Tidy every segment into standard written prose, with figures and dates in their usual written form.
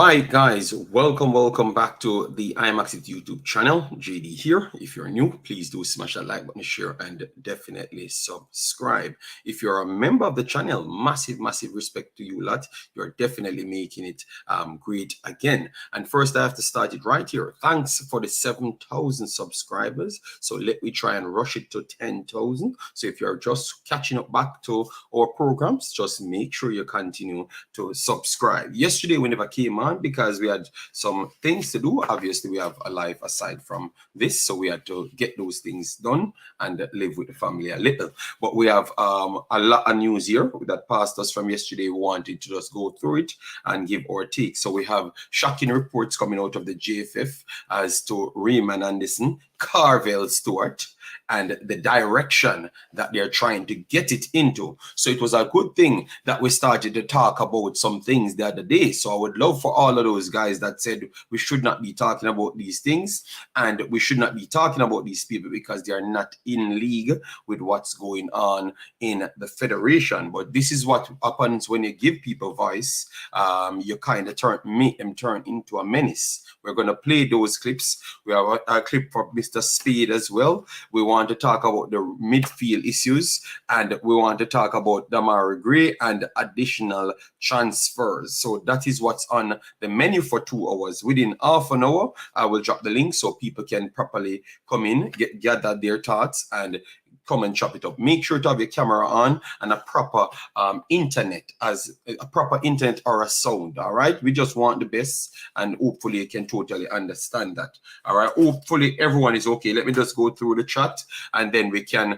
Right, guys, welcome back to the Imaxit YouTube channel. JD here. If you're new, please do smash that like button, share, and definitely subscribe. If you're a member of the channel, massive respect to you lot. You're definitely making it great again. And first, I have to start it right here. Thanks for the 7,000 subscribers. So let me try and rush it to 10,000. So if you're just catching up back to our programs, just make sure you continue to subscribe. Yesterday, we never came on because we had some things to do. Obviously, we have a life aside from this, so we had to get those things done and live with the family a little. But we have a lot of news here that passed us from yesterday. We wanted to just go through it and give our take. So we have shocking reports coming out of the JFF as to Raymond Anderson, Carvel Stewart, and the direction that they're trying to get it into. So it was a good thing that we started to talk about some things the other day. So I would love for all of those guys that said we should not be talking about these things and we should not be talking about these people because they are not in league with what's going on in the federation. But this is what happens when you give people voice. You kind of make them turn into a menace. We're going to play those clips. We have a clip for Mr. Speed as well. We want to talk about the midfield issues, and we want to talk about Demarai and additional transfers. So that is what's on the menu for 2 hours. Within half an hour, I will drop the link so people can properly come in, gather their thoughts, and come and chop it up. Make sure to have your camera on and a proper internet, as a proper internet or a sound. All right, we just want the best, and hopefully you can totally understand that. All right, hopefully everyone is okay. Let me just go through the chat and then we can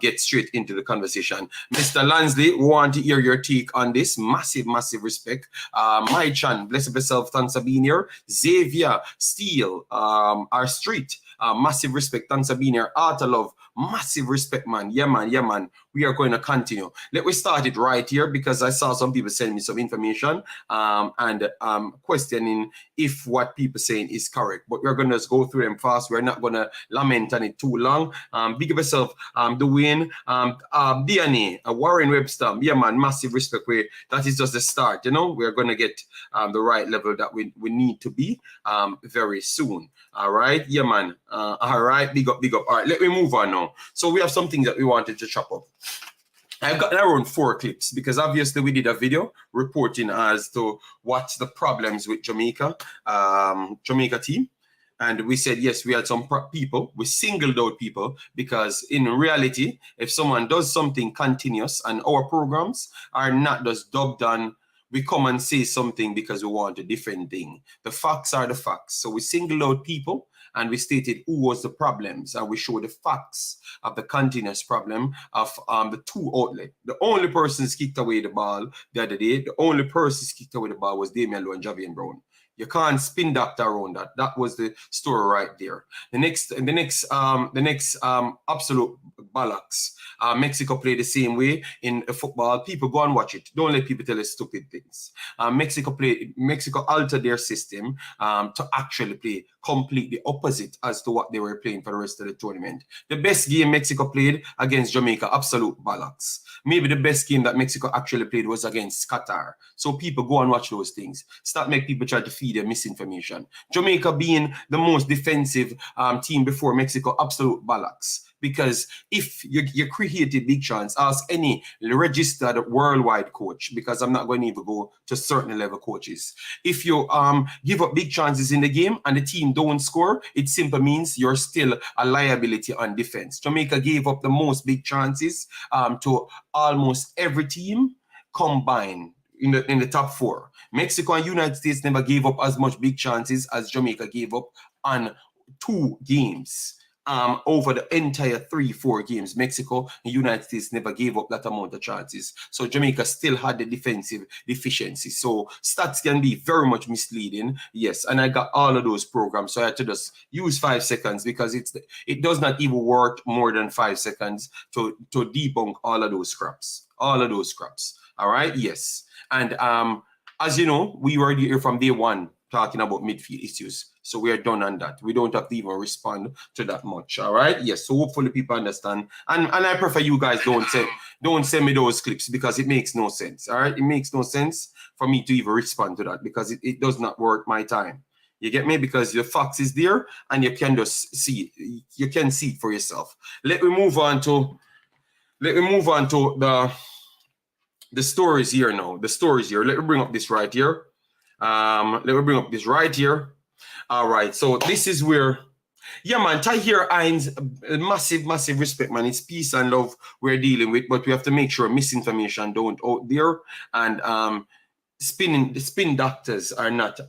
get straight into the conversation. Mr. Lansley, we want to hear your take on this. Massive respect. My Chan, bless yourself, thanks for being here. Xavier Steele, our street, massive respect, thanks for being here. Art of Love, massive respect, man. Yeah, man. We are going to continue. Let me start it right here because I saw some people send me some information and questioning if what people saying is correct. But we're going to just go through them fast. We're not going to lament on it too long. Big of yourself, Dwayne, DNA, Warren Webster. Yeah, man, massive respect. That is just the start. You know, we're going to get the right level that we need to be very soon. All right. Yeah, man. All right. Big up. All right. Let me move on now. So we have some things that we wanted to chop up. I've got around 4 clips because obviously we did a video reporting as to what's the problems with Jamaica team. And we said, yes, we had some people, we singled out people because in reality, if someone does something continuous and our programs are not just dubbed on, we come and say something because we want a different thing. The facts are the facts. So we singled out people and we stated who was the problems, and we showed the facts of the continuous problem of the 2 outlets. The only person kicked away the ball the other day, the only person kicked away the ball was Damian Lowe and Javian Brown. You can't spin doctor around that. That was the story right there. The next absolute bollocks. Mexico played the same way in football. People go and watch it. Don't let people tell you stupid things. Mexico altered their system to actually play completely opposite as to what they were playing for the rest of the tournament. The best game Mexico played against Jamaica, absolute bollocks. Maybe the best game that Mexico actually played was against Qatar. So people go and watch those things. Stop making people try to feed them misinformation. Jamaica being the most defensive team before Mexico, absolute bollocks. Because if you created big chance, ask any registered worldwide coach, because I'm not going to even go to certain level coaches. If you give up big chances in the game and the team don't score, it simply means you're still a liability on defense. Jamaica gave up the most big chances to almost every team combined in the top 4. Mexico and United States never gave up as much big chances as Jamaica gave up on 2 games. Over the entire 3-4 games, Mexico and United States never gave up that amount of chances. So Jamaica still had the defensive deficiency. So stats can be very much misleading. Yes, and I got all of those programs. So I had to just use 5 seconds because it does not even work more than 5 seconds to debunk all of those scraps. All of those scraps. All right, yes. And as you know, we were here from day 1 talking about midfield issues. So we are done on that. We don't have to even respond to that much. All right. Yes. So hopefully people understand. And I prefer you guys don't send me those clips because it makes no sense. All right. It makes no sense for me to even respond to that because it does not worth my time. You get me? Because the facts is there and you can just see it. You can see it for yourself. Let me move on to the stories here now. The stories here. Let me bring up this right here. Let me bring up this right here. All right, so this is where, yeah, man, Tahir Hines, massive respect, man. It's peace and love we're dealing with, but we have to make sure misinformation don't out there, and the spin doctors are not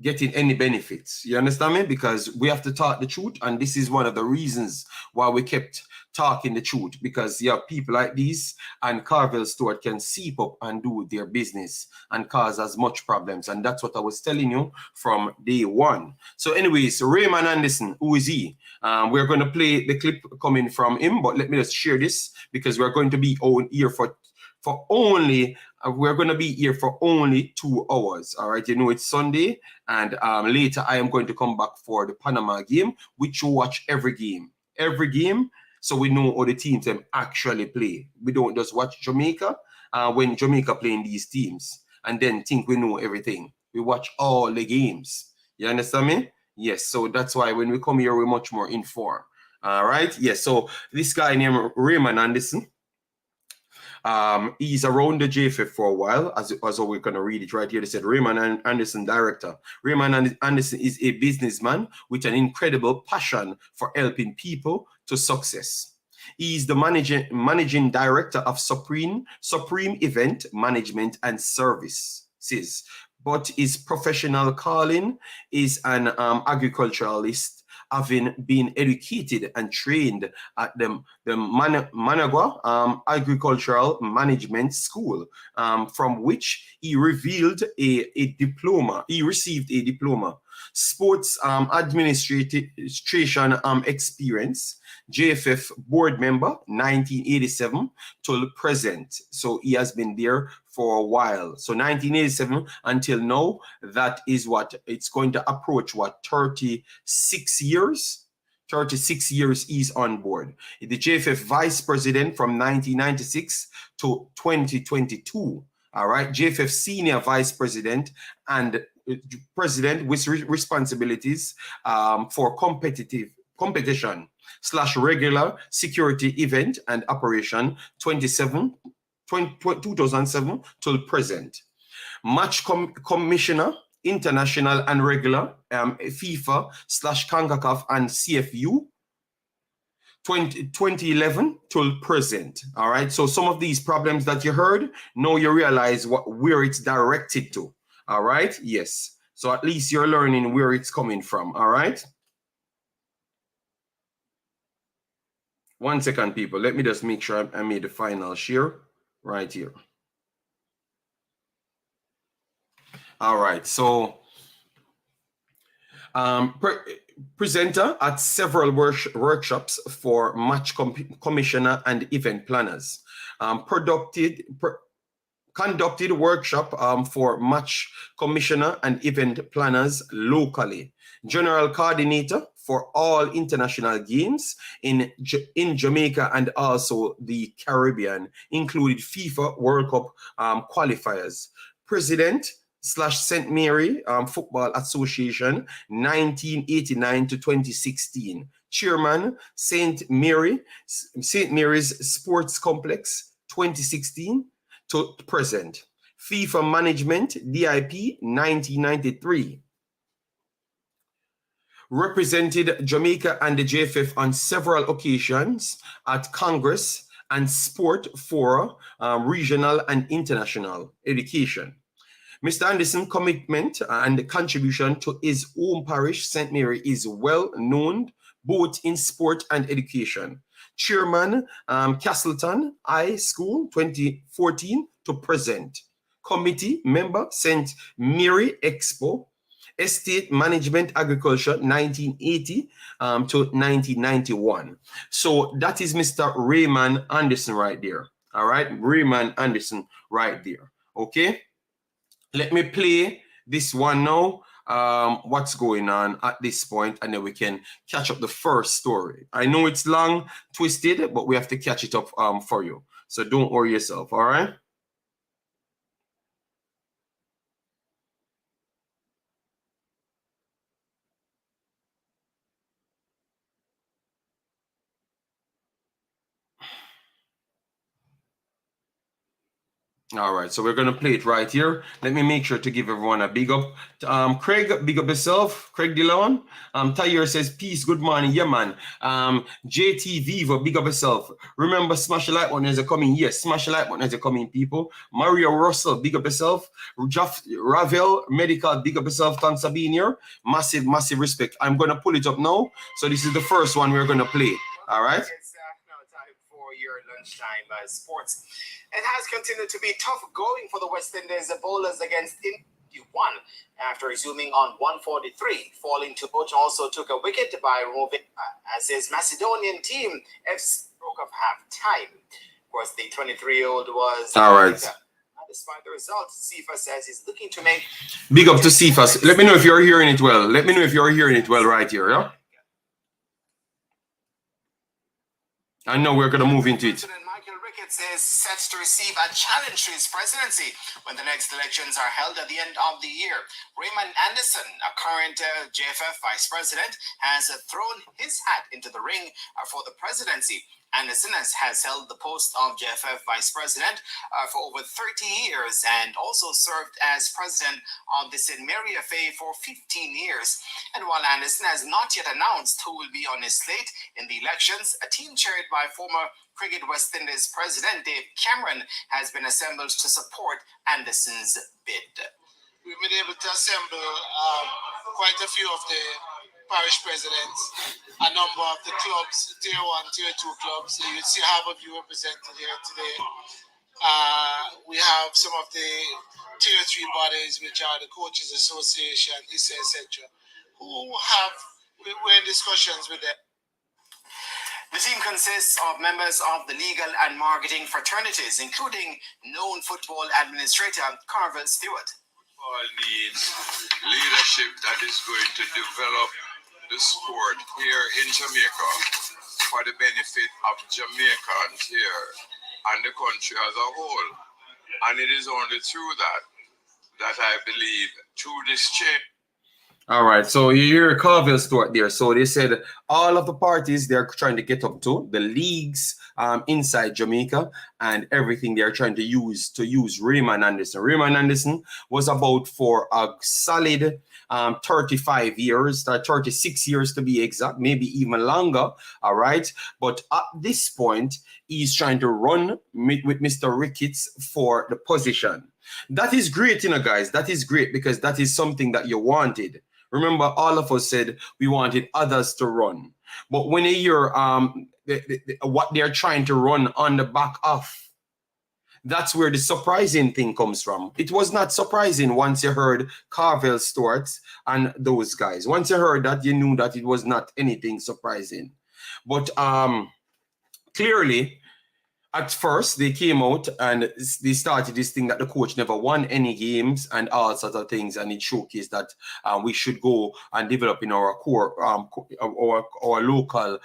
getting any benefits. You understand me? Because we have to talk the truth, and this is one of the reasons why we kept talking the truth, because you have people like these and Carvel Stewart can seep up and do their business and cause as much problems, and that's what I was telling you from day one. So anyways, Raymond Anderson, who is he? We're going to play the clip coming from him, but let me just share this because we're going to be on here for only we're going to be here for only 2 hours. All right, you know it's Sunday, and later I am going to come back for the Panama game, which you watch every game, so we know how the teams them actually play. We don't just watch Jamaica when Jamaica playing these teams and then think we know everything. We watch all the games. You understand me? Yes. So that's why when we come here, we're much more informed. All right. Yes. So this guy named Raymond Anderson. He's around the JFF for a while, as we're going to read it right here. They said Raymond Anderson, director. Raymond Anderson is a businessman with an incredible passion for helping people to success. He is the managing director of Supreme Event Management and Services, but his professional calling is an agriculturalist, having been educated and trained at the Managua Agricultural Management School, from which he received a diploma. Sports administration experience, JFF board member, 1987 till present. So he has been there for a while. So 1987 until now, that is what it's going to approach, what, 36 years? 36 years he's on board. The JFF Vice President from 1996 to 2022. All right, JFF Senior Vice President and President with responsibilities for competition / regular security event and operation 2007 till present. Match commissioner, international and regular, FIFA / CONCACAF and CFU 2011 till present. All right, so some of these problems that you heard, now you realize where it's directed to. All right, yes, so at least you're learning where it's coming from. All right, 1 second, people. Let me just make sure I made the final share right here. All right, so presenter at several workshops for match commissioner and event planners. Conducted workshop for match commissioner and event planners locally. General coordinator for all international games in Jamaica and also the Caribbean, including FIFA World Cup qualifiers. President / St. Mary Football Association, 1989 to 2016. Chairman, St. Mary's Sports Complex, 2016 to present. FIFA Management, DIP, 1993. Represented Jamaica and the JFF on several occasions at Congress and sport fora, regional and international education. Mr. Anderson's commitment and contribution to his home parish, St. Mary, is well known both in sport and education. Chairman, Castleton High School, 2014 to present. Committee member, St. Mary Expo, Estate Management Agriculture, 1980 to 1991. So that is Mr. Raymond Anderson right there. All right, Raymond Anderson right there. Okay. Let me play this one now, what's going on at this point, and then we can catch up the first story. I know it's long, twisted, but we have to catch it up for you. So don't worry yourself, all right? All right, so we're going to play it right here. Let me make sure to give everyone a big up. Craig, big up yourself. Craig DeLon. Tyre says, peace, good morning. Yeah, man. JT Vivo, big up yourself. Remember, smash the like button as you're coming. Yes, smash the like button as you're coming, people. Mario Russell, big up yourself. Ravel Medical, big up yourself. Thanks for being here. Massive, massive respect. I'm going to pull it up now. So this is the first one we're going to play. All right? It's now time for your lunchtime sports. It has continued to be tough going for the West Indies bowlers against India one after resuming on 143. Falling to Butch also took a wicket by removing as his Macedonian team broke up half time. Of course, the 23-year-old was all right. Despite the results, Sifa says he's looking to make big up to Sifa. Let me know if you're hearing it well. Let me know if you're hearing it well right here. Yeah. I know we're going to move into it. Is set to receive a challenge to his presidency when the next elections are held at the end of the year. Raymond Anderson, a current JFF Vice President, has thrown his hat into the ring for the presidency. Anderson has held the post of JFF Vice President for over 30 years and also served as president of the St. Mary FA for 15 years. And while Anderson has not yet announced who will be on his slate in the elections, a team chaired by former Cricket West Indies President Dave Cameron has been assembled to support Anderson's bid. We've been able to assemble quite a few of the parish presidents, a number of the clubs, tier 1, tier 2 clubs. You see half of you represented here today. We have some of the tier 3 bodies, which are the Coaches Association, etc., we're in discussions with them. The team consists of members of the legal and marketing fraternities, including known football administrator Carvel Stewart. Football needs leadership that is going to develop the sport here in Jamaica for the benefit of Jamaicans here and the country as a whole. And it is only through that I believe through this change. All right, so you hear Carvel Stewart there. So they said all of the parties they're trying to get up to, the leagues inside Jamaica and everything they're trying to use Raymond Anderson. Raymond Anderson was about for a solid 35 years, 36 years to be exact, maybe even longer, all right? But at this point, he's trying to run with Mr. Ricketts for the position. That is great, you know, guys. That is great because that is something that you wanted. Remember, all of us said we wanted others to run. But when you hear what they're trying to run on the back of, that's where the surprising thing comes from. It was not surprising once you heard Carvel Stewart and those guys. Once you heard that, you knew that it was not anything surprising. But clearly, at first, they came out and they started this thing that the coach never won any games and all sorts of things, and it showcased that we should go and develop in our core, our local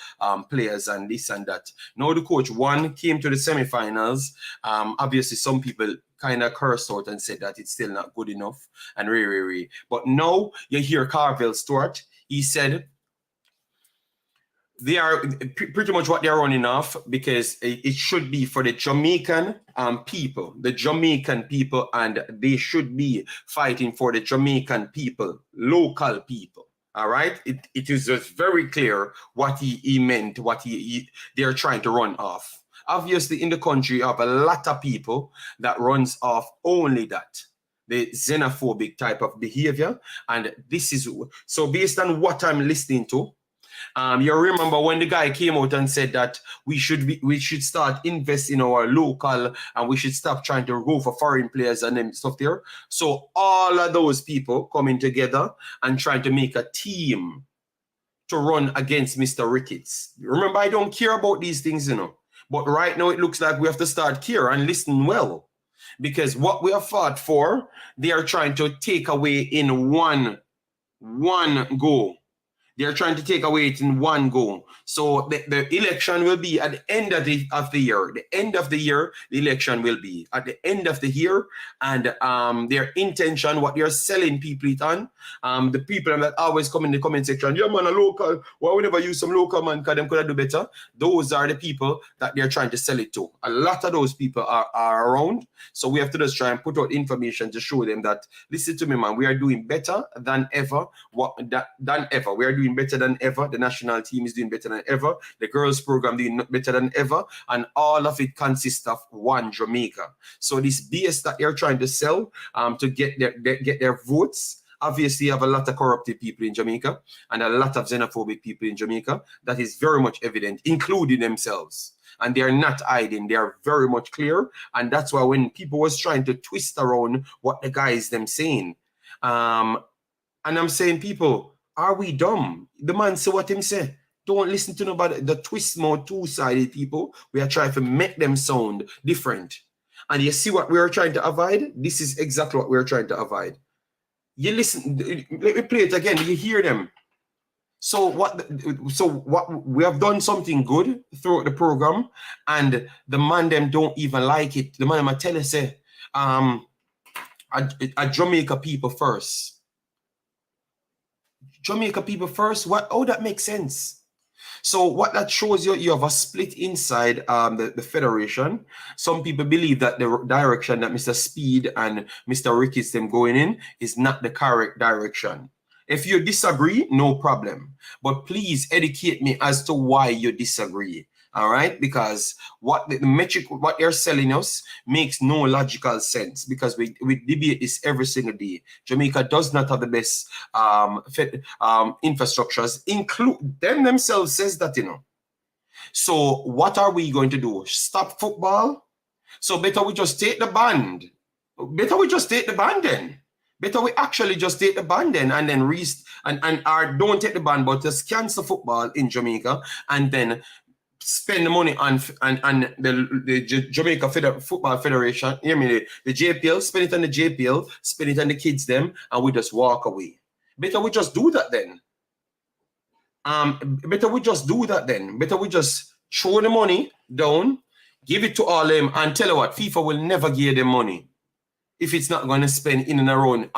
players and this and that. Now the coach came to the semifinals. Obviously, some people kind of cursed out and said that it's still not good enough and But now you hear Carvel Stewart. He said they are pretty much what they're running off because it should be for the Jamaican people, and they should be fighting for the Jamaican people, local people. All right, it is just very clear what he meant, what they're trying to run off. Obviously, in the country, you have a lot of people that runs off only that. The xenophobic type of behavior, and this is so based on what I'm listening to. You remember when the guy came out and said that we should start invest in our local and we should stop trying to go for foreign players and them stuff there. So all of those people coming together and trying to make a team to run against Mr. Ricketts. Remember, I don't care about these things, you know. But right now it looks like we have to start care and listen well. Because what we have fought for, they are trying to take away in one go. They're trying to take away it in one go. So the election will be at the end of the year. The end of the year, the election will be at the end of the year. And their intention, what they're selling people it on, the people that always come in the comment section, yeah man, a local, why we never use some local man, because them could do better. Those are the people that they're trying to sell it to. A lot of those people are around. So we have to just try and put out information to show them that, listen to me man, we are doing better than ever. We are doing better than ever. The national team is doing better than ever. The girls program doing better than ever. And all of it consists of one Jamaica. So this base that they're trying to sell to get their votes, obviously you have a lot of corrupted people in Jamaica and a lot of xenophobic people in Jamaica. That is very much evident, including themselves. And they are not hiding. They are very much clear. And that's why when people was trying to twist around what the guys them saying, and I'm saying, people, are we dumb? The man say what him say. Don't listen to nobody. The twist more two-sided people, we are trying to make them sound different. And you see what we are trying to avoid? This is exactly what we're trying to avoid. You listen, let me play it again. You hear them. So what we have done something good throughout the program, and the man them don't even like it. The man them tell us say, a Jamaica people first. Jamaica people first. How that makes sense? So what that shows you, you have a split inside the federation. Some people believe that the direction that Mr. Speed and Mr. Rick is them going in is not the correct direction. If you disagree, no problem. But please educate me as to why you disagree. All right, because what the metric, what they're selling us makes no logical sense, because we debate this every single day. Jamaica does not have the best infrastructures, include them themselves says that, you know. So what are we going to do? Stop football? So better we just take the band. Better we just take the band then. Better we actually just take the ban then and then don't take the ban, but just cancel football in Jamaica and then spend the money on the Jamaica Football Federation, you mean the JPL, spend it on the JPL, spend it on the kids them, and we just walk away. Better we just do that then. Better we just do that then. Better we just throw the money down, give it to all them, and tell you what, FIFA will never give them money if it's not going to spend in and around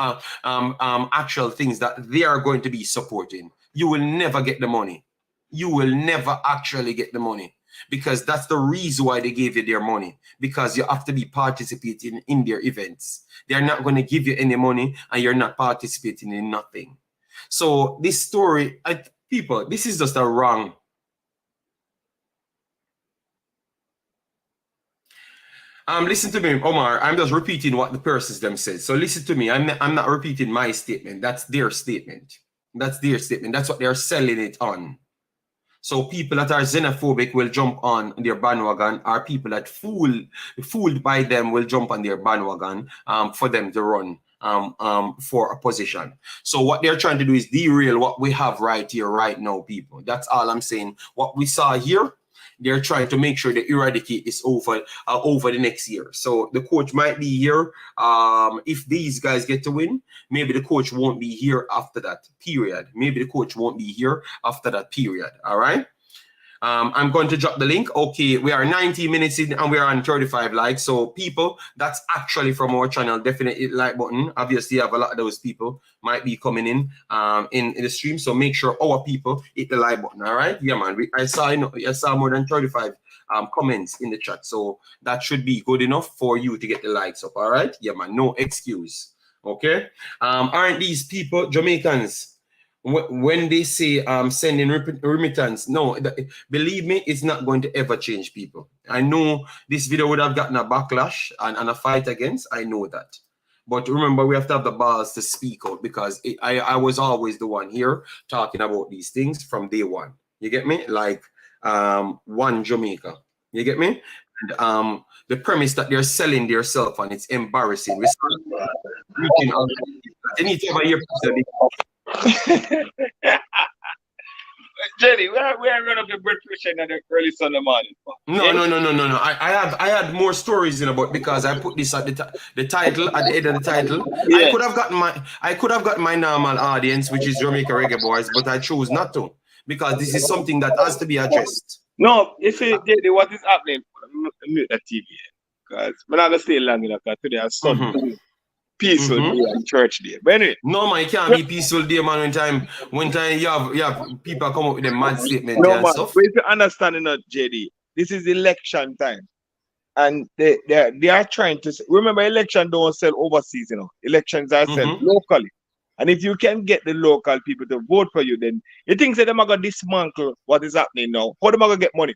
actual things that they are going to be supporting. You will never get the money. You will never actually get the money, because that's the reason why they gave you their money, because you have to be participating in their events. They're not going to give you any money and you're not participating in nothing. So this story, people, this is just a wrong. Listen to me, Omar. I'm just repeating what the persons them said. So listen to me. I'm not repeating my statement. That's their statement. That's their statement. That's what they're selling it on. So people that are xenophobic will jump on their bandwagon, or people that fooled by them will jump on their bandwagon for them to run for a position. So what they're trying to do is derail what we have right here, right now, people. That's all I'm saying. What we saw here, they're trying to make sure they eradicate this over the next year. So the coach might be here. If these guys get to win, maybe the coach won't be here after that period. Maybe the coach won't be here after that period. All right. I'm going to drop the link. Okay, we are 90 minutes in and we are on 35 likes. So people, that's actually from our channel. Definitely hit the like button. Obviously, I have a lot of those people might be coming in the stream. So make sure our people hit the like button. All right. Yeah, man. I saw more than 35 comments in the chat. So that should be good enough for you to get the likes up. All right. Yeah, man. No excuse. Okay. Aren't these people Jamaicans? When they say sending remittance, no, believe me, it's not going to ever change people. I know this video would have gotten a backlash and a fight against. I know that. But remember, we have to have the balls to speak out, because I was always the one here talking about these things from day one. You get me? Like one Jamaica. You get me? And the premise that they're selling themselves on, it's embarrassing. They need to have a year. Jenny, we are running up the blood pressure in the early Sunday morning. No. I had more stories in about because I put this at the title at the end of the title. Yeah. I could have gotten my normal audience, which is Jamaica Reggae Boys, but I chose not to because this is something that has to be addressed. No, you see, JD, what is happening? Mute the TV because I'm not gonna stay long enough because today I Sunday. Peaceful day and church day. But anyway. No man, it can't be peaceful day, man. When time you have people come up with a mad statement and stuff. But if you understand, JD, this is election time. And they are trying to remember election don't sell overseas, Elections are sold locally. And if you can get the local people to vote for you, then you think that they're gonna dismantle what is happening now. How they're gonna get money?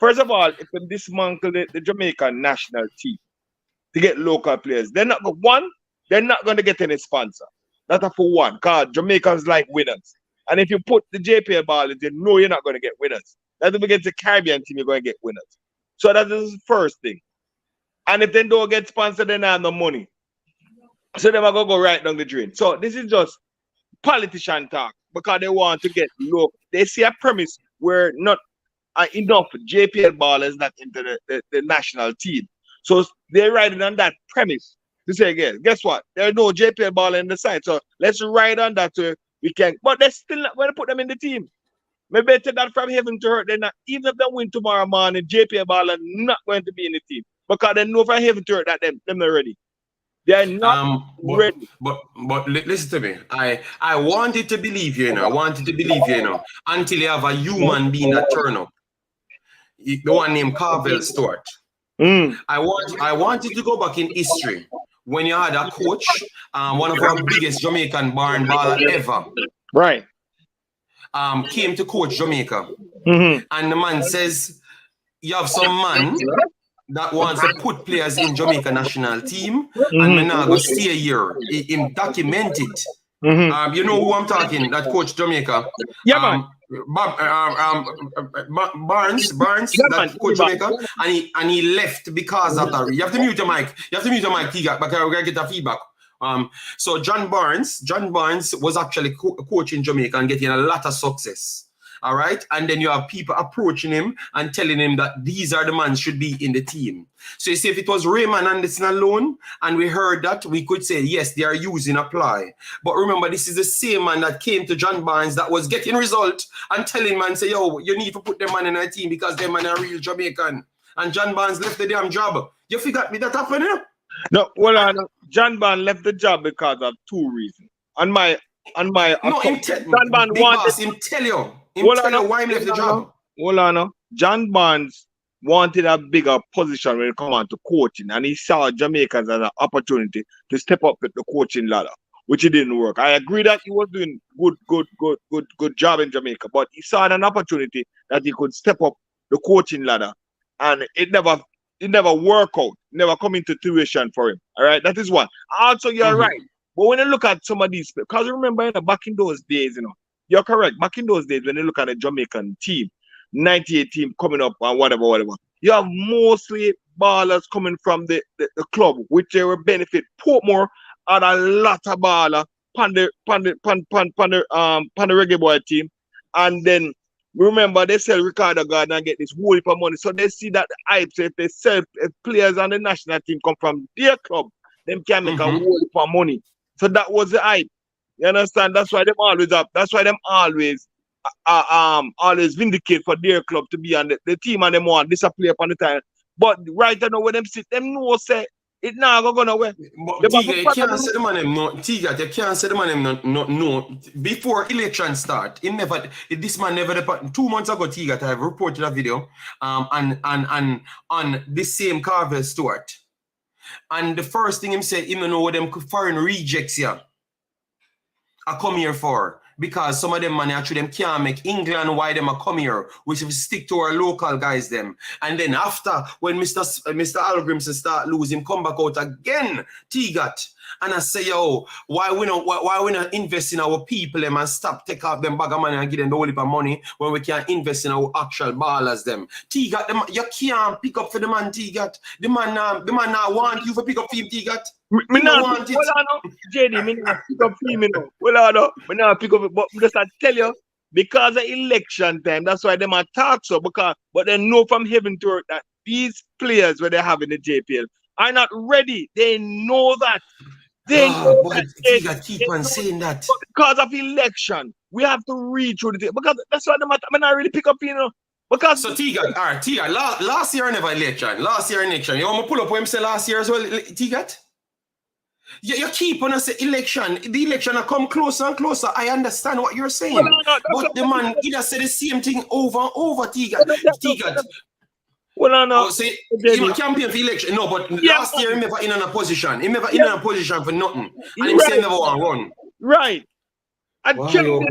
First of all, if they dismantle the Jamaican national team to get local players, they're not going to get any sponsor. That's for one, because Jamaicans like winners. And if you put the JPL ball in, you know you're not going to get winners. That's if you get the Caribbean team, you're going to get winners. So that is the first thing. And if they don't get sponsored, they don't have no money. So they're going to go right down the drain. So this is just politician talk because they want to get low. They see a premise where not enough JPL ballers not into the national team. So they're riding on that premise. To say again, guess what? There's no JPL ball in the side. So let's ride on that we can. But they're still not going to put them in the team. Maybe take that from heaven to earth. They're not, even if they win tomorrow morning, JPL ball are not going to be in the team. Because they know from heaven to earth that them not ready. They're not ready. But listen to me. I wanted to believe you, I wanted to believe you, until you have a human being that turn up. The one named Carvel Stewart. I wanted to go back in history when you had a coach, one of our biggest Jamaican barn baller ever. Right. Came to coach Jamaica. And the man says, you have some man that wants to put players in Jamaica national team and we're not going to stay here. Him document it. You know who I'm talking, that coach Jamaica? Yeah, man. Barnes, that coach Jamaica, and he left because of that. You have to mute your mic. Tiga, but we're gonna get the feedback. So John Barnes was actually coaching Jamaica and getting a lot of success. All right, and then you have people approaching him and telling him that these are the men should be in the team. So you see, if it was Raymond Anderson alone, and we heard that, we could say yes, they are using apply. But remember, this is the same man that came to John Barnes that was getting result and telling man, say, yo, you need to put them man in a team because them man are real Jamaican. And John Barnes left the damn job. You forgot me that happened, No, John Barnes left the job because of two reasons. John Barnes wanted him tell you. Why he left the job. John Barnes wanted a bigger position when it comes on to coaching, and he saw Jamaicans as an opportunity to step up with the coaching ladder, which it didn't work. I agree that he was doing good job in Jamaica, but he saw an opportunity that he could step up the coaching ladder, and it never worked out, never come into fruition for him. All right, that is one. Also, you're right. But when you look at some of these, because remember, back in those days, you're correct. Back in those days, when you look at the Jamaican team, 98 team coming up and whatever, you have mostly ballers coming from the club, which they will benefit. Portmore had a lot of ballers on the Reggae Boy team. And then, remember, they sell Ricardo Gardner and get this whole heap of money. So they see that the hype, so if they sell, if players on the national team come from their club, them can make a whole heap of money. So that was the hype. You understand? That's why them always up. That's why them always vindicate for their club to be on the team, and them want this a play upon the time. But right now when them sit, them know say it now go nowhere. But Tiga, you can't say the man them no. Tiga, you can't say the man them no. Before election start, this man never 2 months ago, Tiga, I have reported a video on this same Carvel Stewart. And the first thing him said, him know what them foreign rejects here. I come here for because some of them man actually them can't make England why them are come here, which if stick to our local guys them. And then after when Mr. Algrimson start losing, come back out again, Tigat. And I say, yo, why we not invest in our people them and stop take out them bag of money and give them the whole heap of money when we can invest in our actual ballers them. Tigat, them, you can't pick up for the man, Tigat. The man now want you to pick up for him, Tigat. Me not want it. JD, me not pick up for him, Well, me not pick up it, but just I tell you, because of election time, that's why them attack so but they know from heaven to earth that these players where they have in the JPL are not ready. They know that. But Tiga keep on saying that. But because of election, we have to read through the thing. Because that's why I'm not really pick up, Because so Tiga, all right, Tiga, last year never election. Last year election. You want me pull up what him say last year as well, Tiga? You keep on say election. The election will come closer and closer. I understand what you're saying. But the man either say the same thing over and over, Tiga. Well, no. Oh, say he campaign for election. No, but last year he never in a position. He never in a position for nothing. And he say never want to run. Right. I campaign,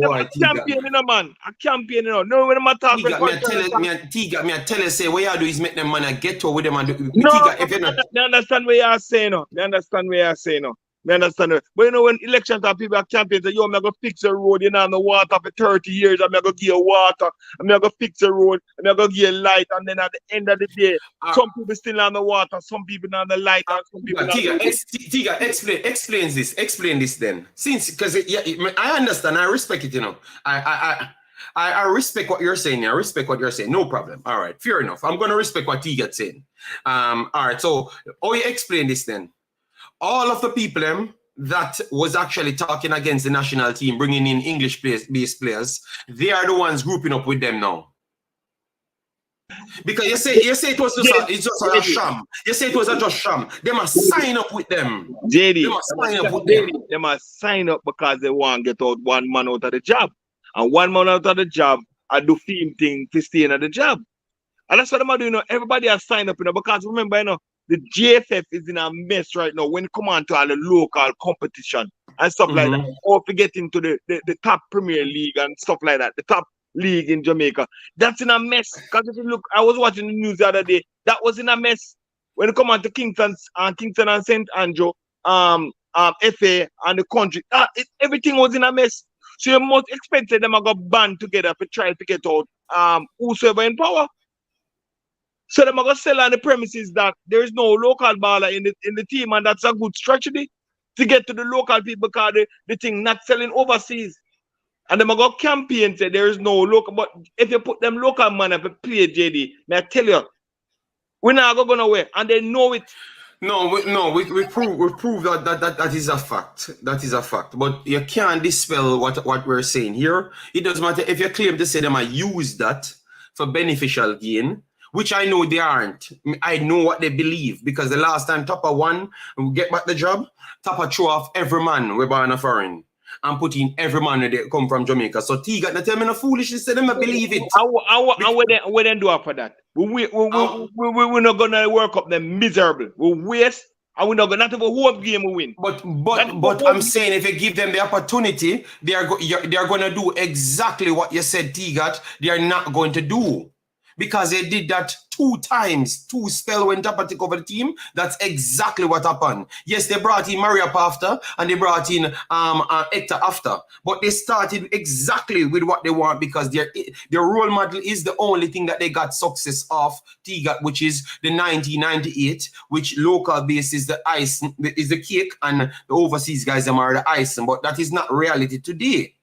man. I campaign, No, when I'm talking Tiga, me tell you, say, what you do is make them man get to with them and do. No, Tiga, if you're not. They understand what you're saying, They understand what you're saying, They understand it. But when election time, people are campaigning, say, yo, I'm going to fix the road, on the water for 30 years. I'm going to give you water. I'm going to fix the road. I'm going to give you light. And then at the end of the day, some people still on the water, some people on the light, and some people Tiga, explain this then. Since, because I understand, I respect it, I respect what you're saying. I respect what you're saying. No problem. All right, fair enough. I'm going to respect what Tiga's saying. All right, so how you explain this then? All of the people that was actually talking against the national team, bringing in English-based players, they are the ones grouping up with them now. Because you say it was just a sham. You say it was just sham. They must sign up with them. JD, they must sign up with them. They must sign up because they want to get out one man out of the job. And one man out of the job, I do theme thing to stay in the job. And that's what I'm doing. Everybody has signed up, because remember, the JFF is in a mess right now when it comes on to all the local competition and stuff like that. Or if we get into the top Premier League and stuff like that, the top league in Jamaica. That's in a mess. Because if you look, I was watching the news the other day, that was in a mess. When it comes on to Kingston and St. Andrew, FA and the country, everything was in a mess. So you must expect them to go band together to try to get out whosoever in power. So they're going to sell on the premises that there is no local baller in the team, and that's a good strategy to get to the local people because the thing not selling overseas. And they're going to campaign say there is no local, but if you put them local man up to play JD, may I tell you, we're not going nowhere, and they know it. We prove that is a fact. That is a fact. But you can't dispel what we're saying here. It doesn't matter if you claim to say them I use that for beneficial gain, which I know they aren't. I know what they believe because the last time Topper won, we get back the job, Topper throw off every man we born a foreign and put in every man that come from Jamaica. So T got to tell me no foolishness, say them I believe it. What they do after that? We're not gonna work up them miserable. We waste and we're not gonna have a whole game we win. But I'm saying if you give them the opportunity, they are gonna do exactly what you said T got. They are not going to do. Because they did that 2 times. 2 spell when Tapa took over the team. That's exactly what happened. Yes, they brought in Mariap after and they brought in Hector after. But they started exactly with what they want because their role model is the only thing that they got success of TGAT, which is the 1998, which local base is the ice, is the cake, and the overseas guys are the icing. But that is not reality today.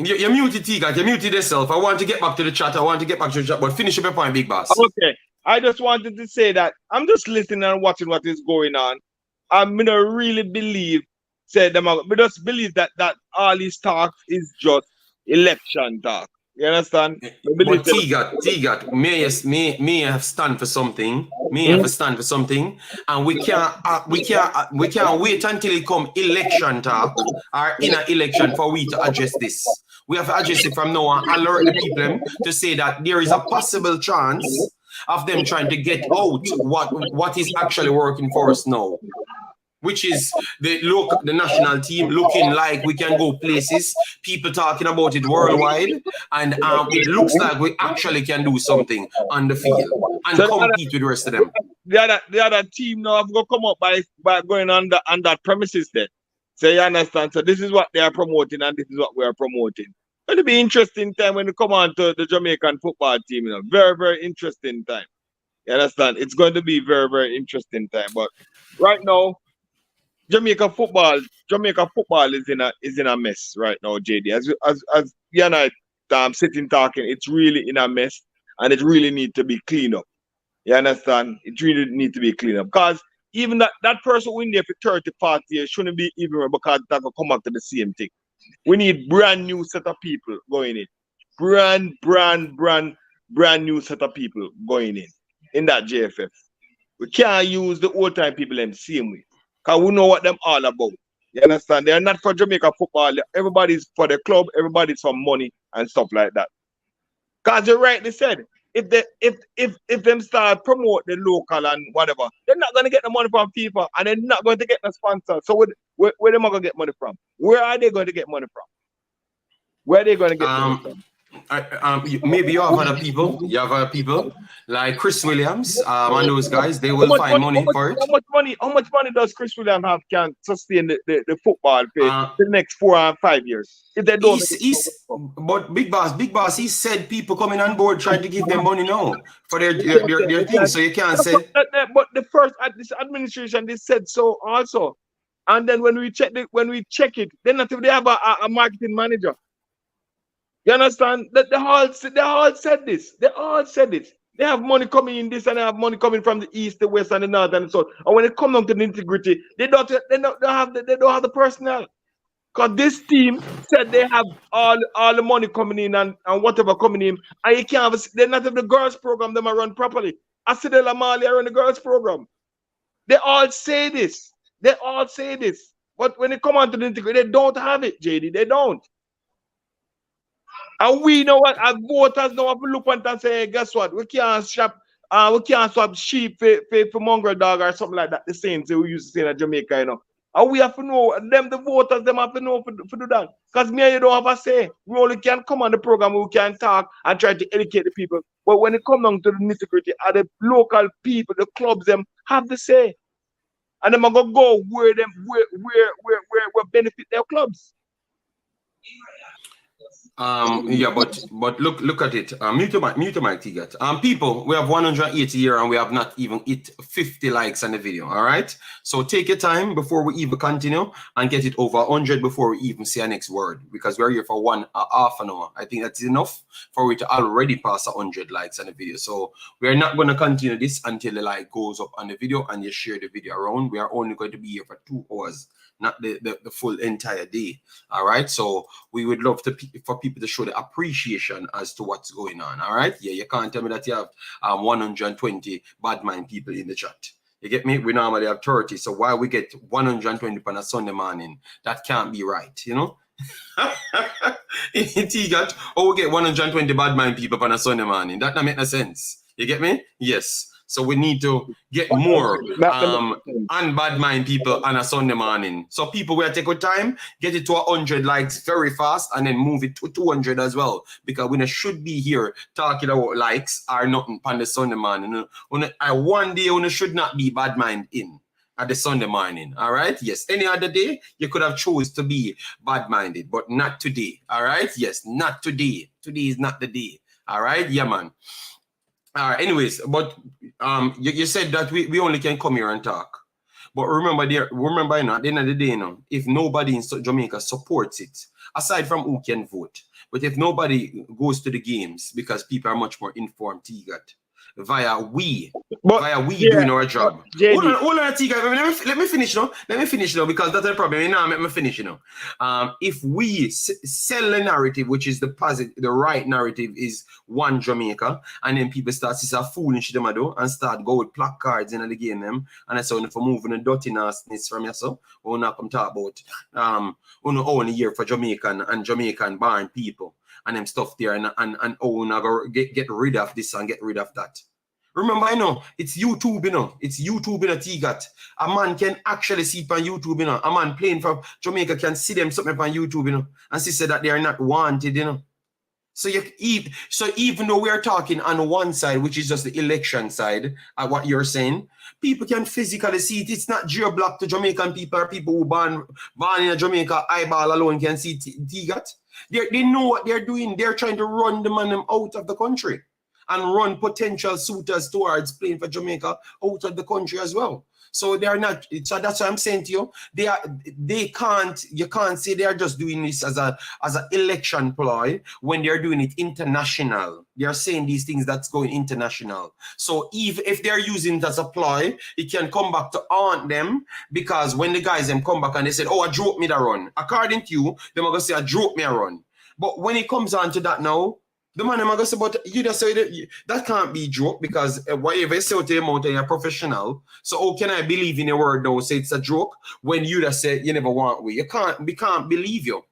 You're muted, Tiga. You muted yourself. I want to get back to the chat. But finish up your point, Big Boss. Okay. I just wanted to say that I'm just listening and watching what is going on. I'm gonna really believe, we just believe that all this talk is just election talk. You understand? But Tiga, may have stand for something. May have a stand for something, and we can't wait until it come election talk or in an election for we to address this. We have to address it from now on. Alert the people to say that there is a possible chance of them trying to get out what is actually working for us now, which is the national team looking like we can go places, people talking about it worldwide, and it looks like we actually can do something on the field and compete with the rest of them. The other team now have to come up by going on that premises then. So you understand? So this is what they are promoting and this is what we are promoting. It'll be interesting time when you come on to the Jamaican football team. Very, very interesting time. You understand? It's going to be very, very interesting time. But right now, Jamaica football is in a mess right now, JD. As you and I sitting talking, it's really in a mess and it really need to be cleaned up. You understand? It really need to be cleaned up. Because even that person who in there for 30, 40 years shouldn't be even because that will come back to the same thing. We need brand new set of people going in. Brand new set of people going in that JFF. We can't use the old time people in the same way. Because we know what them all about. You understand? They are not for Jamaica football. Everybody's for the club, everybody's for money and stuff like that. Because you rightly said, if them start promote the local and whatever, they're not gonna get the money from FIFA and they're not going to get the sponsor. So where them gonna get money from? Where are they going to get money from? Where are they going to get money from? Maybe you have other people. You have other people like Chris Williams and those guys. They will find money for it. How much money does Chris Williams have can sustain the football for the next 4 or 5 years? If they don't, but Big Boss, he said people coming on board trying to give them money now for their things. So you can't say. But the first this administration they said so also, and then when we check it, then not if they have a marketing manager. You understand? That they all said this. They all said it. They have money coming in this and they have money coming from the east, the west, and the north and the south. And when it comes down to the integrity, they don't have the personnel. Because this team said they have all the money coming in and whatever coming in, and you can't they not have the girls program them run properly. I see the Lamali run the girls program. They all say this. They all say this. But when it comes on to the integrity, they don't have it, JD. They don't. And we know what as voters know have to look at and say, hey, guess what? We can't swap sheep for mongrel dog or something like that. The same thing we used to say in Jamaica, you know. And we have to know them, the voters, them have to know for do that. Because me and you don't have a say. We only can come on the program, we can talk and try to educate the people. But when it comes down to the nitty-gritty, the local people, the clubs, them have the say. And them are gonna go where benefit their clubs. Yeah, but look at it. Mute your mic, Tigat. People, we have 180 here and we have not even hit 50 likes on the video. All right. So take your time before we even continue and get it over 100 before we even say our next word, because we're here for half an hour. I think that's enough for we to already pass 100 likes on the video. So we're not going to continue this until the like goes up on the video and you share the video around. We are only going to be here for 2 hours, not the full entire day. All right. So we would love for people to show the appreciation as to what's going on. All right. Yeah, you can't tell me that you have 120 bad mind people in the chat. You get me? We normally have 30. So why we get 120 on a Sunday morning? That can't be right, you know? Tigat, we get 120 bad mind people on a Sunday morning. That don't make no sense. You get me? Yes. So we need to get more unbad mind people on a Sunday morning. So people will take our time, get it to 100 likes very fast, and then move it to 200 as well. Because we should be here talking about likes or nothing on the Sunday morning. One day we should not be bad mind in at the Sunday morning. All right? Yes. Any other day you could have chose to be bad minded, but not today. All right? Yes. Not today. Today is not the day. All right? Yeah, man. Anyways, but you said that we only can come here and talk. But remember, you know, at the end of the day, you know, if nobody in Jamaica supports it, aside from who can vote, but if nobody goes to the games because people are much more informed, Tigat, via we doing our job. Hold on, Tigat. Let me finish now. Because that's the problem. Now let me finish, you know. If we sell the narrative, which is the right narrative is one Jamaica, and then people start to say foolish them do and start go with placards in the game them, and I say for moving the dirty nastiness from yourself, we're not come talk about only here for Jamaican and Jamaican born people and them stuff there and get rid of this and get rid of that. Remember, you know, it's YouTube, you know. It's YouTube in a Tigat. A man can actually see it on YouTube, you know. A man playing for Jamaica can see them something on YouTube, you know, and see that they are not wanted, you know. So even though we are talking on one side, which is just the election side, at what you're saying, people can physically see it. It's not geo-blocked to Jamaican people or people who born in Jamaica, eyeball alone can see Tigat. They know what they're doing. They're trying to run the man out of the country. and run potential suitors towards playing for Jamaica out of the country as well. So they are not. So that's what I'm saying to you. They can't. You can't say they are just doing this as an election ploy when they're doing it international. They are saying these things that's going international. So if they're using it as a ploy, it can come back to haunt them, because when the guys them come back and they said, "Oh, I dropped me the run," according to you, they're gonna say, "I dropped me a run." But when it comes on to that now, the man I'm gonna say, but you just say that can't be joke, because whatever you say to him out, you're a professional. So how can I believe in your word now? Say it's a joke when you just say you never want we. We can't believe you.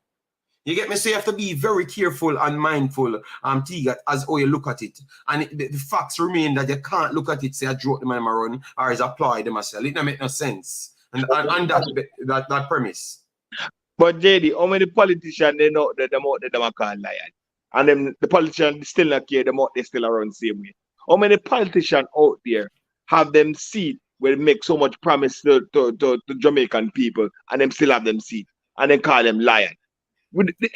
You get me? So you have to be very careful and mindful, Tiga, as how you look at it. And the facts remain that you can't look at it, say I joke the man I run, or is apply them myself. It don't make no sense. And that premise. But JD, how many politicians they know that them out there them a call lion? And then the politicians still not care, them out they still around the same way. How many politicians out there have them seat where they make so much promise to Jamaican people and them still have them seat and then call them lion?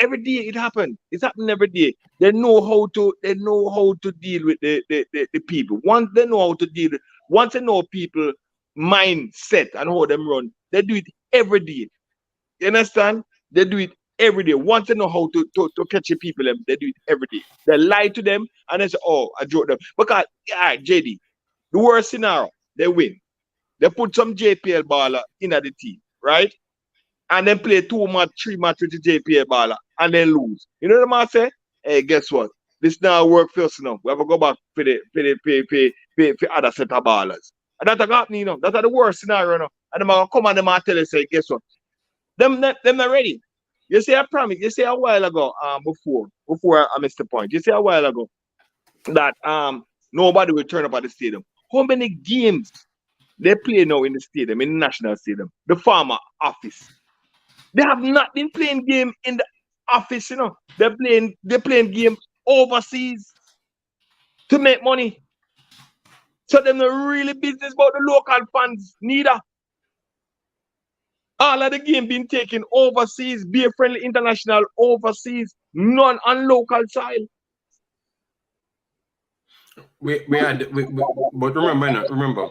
Every day it happens. It's happening every day. They know how to deal with the people. Once they know people mindset and how them run, they do it every day. You understand? They do it every day. Once they know how to catch the people, they do it every day. They lie to them and they say, "Oh, I joke them." Because JD, the worst scenario, they win. They put some JPL baller in the team, right? And then play 2 match, 3 match with the JPL baller and then lose. You know what I'm saying? Hey, guess what? This now work for us now. We have to go back for other set of ballers. And that's happening, you know. That's the worst scenario, you know. And them come and them tell you, say, guess what? Them not ready. You say I promise. You say a while ago, before I missed the point. You say a while ago that nobody will turn up at the stadium. How many games they play now in the stadium, in the national stadium, the farmer office? They have not been playing game in the office, you know. They're playing game overseas to make money. So they're not really business about the local fans neither. All of the game being taken overseas, be a friendly international overseas, none on local side. But remember,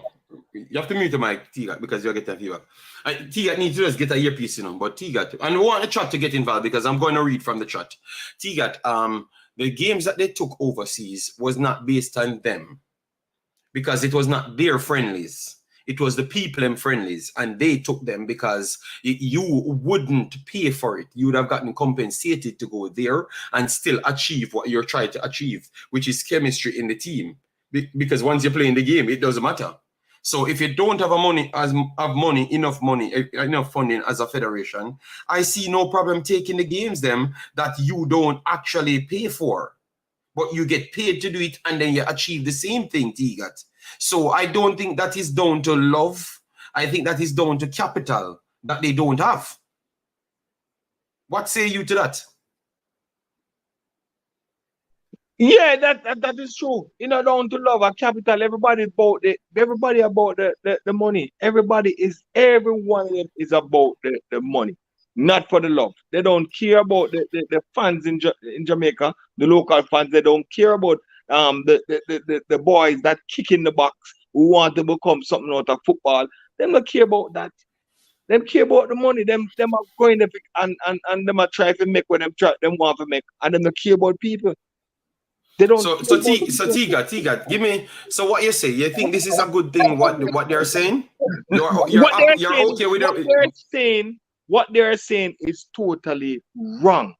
you have to mute the mic, Tiga, because you're getting feedback. Tiga needs to just get a earpiece, you know. But Tiga, and we want the chat to get involved because I'm going to read from the chat. Tiga, the games that they took overseas was not based on them, because it was not their friendlies. It was the people in friendlies, and they took them because you wouldn't pay for it. You would have gotten compensated to go there and still achieve what you're trying to achieve, which is chemistry in the team. Because once you're playing the game, it doesn't matter. So if you don't have enough funding as a federation, I see no problem taking the games them that you don't actually pay for, but you get paid to do it, and then you achieve the same thing, Tigat. So I don't think that is down to love. I think that is down to capital that they don't have. What say you to that? Yeah, that is true. You know, down to love and capital. Everybody about the money. Everyone is about the money, not for the love. They don't care about the fans in Jamaica, the local fans. They don't care about the boys that kick in the box who want to become something out of football. They don't care about that. They care about the money. Them are going to and them are trying to make what them want to make, and them don't care about people. They don't. So Tiga, give me. So what you say? You think this is a good thing? What they're saying? You're okay with it? What they're saying is totally wrong.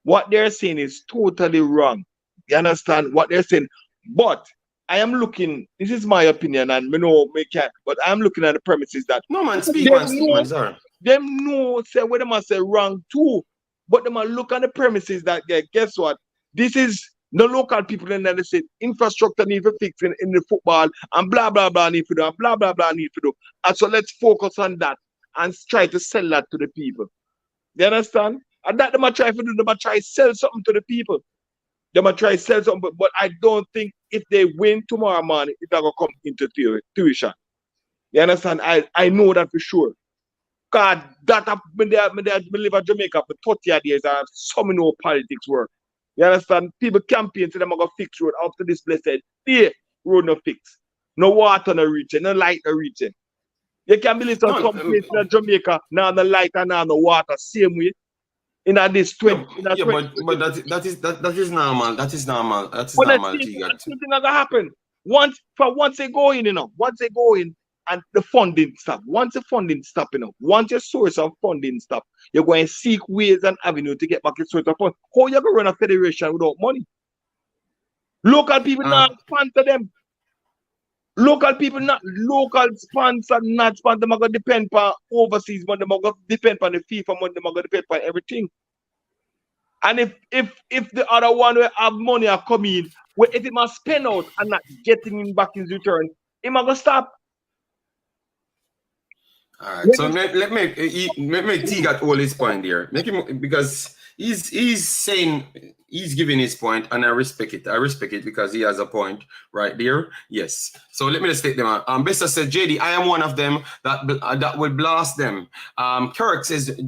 What they're saying is totally wrong. You understand what they're saying? But I am looking. This is my opinion, and me know me can't. But I'm looking at the premises that no man speak man, sorry. Them know say what them say wrong too. But them look at the premises that guess what? This is the local people, and then they say infrastructure need to fix in the football and blah blah blah need to do and blah blah blah need to do. And so let's focus on that and try to sell that to the people. You understand? And that they might try to do, they might try to sell something to the people. They might try to sell something, but I don't think if they win tomorrow morning, it's not going to come into tuition. You understand? I know that for sure. God, that when they live in Jamaica for 30 years, I have so many politics work. You understand? People campaign to them are going to fix road up to this blessed day. Road no fix. No water no reaching, no light no reaching. You can believe some place in Jamaica, now no light and now no water, same way. In this 20. Yeah, but that is normal. That is normal. That is but normal. something not gonna happen. Once they go in, once they go in and the funding stop. Once the funding stop, once your source of funding stop, you're going to seek ways and avenues to get back your source of funding. How you gonna run a federation without money? Local people not sponsor them. Local people not local sponsor, not sponsor, them are gonna depend on overseas money, them are gonna depend on the FIFA money, them are gonna depend on everything. And if the other one will have money are coming, where if it must spend out and not getting him back in return, he might go stop. All right. So let me T got all his point here. Make him, because he's saying, he's giving his point, and I respect it. I respect it because he has a point right there. Yes. So let me just take them out. Bessa said, JD, I am one of them that will blast them. Kirk says,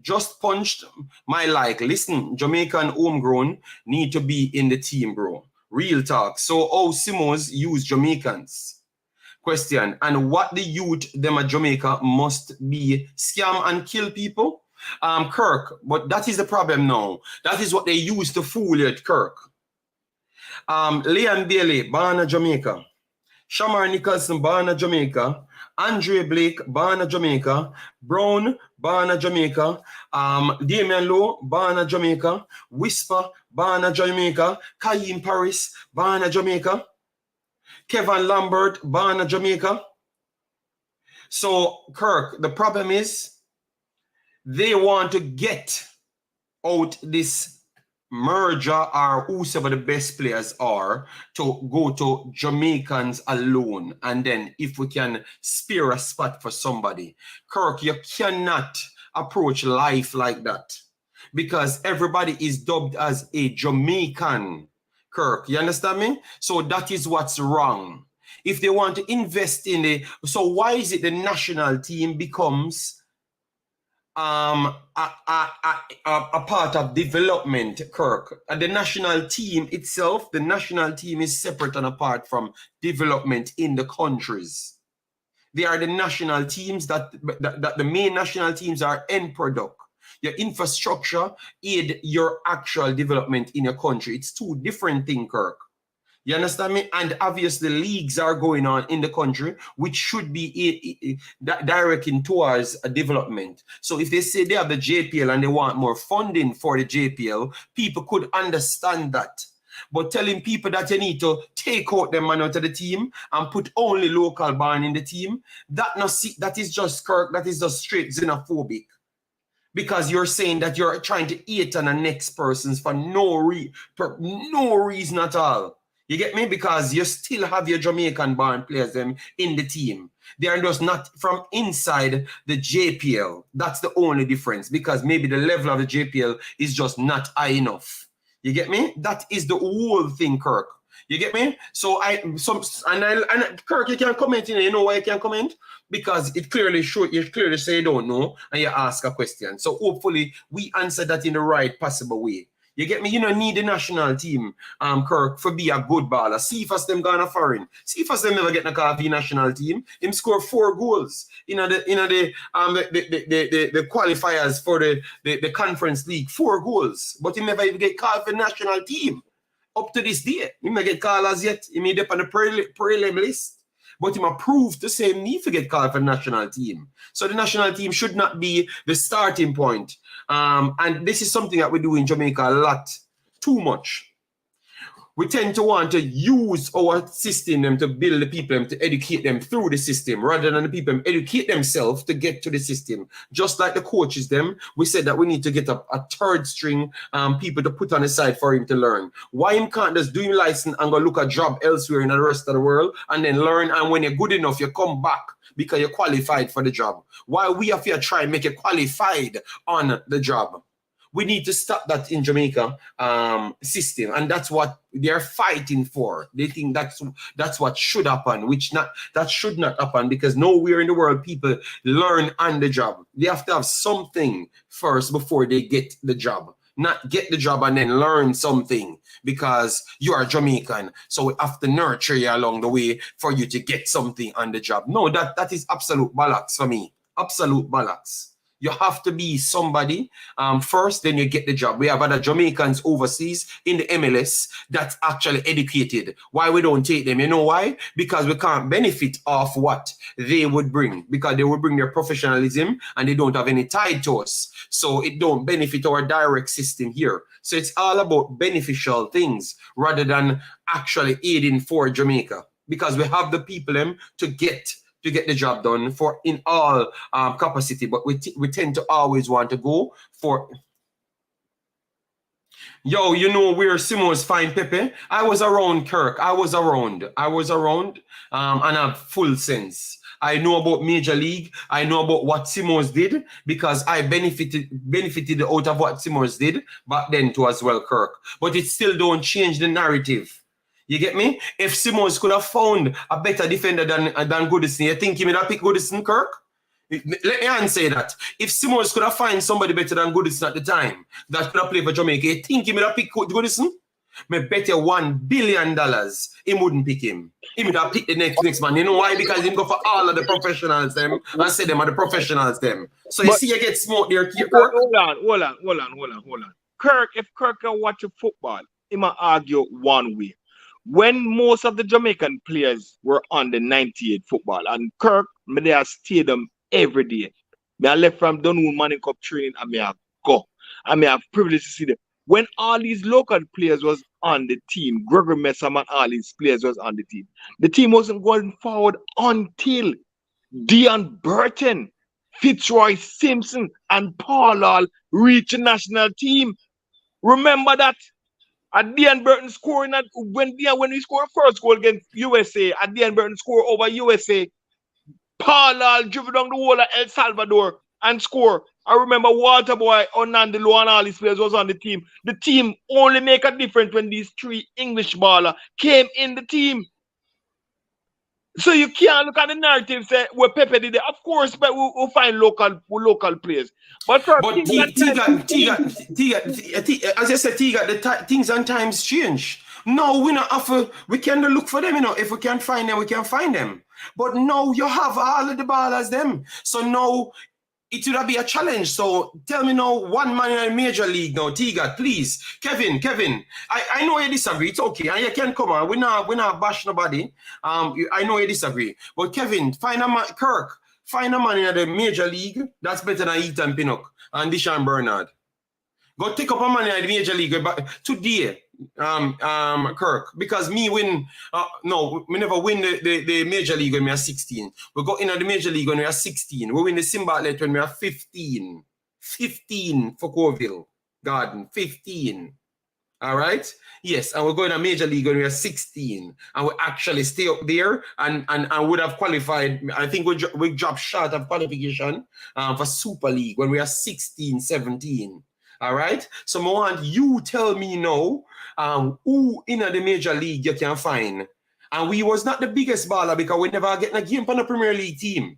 just punched my like. Listen, Jamaican homegrown need to be in the team, bro. Real talk. So Simos use Jamaicans. Question, and what the youth them at Jamaica must be scam and kill people? Kirk, but that is the problem now. That is what they use to fool you, Kirk. Leon Bailey, born in Jamaica. Shamar Nicholson, born in Jamaica. Andre Blake, born in Jamaica. Brown, born in Jamaica. Damian Lowe, born in Jamaica. Whisper, born in Jamaica. Kaim Paris, born in Jamaica. Kevin Lambert, born in Jamaica. So, Kirk, the problem is they want to get out this merger or whoever the best players are to go to Jamaicans alone. And then if we can spare a spot for somebody. Kirk, you cannot approach life like that because everybody is dubbed as a Jamaican. Kirk, you understand me? So that is what's wrong. If they want to invest in it, so why is it the national team becomes a part of development, Kirk? The national team itself, the national team is separate and apart from development in the countries. They are the national teams that the main national teams are end product. Your infrastructure aid your actual development in your country. It's two different things, Kirk. You understand me? And obviously leagues are going on in the country, which should be directing towards a development. So if they say they have the JPL and they want more funding for the JPL, people could understand that. But telling people that you need to take out them man out of the team and put only local born in the team, that is just, Kirk, that is just straight xenophobic. Because you're saying that you're trying to hate on the next person's for no reason at all. You get me? Because you still have your Jamaican born players them in the team. They are just not from inside the JPL. That's the only difference, because maybe the level of the JPL is just not high enough. You get me? That is the whole thing, Kirk. You get me? So Kirk, you can comment in it. You know why you can comment? Because it clearly shows, you clearly say you don't know and you ask a question. So hopefully we answer that in the right possible way. You get me? You don't need the national team, Kirk, for be a good baller. See if us them gone foreign. See if us them never get a call for the national team. Him score 4 goals in the qualifiers for the conference league. 4 goals, but he never even get called for the national team. Up to this day, he may get called as yet. He may be on the prelim list. But him approved to say he need to get called for the national team. So the national team should not be the starting point. And this is something that we do in Jamaica a lot, too much. We tend to want to use our system to build the people, to educate them through the system, rather than the people educate themselves to get to the system. Just like the coaches them, we said that we need to get a third string people to put on the side for him to learn. Why him can't just do him license and go look a job elsewhere in the rest of the world and then learn, and when you're good enough, you come back because you're qualified for the job. Why we have to try and make you qualified on the job? We need to stop that in Jamaica system, and that's what they're fighting for. They think that's what should happen, that should not happen, because nowhere in the world people learn on the job. They have to have something first before they get the job. not get the job and then learn something because you are Jamaican. So we have to nurture you along the way for you to get something on the job. No, that is absolute bollocks for me. Absolute bollocks. You have to be somebody first, then you get the job. We have other Jamaicans overseas in the MLS that's actually educated. Why we don't take them? You know why? Because we can't benefit off what they would bring. Because they would bring their professionalism and they don't have any tie to us. So it don't benefit our direct system here. So it's all about beneficial things rather than actually aiding for Jamaica. Because we have the people to get the job done for in all capacity, but we tend to always want to go for. Yo, you know where Simo's find Pepe? I was around Kirk. I was around, and I have full sense. I know about Major League. I know about what Simo's did because I benefited out of what Simo's did back then too as well, Kirk. But it still don't change the narrative. You get me? If Simmons could have found a better defender than Goodison, you think he would have picked Goodison, Kirk? Let me answer that. If Simmons could have found somebody better than Goodison at the time that could have played for Jamaica, you think he would have picked Goodison? Me bet you $1 billion he wouldn't pick him. He would have picked the next man. You know why? Because he go for all of the professionals them and say them are the professionals them. So you see you get smoked there, Kirk. Hold on. Kirk, if Kirk can watch football, he might argue one way. When most of the Jamaican players were on the 98 football, and Kirk, they have stadium every day. I left from Dunwood Manning Cup training and I go. And I have privilege to see them. When all these local players was on the team, Gregory Messam and all these players was on the team wasn't going forward until Dion Burton, Fitzroy Simpson, and Paul all reached the national team. Remember that? At Dion Burton scoring when we scored first goal against USA, at Dion Burton score over USA, Paul driven down the wall of El Salvador and score. I remember Walter Boy, Onandelo, and all these players was on the team. The team only make a difference when these three English ballers came in the team. So you can't look at the narrative say where Pepe did it. Of course, but we'll find local players. But as I said, the things and times change. No, we can look for them, If we can't find them, we can find them. But no, you have all of the ballers them. So no, it would be a challenge. So tell me now, one man in a major league now, Tiga, please. Kevin, I know you disagree. It's okay. And you can come on. We're not bash nobody. I know you disagree. But Kevin, find a man, Kirk, find a man in the major league that's better than Ethan Pinnock and Deshaun Bernard. Go take up a man in the major league today, Kirk, because me win. We never win the major league when we are 16. We go in the major league when we are 16. We win the Simbatlet when we are 15. 15 for Corville Garden. 15. All right? Yes, and we're going to major league when we are 16. And we actually stay up there and would have qualified. I think we dropped short of qualification for Super League when we are 16, 17. All right? So I want you tell me now who in the major league you can find. And we was not the biggest baller because we never get a game from the Premier League team.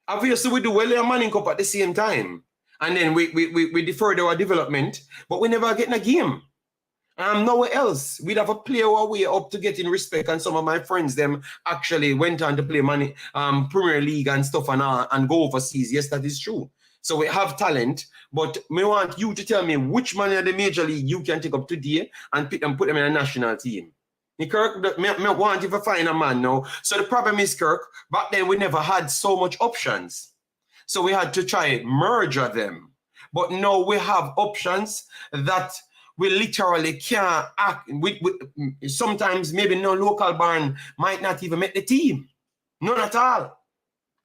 Obviously, we do well in Manning Cup at the same time. And then we deferred our development, but we never get a game. Nowhere else. We'd have a play our way up to getting respect. And some of my friends, them actually went on to play Premier League and stuff and go overseas. Yes, that is true. So we have talent, but I want you to tell me which man in the major league you can take up today and pick and put them in a national team. Kirk, I want you to find a man now. So the problem is, Kirk, back then we never had so much options. So we had to try merger them. But now we have options that we literally can't act. Sometimes maybe no local barn might not even make the team. None at all.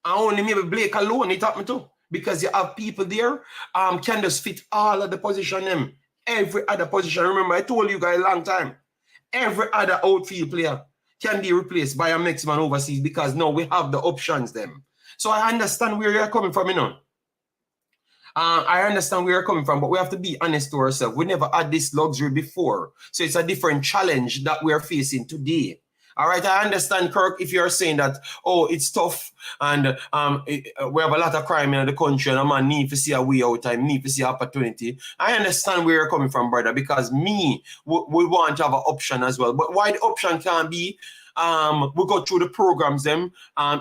And only maybe Blake alone, it happened too. Because you have people there, can just fit all of the position them. Every other position. Remember, I told you guys a long time. Every other outfield player can be replaced by a next man overseas because now we have the options them. So I understand where you're coming from, I understand where you're coming from, but we have to be honest to ourselves. We never had this luxury before. So it's a different challenge that we're facing today. All right, I understand, Kirk, if you're saying that, oh, it's tough and we have a lot of crime in the country and a man need to see a way out time, need to see opportunity. I understand where you're coming from, brother, because we want to have an option as well. But why the option can't be, we go through the programs them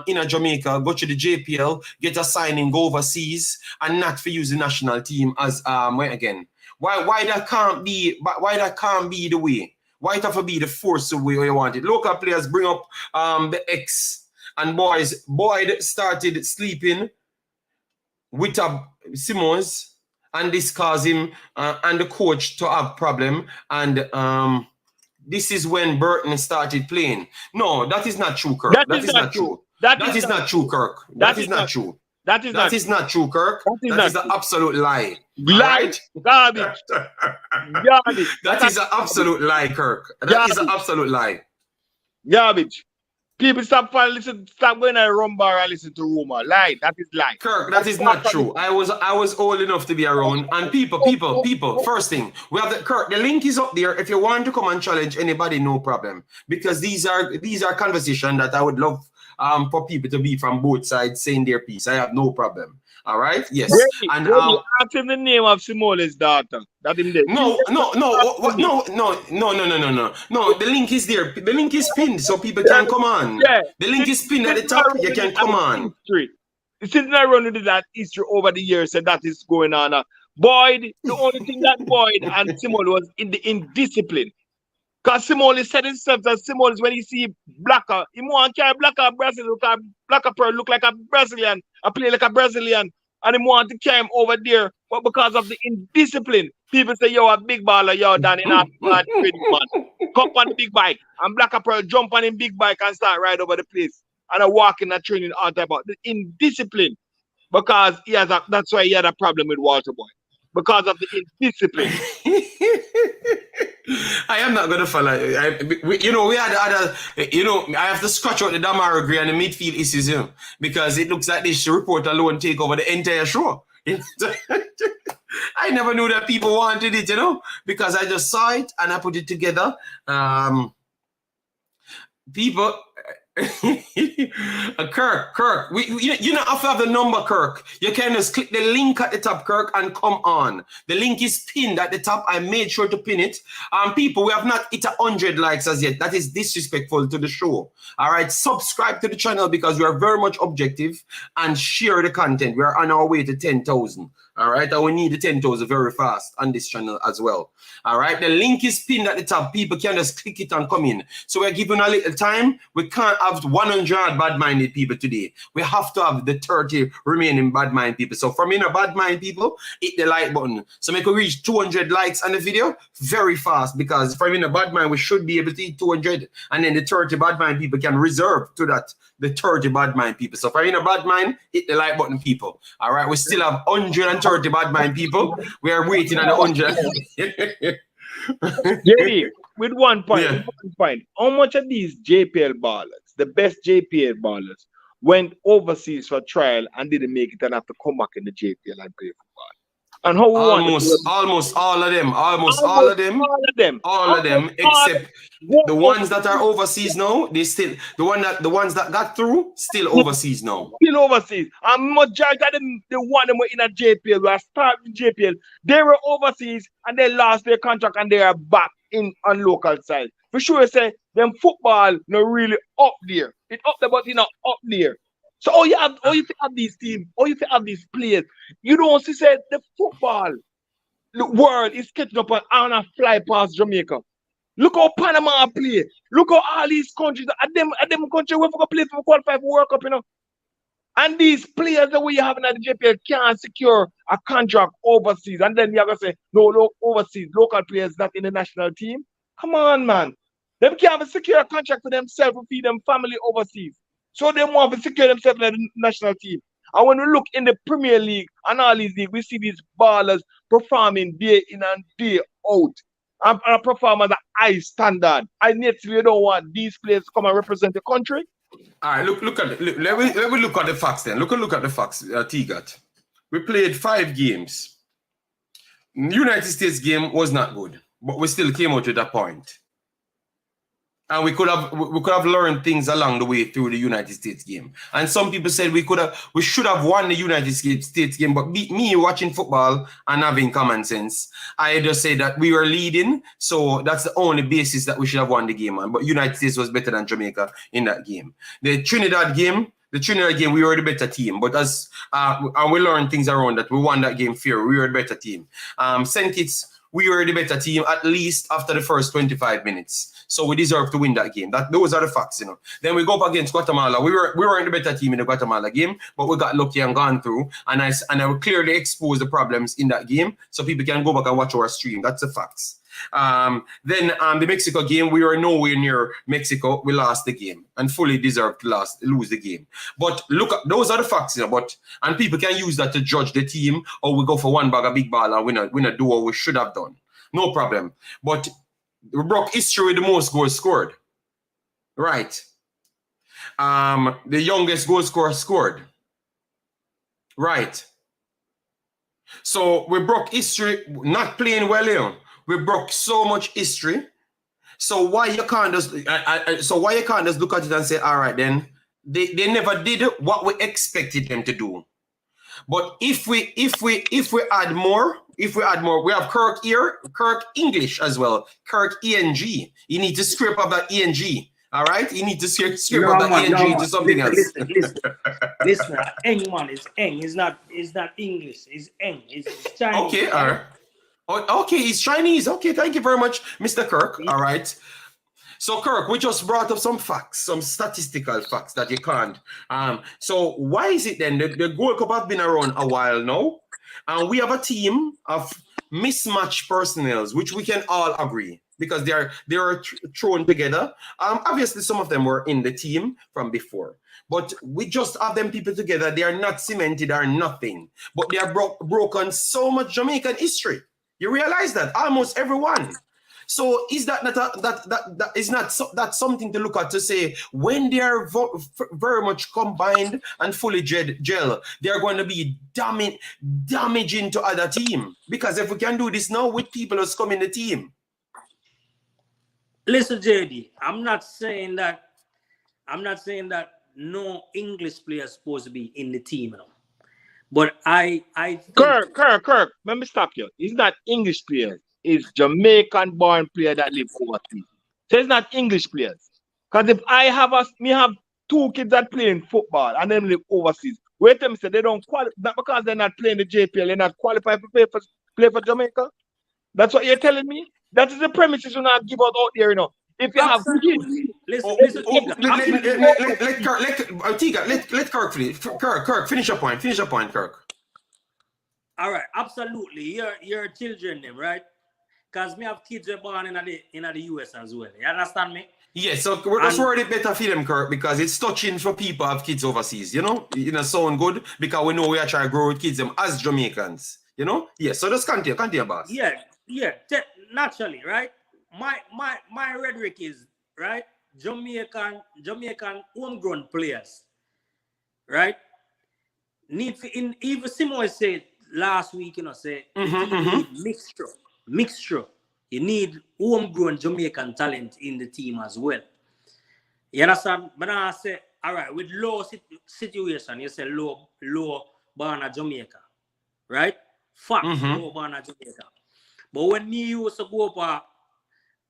in a Jamaica, go to the JPL, get a signing, go overseas, and not for use the national team as again. Why that can't be the way? Why it have to be the force the way you want it? Local players bring up the X and Boyz. Boyd started sleeping with Simmons, and this caused him and the coach to have problem. And this is when Burton started playing. No, that is not true, Kirk. That is not true. That is not true, Kirk. That is not true. That is not true, Kirk. That is an absolute lie. Right? Garbage. Garbage. That is an absolute lie, Kirk. That is an absolute lie. Garbage. People stop going to the rum bar and listen to rumor. Lie. That is lie. Kirk, that is not true. I was old enough to be around. And people. First thing, we have the Kirk. The link is up there. If you want to come and challenge anybody, no problem. Because these are conversations that I would love for people to be from both sides saying their piece. I have no problem. All right. Yes. And ask him the name of Simole's daughter. That him there. No. The link is there. The link is pinned, so people can come on. Yeah. The link is pinned at the top. You can come on. Since I run into that history over the years, and that is going on. Boyd, the only thing that Boyd and Simole was in the indiscipline. Because Simole said himself that Simole, when he see Blacker, he want to carry Blacker Brazil, because Blacker look like a Brazilian, I play like a Brazilian, and he want to carry him over there. But because of the indiscipline, people say, yo, a big baller, yo, down in a man. Come on the big bike, and Blacker Pearl jump on him big bike and start right over the place. And I walk in a training all type of the indiscipline. Because that's why he had a problem with Walter Boy. Because of the indiscipline. I am not going to follow. We had other, I have to scratch out the Demarai and the midfield issues, because it looks like this report alone take over the entire show. I never knew that people wanted it, because I just saw it and I put it together. People... Kirk, you don't have to have the number, Kirk. You can just click the link at the top, Kirk, and come on. The link is pinned at the top. I made sure to pin it. People, we have not hit 100 likes as yet. That is disrespectful to the show. All right, subscribe to the channel because we are very much objective, and share the content. We are on our way to 10,000. All right, and we need the 10,000 very fast on this channel as well. All right, the link is pinned at the top. People can just click it and come in. So we're giving a little time. We can't have 100 bad-minded people today. We have to have the 30 remaining bad-minded people. So from bad-minded people, hit the like button. So we can reach 200 likes on the video very fast, because from bad-mind, we should be able to hit 200. And then the 30 bad-minded people can reserve to that, the 30 bad-minded people. So from bad-mind, hit the like button, people. All right, we still have 130 bad-minded people. We are waiting on the 100. JD, with one point, how much of these JPL ballers, the best JPL ballers, went overseas for trial and didn't make it and have to come back in the JPL and play football? And how almost all of them, except the ones that are overseas now, they still the ones that got through still overseas now. Still overseas. And majority of them, the one them were in a JPL, were starting JPL. They were overseas and they lost their contract and they are back in on local side. For sure, say them football not really up there. It's up there, but it's not up there. So you have these teams, you have these players. You don't see say the football world is catching up on a fly past Jamaica. Look how Panama play. Look how all these countries, at them countries where we play for qualify for World Cup, And these players that we have in the JPL can't secure a contract overseas. And then you're gonna say, no, overseas, local players not in the national team. Come on, man. They can't secure a contract for themselves to feed them family overseas. So they want to secure themselves in the national team. And when we look in the Premier League and all these leagues, we see these ballers performing day in and day out. And perform at a high standard. I naturally don't want these players to come and represent the country. All right, look at it. Let me look at the facts then. Look at the facts, T-Gat. We played 5 games. The United States game was not good, but we still came out to that point. And we could have learned things along the way through the United States game. And some people said we should have won the United States game, but me watching football and having common sense, I just say that we were leading, so that's the only basis that we should have won the game on. But United States was better than Jamaica in that game. The Trinidad game, we were the better team, but and we learned things around that. We won that game fair. We were the better team. St. Kitts, we were the better team at least after the first 25 minutes. So we deserve to win that game. Those are the facts, you know. Then we go up against Guatemala. We weren't the better team in the Guatemala game, but we got lucky and gone through. And I will clearly expose the problems in that game, so people can go back and watch our stream. That's the facts. Then the Mexico game, we were nowhere near Mexico. We lost the game and fully deserved to lose the game. But look, those are the facts, you know. And people can use that to judge the team, or we go for one bag of big ball and we not do what we should have done. No problem. But we broke history with the most goals scored. Right. The youngest goal scorer scored. Right. So we broke history, not playing well here. We broke so much history. So why you can't just look at it and say, all right, then they never did what we expected them to do. But if we add more, we have Kirk here, Kirk English as well, Kirk ENG. You need to scrape up that ENG. All right, you need to scrape up that ENG to something else. Listen, Eng man is Eng. It's not English. It's Eng. It's Chinese. Okay, all right. Okay, he's Chinese. Okay, thank you very much, Mr. Kirk. All right. So, Kirk, we just brought up some facts, some statistical facts that you can't. So why is it then the Gold Cup has been around a while now, and we have a team of mismatched personnel, which we can all agree, because they are thrown together. Obviously, some of them were in the team from before, but we just have them people together. They are not cemented or nothing, but they are broken so much Jamaican history. You realize that almost everyone. So is that's something to look at to say when they are very much combined and fully gel, they are going to be damaging to other team. Because if we can do this now with people who's come in the team. Listen, JD, I'm not saying that no English player is supposed to be in the team, you know. But I think Kirk, let me stop you. It's not English players. It's Jamaican born player that live overseas. So it's not English players. Because if I have two kids that play in football and them live overseas, wait them say they don't qualify, not because they're not playing the JPL, they're not qualified to play for Jamaica. That's what you're telling me? That is the premises you not give out there, you know. If you have kids. Let Kirk finish. Kirk, finish your point. Finish your point, Kirk. All right, absolutely. You're children, them, right? Because me have kids who are born in the US as well. You understand me? Yes, so we're just worried better for them, Kirk, because it's touching for people who have kids overseas, you know? You know, sound good, because we know we are trying to grow with kids them as Jamaicans, you know? Yes, so just continue, boss. Yeah, naturally, right? My rhetoric is, right, Jamaican homegrown players, right? Even Simon said last week, you know, say need mixture. You need homegrown Jamaican talent in the team as well. You understand? But I say, all right, with low situation, you say low born at Jamaica, right? Fact, low born at Jamaica. But when me used to go up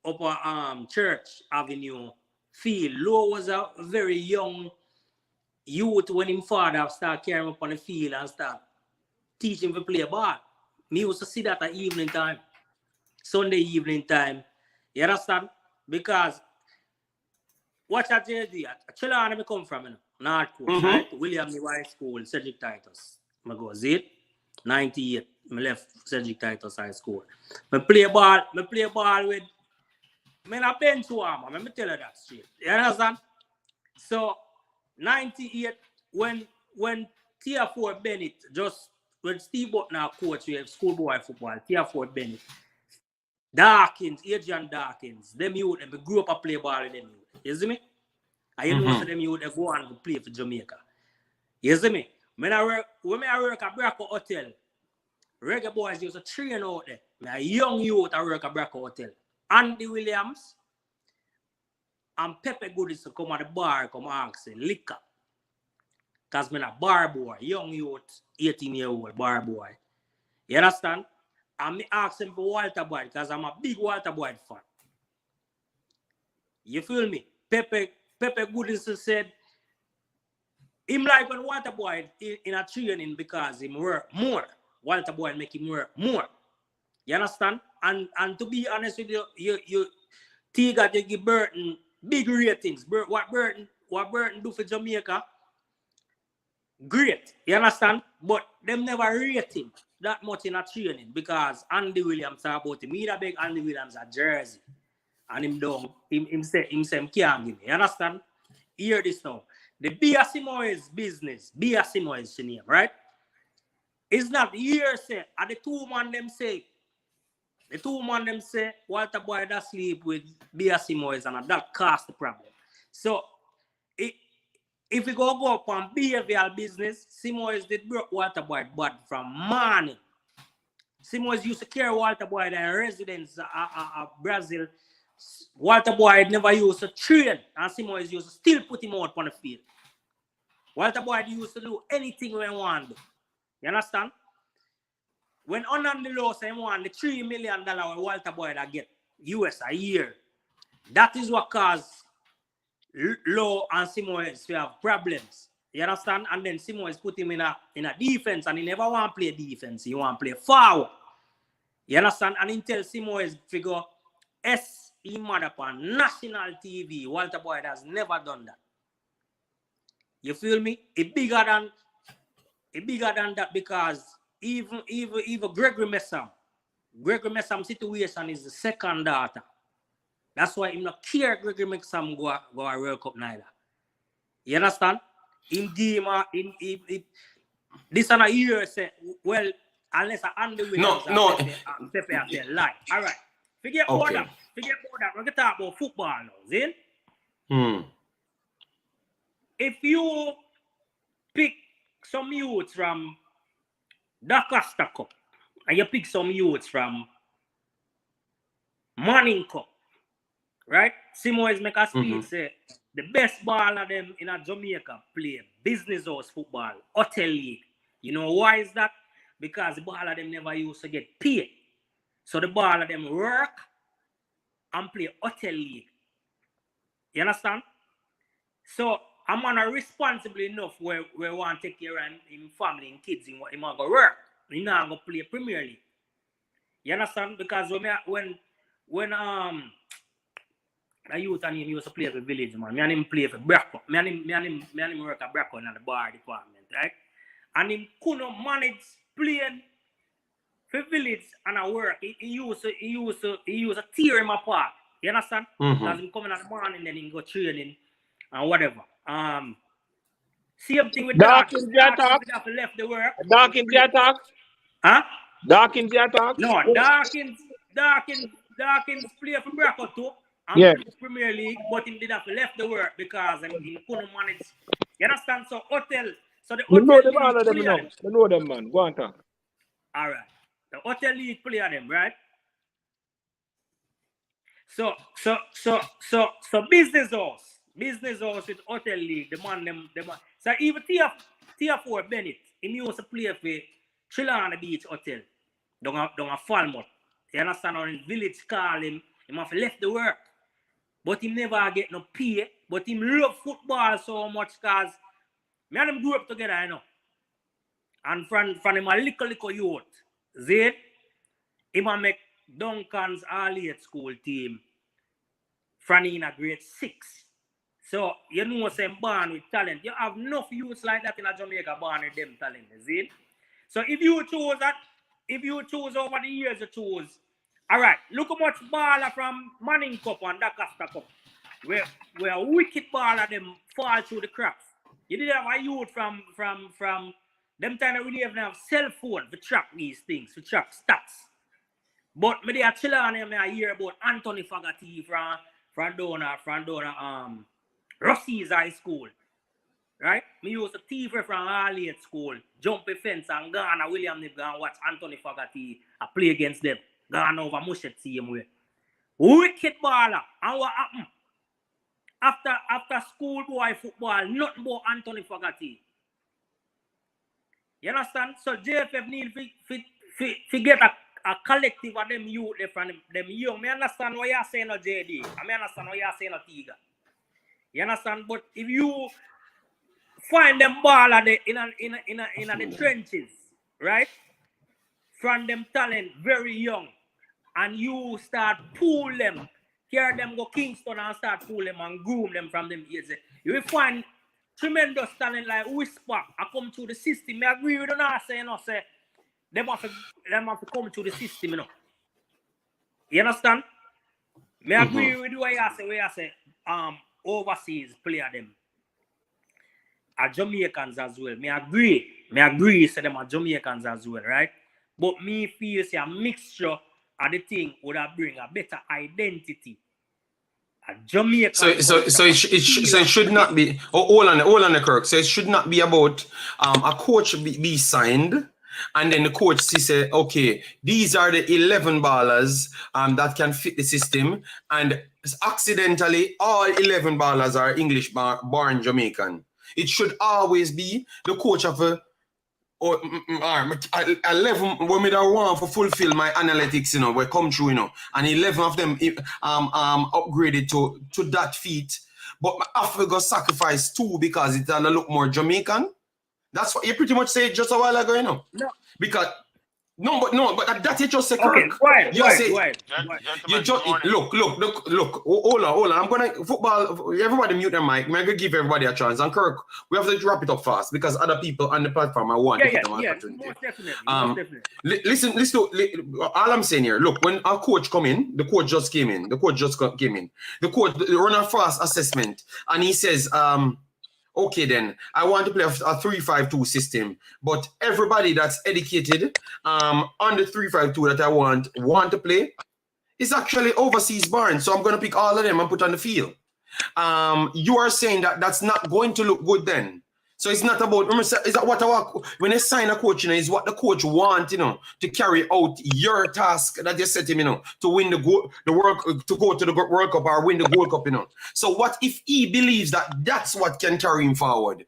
a Church Avenue field, Low was a very young youth when his father start carrying him up on the field and start teaching him to play ball. Me used to see that at evening time, Sunday evening time. You understand? Because watch at JD, Chilana me come from, you know, North Coast, right? William High School, Cedric Titus. I go Z 98. I left Cedric Titus High School. I play ball with a bench warmer. Let me tell you that straight. You understand? So 98, when Tier 4 Bennett, just when Steve Butner coach, we have schoolboy football, Tier 4 Bennett, Adrian Dawkins, them youth, and we grew up and play ball with them youth. You see me? And you know, so them youth, they go on to play for Jamaica. You see me? When I work at Braco Hotel, Reggae boys used to train out there. A young youth at work at Braco Hotel. Andy Williams, and Pepe Goodies to come at the bar, come ask liquor. Because I'm a bar boy, young youth, 18-year-old bar boy. You understand? And me ask him for Walter Boyd because I'm a big Walter Boyd fan. You feel me? Pepe Goodies said, him like when Walter Boyd in a training because him work more. Walter Boyd make him work more. You understand? And to be honest with you Tiga they give Burton big ratings. What Burton do for Jamaica? Great. You understand? But them never rate him that much in a training because Andy Williams talk about him. He da beg Andy Williams a jersey. And him don't him say him can't give me. You understand? Hear this now. The Biasimo's business, Biasimo's name, right? It's not hearsay. And the two man them say Walter Boyd does sleep with Biasimo's and that caused the problem. So if we go up on behavioral business, Simoes did broke Walter Boyd bad from morning. Simoes used to carry Walter Boyd in residence of Brazil. Walter Boyd never used to train, and Simoes used to still put him out on the field. Walter Boyd used to do anything when he wanted. You understand? When Onan the law say he want the $3 million Walter Boyd get US a year, that is what caused Law and Simoes to have problems. You understand? And then Simoes put him in a defense, and he never want to play defense. He want to play forward. You understand? And he tell Simoes figure he mad upon national TV. Walter Boyd has never done that. You feel me? It's bigger than that because even Gregory Messam situation is the second daughter. That's why him not care Gregory Messam go a World Cup neither. You understand? In game, this and a year say, well, unless I Andy Williams and Pepe have their life. All right. Forget about that. We're going to talk about football now, Zin. If you pick some youths from the Costa Cup and you pick some youths from Manning Cup, right? Simoes make a speech say the best ball of them in a Jamaica play business house football, hotel league. You know why is that? Because the ball of them never used to get paid. So the ball of them work and play hotel league. You understand? So I'm on a responsible enough where we want to take care of him family and kids. He want to go work. He not going to play Premier League. You understand? Because when a youth and him used to play for Village, man. Me and him play for Bracco. Me and him work at Bracco in the bar department, right? And him couldn't manage playing for Village and I work. He used to tear him apart. You understand? Because him coming in the morning, then he go training and whatever. Same thing with Dawkins. Dawkins left the work. Dawkins the attack? Huh? Dawkins the attack? No, Dawkins play for Bracco too. And Premier League, but he did have left the work because he couldn't manage. You understand? So hotel. So the hotel know them all of them now. You know them, man. Go on talk. All right. The hotel league play them, right? So business house with hotel league, the man. So even tier 4 Bennett, he used to play for Trillana Beach Hotel, down a Falmouth. You understand? Or in Village call him, he must have left the work. But he never get no pay. But he love football so much because me and him grew up together, you know. And from him a little youth, Zed, he might make Duncan's all-age school team from in a grade 6. So, you know what's born with talent. You have enough youths like that in a Jamaica born with them talent, Zed. So if you choose that, if you choose over the years you choose, all right, look how much baller from Manning Cup and Costa Cup, where a wicked baller them fall through the cracks. You didn't have a youth from them time that we didn't even have cell phone to track these things, to track stats. But me they are chilling on him. I hear about Anthony Fagati from Rossi's High School. Right? Me used to thief from all-age school, jump a fence and Ghana William Nip and watch Anthony Fagati play against them. Gone over Mushet same way. Wicked baller. And what happened? after schoolboy football, nothing but Anthony Fogarty. You understand? So JFF need to get a collective of them youth from them young. I understand what you're saying, no JD. I understand what you're saying, no Tiga. You understand? But if you find them ball in the trenches, right? From them talent very young, and you start pull them, carry them go Kingston and start pull them and groom them from them years. You will find tremendous talent like Whisper. I come through the system. I agree with you now, say, you know, say them have to come through the system, you know. You understand? Me agree with what you say, overseas player them are Jamaicans as well. Me agree say them are Jamaicans as well, right? But me feel say a mixture of the thing would have bring a better identity. A Jamaican. So it should not be. Oh, hold on, Kirk. So it should not be about a coach be signed, and then the coach say, okay, these are the 11 ballers that can fit the system, and accidentally all 11 ballers are English born Jamaican. It should always be the coach of a 11 women that want to fulfill my analytics, you know, will come through, you know, and 11 of them upgraded to that feat. But I have to go sacrifice 2 because it's gonna look more Jamaican. That's what you pretty much said just a while ago, you know. No. Because but that you just say Kirk. Okay, look. Hold on. I'm gonna football. Everybody mute their mic. I'm gonna give everybody a chance. And Kirk, we have to wrap it up fast because other people on the platform I want to get them opportunity. Most definitely. Listen. All I'm saying here. Look, when our coach come in, the coach just came in. The coach run a fast assessment, and he says, okay, then I want to play a 3-5-2 system, but everybody that's educated on the 3-5-2 that I want to play is actually overseas born. So I'm going to pick all of them and put on the field. You are saying that that's not going to look good then. So it's not about, remember, is that what when they sign a coach, you know, is what the coach wants, you know, to carry out your task that you set him, you know, to win to go to the World Cup or win the Gold Cup, you know. So what if he believes that that's what can carry him forward?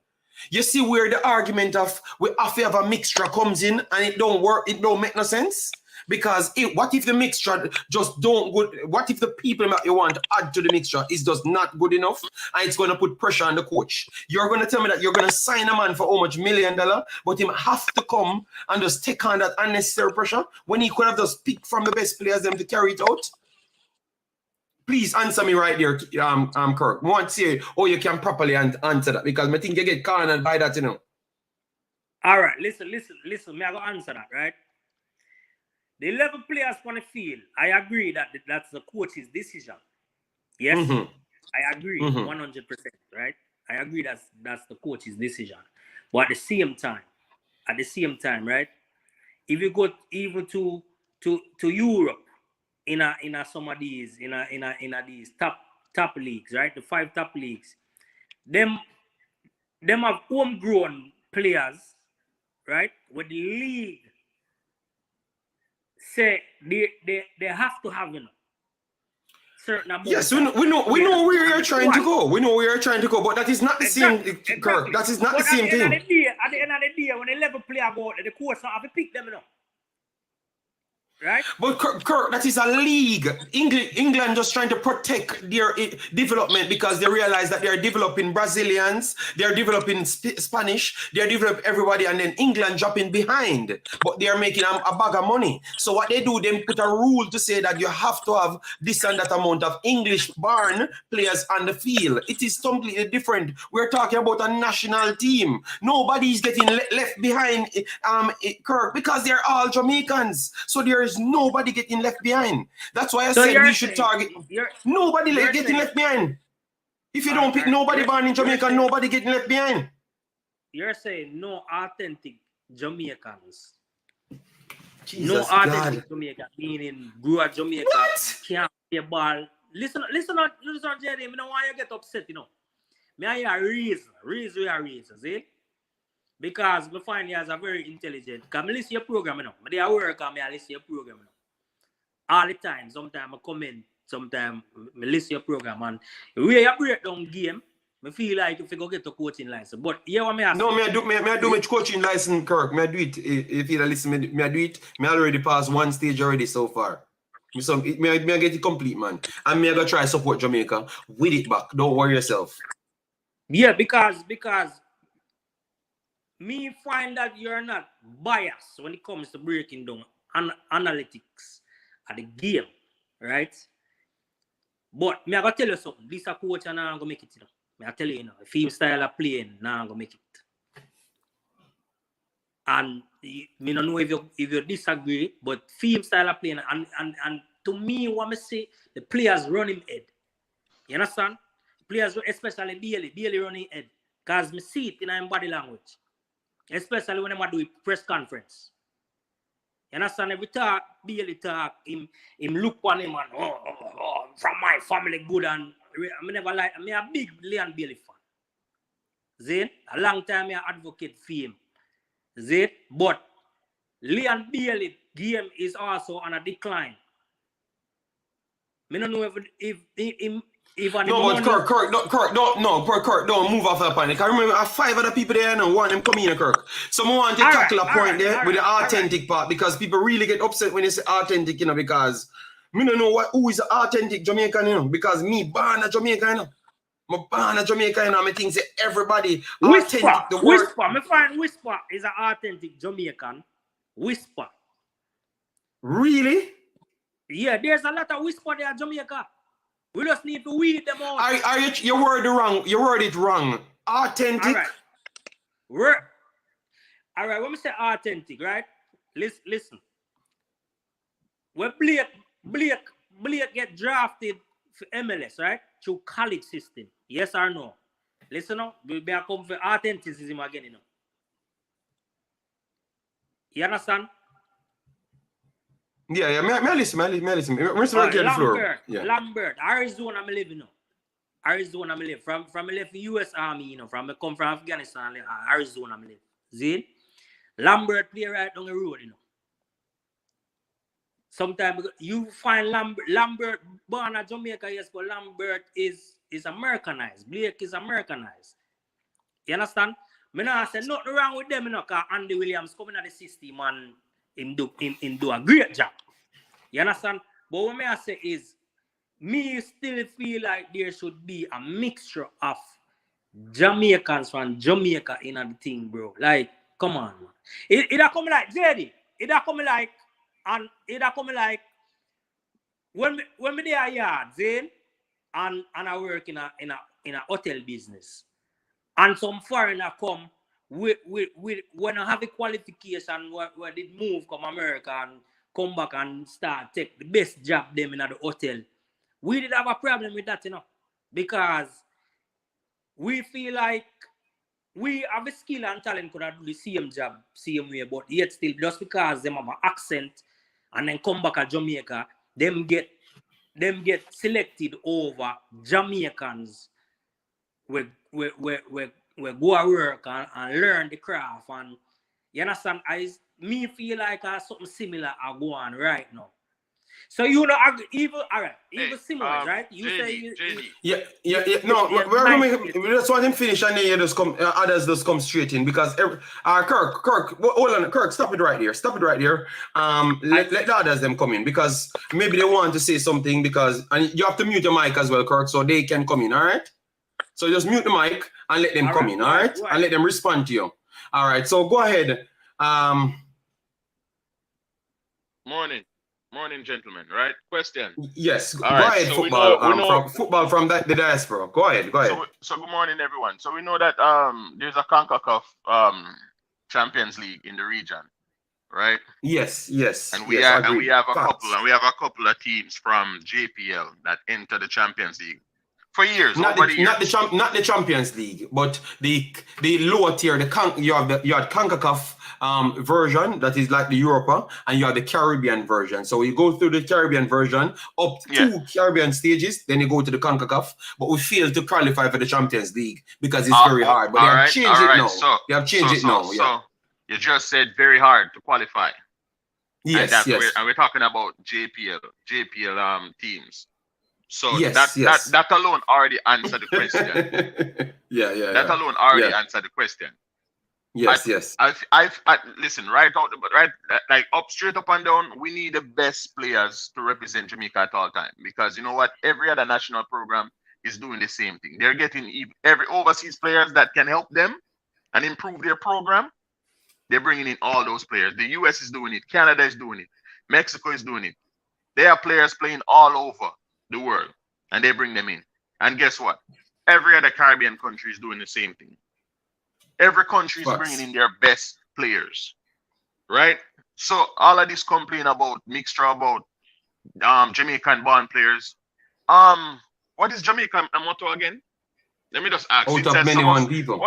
You see where the argument of we have to have a mixture comes in and it don't work, it don't make no sense? Because what if the mixture just don't good? What if the people that you want to add to the mixture is just not good enough and it's going to put pressure on the coach? You're going to tell me that you're going to sign a man for how much $1 million, but him have to come and just take on that unnecessary pressure when he could have just picked from the best players them to carry it out? Please answer me right there, Kirk. I want to see how you can properly answer that because I think you get cornered by that, you know. All right, listen. Me I go answer that, right? The 11 players on the field, I agree that that's the coach's decision. Yes, I agree 100%, right? I agree that's the coach's decision. But at the same time, right? If you go even to Europe in some of these these top leagues, right? The 5 top leagues, them have homegrown players, right? With the league say they have to have, you know, certain amount. Yes, we know where you're trying to go. We know where you're trying to go, but that is not the same, Kirk. That is not the same thing. At the end of the day, when 11 players go out, the coach have to pick them, you know. Right? But Kirk, that is a league. England just trying to protect their development because they realize that they're developing Brazilians, they're developing Spanish, they're developing everybody, and then England dropping behind. But they are making a bag of money. So what they do, they put a rule to say that you have to have this and that amount of English-born players on the field. It is completely different. We're talking about a national team. Nobody's getting left behind, Kirk, because they're all Jamaicans. So there is nobody getting left behind. That's why I said we should target nobody getting left behind. If you don't pick nobody born in Jamaica, nobody getting left behind. You're saying no authentic Jamaicans. Jesus no authentic God. Jamaican, meaning grew up Jamaica, can't play ball. Listen, Jerry, I don't want you to get upset, you know. I hear a reason, see? Because I find you as a very intelligent. Because I listen to your program, you know. I work and I listen to your program, you know. All the time, sometimes I comment sometimes I listen to your program and the way you break down game, I feel like if you go get a coaching license. But yeah, what me ask? No, me I do my coaching license, Kirk. Me I do it. If you listen, me I do it. Me already passed one stage already so far. Me I get it complete, man. And me I go try support Jamaica with it back. Don't worry yourself. Yeah, because me find that you're not biased when it comes to breaking down analytics at the game, right? But me I gotta tell you something. This a coach and I'm gonna make it. You know? Me I tell you, the film style of playing, now I'm gonna make it. And me don't know if you disagree, but film style of playing and to me, what me say, the players run him head. You understand? Players, especially Bailey running head. Because me see it in my body language. Especially when I do a press conference. You understand? Every talk, Bailey talk, him look on him and from my family good and I never like I'm a big Leon Bailey fan. Zane, a long time I advocate for him. Zane, but Leon Bailey game is also on a decline. I don't know if no, but Kirk, don't move off that point. I remember 5 other people there and one them come in, Kirk. Someone want to tackle a point there with the authentic part because people really get upset when they say authentic, you know, because me don't know who is authentic Jamaican, you know, because me born a Jamaican, you know. I'm born a Jamaican, you know, I think say everybody Whisper, authentic. The Whisper, I find Whisper is an authentic Jamaican. Whisper. Really? Yeah, there's a lot of whisper there in Jamaica. We just need to weed them out. Are you word wrong? You word it wrong. Authentic. All right, when we say authentic, right? Listen. When Blake get drafted for MLS, right? Through college system. Yes or no? Listen now, we come for authenticism again, you know. You understand? Yeah, me listen. Lambert, Arizona, I live, you know. Arizona, I live. From I left the U.S. Army, you know. I come from Afghanistan, Arizona, I live. See? Lambert play right down the road, you know. Sometimes you find Lambert born in Jamaica, yes, but Lambert is Americanized. Blake is Americanized. You understand? Me not say nothing wrong with them, you know, because Andy Williams coming at the system and him do a great job. You understand? But what I say is, me still feel like there should be a mixture of Jamaicans from Jamaica in the thing, bro. Like, come on, man. It come like JD. It come like, and it come like when me there yard, Zane, and I work in a hotel business, and some foreigner come with when I have a qualification where they move come America and come back and start take the best job them in the hotel. We did have a problem with that, you know, because we feel like we have a skill and talent could do the same job, same way, but yet still just because them have an accent and then come back to Jamaica, them get selected over Jamaicans we go to work and learn the craft, and you understand, me feel like something similar are going on right now. So you know, even similar, right? You JD, say JD. No, we just want him finish and then you just come. Others just come straight in because Kirk, hold on, Kirk, stop it right here. Let the others them come in because maybe they want to say something and you have to mute your mic as well, Kirk, so they can come in. All right. So just mute the mic and let them come in. All right, and let them respond to you. All right. So go ahead. Morning, gentlemen. Right? Question. Yes. All right. Go ahead. Football from the diaspora. Go ahead. So good morning, everyone. So we know that there's a CONCACAF Champions League in the region, right? Yes. And we have a couple of teams from JPL that enter the Champions League for years. Not the Champions League, but the lower tier. You had CONCACAF version that is like the Europa, and you have the Caribbean version. So you go through the Caribbean version up to 2 Caribbean stages, then you go to the CONCACAF. But we failed to qualify for the Champions League because it's very hard. But they have changed it now. They have changed it now. So you just said very hard to qualify. Yes. And we're talking about JPL teams. So Yes, yes. that alone already answered the question. That alone already answered the question. Yes, Listen, right like up, straight up and down, we need the best players to represent Jamaica at all time, because you know what, every other national program is doing the same thing. They're getting every overseas players that can help them and improve their program. They're bringing in all those players. The US is doing it, Canada is doing it, Mexico is doing it. There are players playing all over the world, and they bring them in. And guess what? Every other Caribbean country is doing the same thing. Every country is bringing in their best players, right? So all of this complaint about mixture about Jamaican-born players. What is Jamaican motto again? Let me just ask. Out of many one people.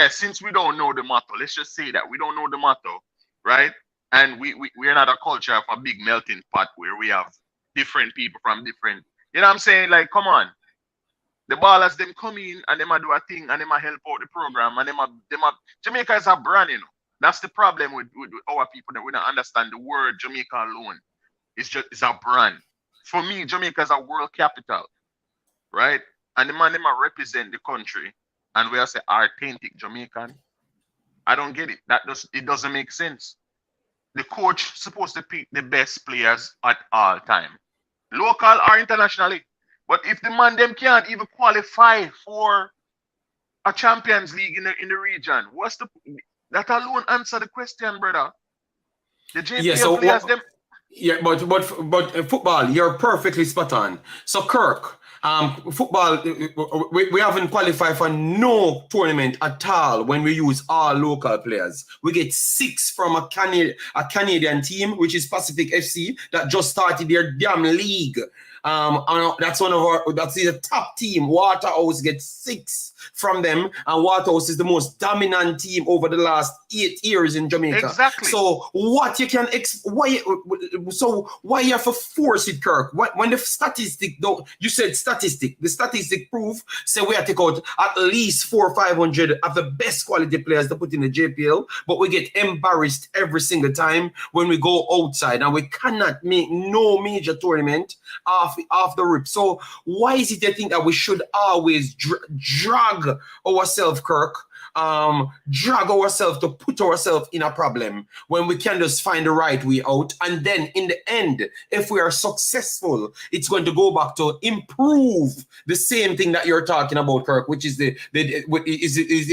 Since we don't know the motto, let's just say that we don't know the motto, right? And we're not a culture of a big melting pot where we have different people from different, you know what I'm saying? Like, come on. The ballers, them come in and them a do a thing and them a help out the program and Jamaica is a brand, you know. That's the problem with our people, that we don't understand the word Jamaica alone. It's a brand. For me, Jamaica is a world capital, right? And the man them a represent the country, and we are say authentic Jamaican. I don't get it. It doesn't make sense. The coach supposed to pick the best players at all time, local or internationally. But if the man them can't even qualify for a Champions League in the region, that alone answer the question, brother? The JFF players them. Yeah, but football, you're perfectly spot on. So Kirk, football, we haven't qualified for no tournament at all when we use all local players. We get 6 from a Canadian team, which is Pacific FC, that just started their damn league. That's the top team. Waterhouse gets 6 from them, and Waterhouse is the most dominant team over the last 8 years in Jamaica. Exactly. So what you can why you have to force it, Kirk? When the statistic, though, you said the statistic prove say we have to take out at least 400 or 500 of the best quality players to put in the JPL, but we get embarrassed every single time when we go outside, and we cannot make no major tournament off the rip. So why is it you think that we should always drag ourselves, Kirk? Drag ourselves to put ourselves in a problem when we can just find the right way out, and then in the end, if we are successful, it's going to go back to improve the same thing that you're talking about, Kirk, which is the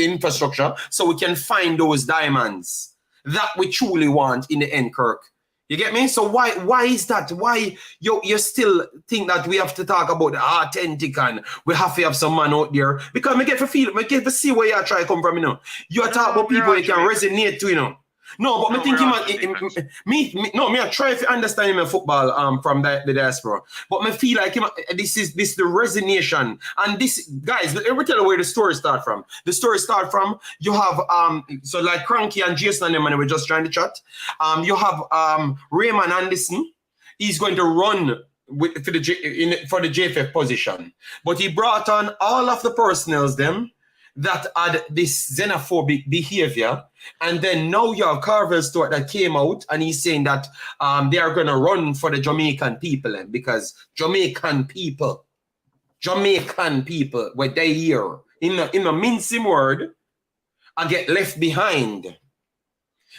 infrastructure, so we can find those diamonds that we truly want in the end, Kirk. You get me? So why is that? Why you still think that we have to talk about the authentic and we have to have some man out there? Because I get to see where you try to come from, you know. You talk about people you can resonate to, you know. No, but I think I try to understand him in football from the diaspora. But I feel like this is the resonation. And this, guys, let me tell you where the story start from. The story start from, you have so like Cranky and Jason and them, and we're just trying to chat. You have Raymond Anderson. He's going to run for the JFF position. But he brought on all of the personnels them that had this xenophobic behavior. And then now you have Carvel Stewart that came out and he's saying that they are going to run for the Jamaican people, because Jamaican people, when they hear in a mincing word, I get left behind.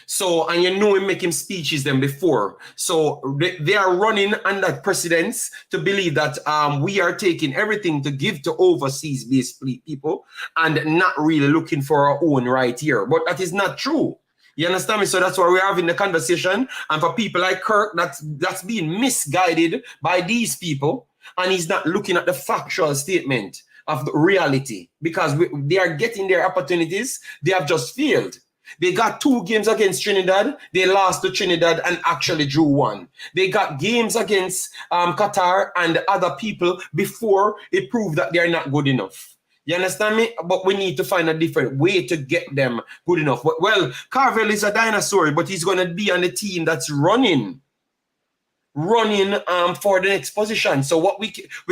So, and you know him making speeches them before. So they are running under precedence to believe that we are taking everything to give to overseas based people and not really looking for our own right here. But that is not true. You understand me? So that's why we're having the conversation. And for people like Kirk, that's being misguided by these people. And he's not looking at the factual statement of the reality, because they are getting their opportunities. They have just failed. They got 2 games against Trinidad. They lost to Trinidad and actually drew 1. They got games against Qatar and other people before it proved that they're not good enough. You understand me? But we need to find a different way to get them good enough. But, well, Carvel is a dinosaur, but he's going to be on the team that's running for the next position. So what we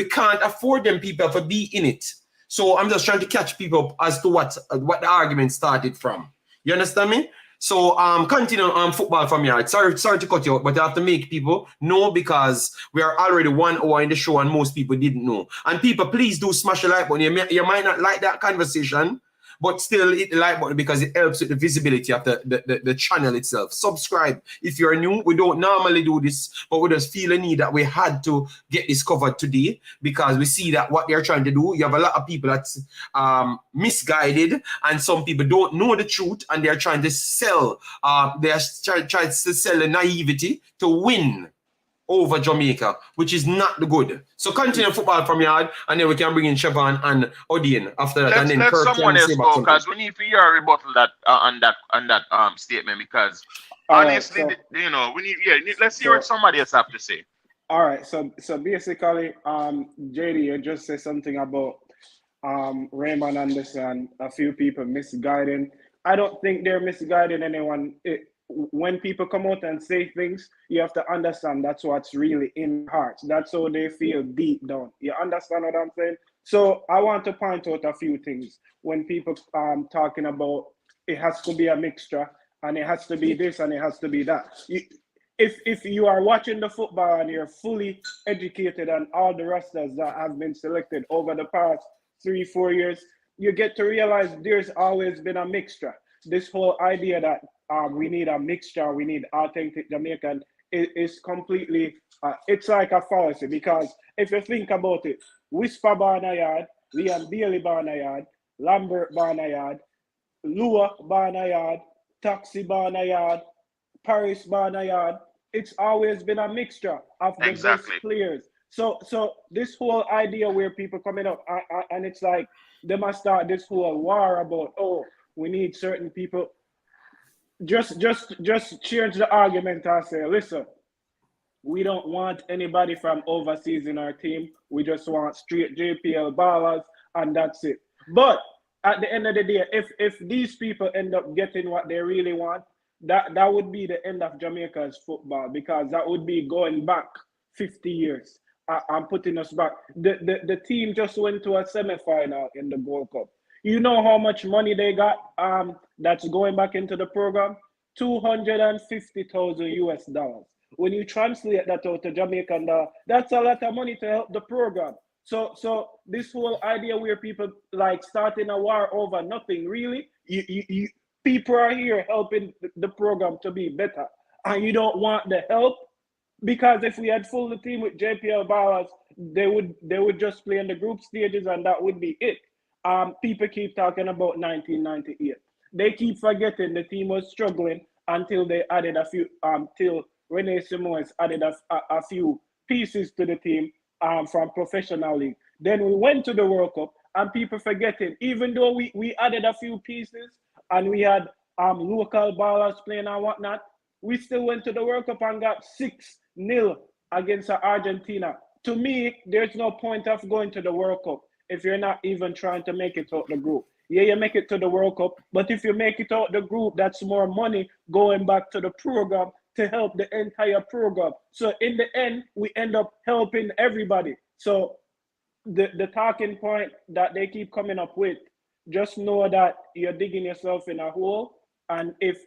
can't afford them people to be in it. So I'm just trying to catch people as to what the argument started from. You understand me? So continue on football from here. Sorry to cut you out, but I have to make people know because we are already 1 hour in the show and most people didn't know. And people, please do smash the like button. You might not like that conversation, but still hit the like button because it helps with the visibility of the channel itself. Subscribe if you're new. We don't normally do this, but we just feel a need that we had to get this covered today because we see that what they're trying to do, you have a lot of people that's misguided and some people don't know the truth and they're trying to sell, they're trying to sell the naivety to win over Jamaica, which is not the good. So continue football from yard, and then we can bring in Siobhan and Odin after that. Let's And then let Kirk someone can else say go about something. because we need to hear a rebuttal that on that statement because honestly, you know, we need let's hear what somebody else have to say. All right, so basically, JD, you just said something about Raymond Anderson, a few people misguiding. I don't think they're misguiding anyone. When people come out and say things, you have to understand that's what's really in their hearts. That's how they feel deep down. You understand what I'm saying? So I want to point out a few things when people talking about it has to be a mixture and it has to be this and it has to be that. If you are watching the football and you're fully educated on all the rosters that have been selected over the past 3-4 years, you get to realize there's always been a mixture. This whole idea that we need a mixture, we need authentic Jamaican is completely, it's like a fallacy because if you think about it, Whisper Barnayard, Leon Bailey Barnayard, Lambert Barnayard, Lua Barnayard, Taxi Barnayard, Paris Barnayard, it's always been a mixture of the best players. So this whole idea where people coming up and it's like they must start this whole war about, oh, we need certain people. Just change the argument and say, listen, we don't want anybody from overseas in our team. We just want straight JPL ballers and that's it. But at the end of the day, if these people end up getting what they really want, that would be the end of Jamaica's football because that would be going back 50 years. I'm putting us back. The team just went to a semi-final in the Gold Cup. You know how much money they got that's going back into the program? $250,000 US. When you translate that out to Jamaican dollar, that's a lot of money to help the program. So this whole idea where people like starting a war over nothing, really, you people are here helping the program to be better. And you don't want the help because if we had full the team with JPL ballers, they would just play in the group stages and that would be it. People keep talking about 1998. They keep forgetting the team was struggling until they added a few, till Rene Simons added a few pieces to the team from professional league. Then we went to the World Cup and people forgetting, even though we added a few pieces and we had local ballers playing and whatnot, we still went to the World Cup and got 6-0 against Argentina. To me, there's no point of going to the World Cup if you're not even trying to make it out the group. Yeah, you make it to the World Cup, but if you make it out the group, that's more money going back to the program to help the entire program. So in the end, we end up helping everybody. So the talking point that they keep coming up with, just know that you're digging yourself in a hole. And if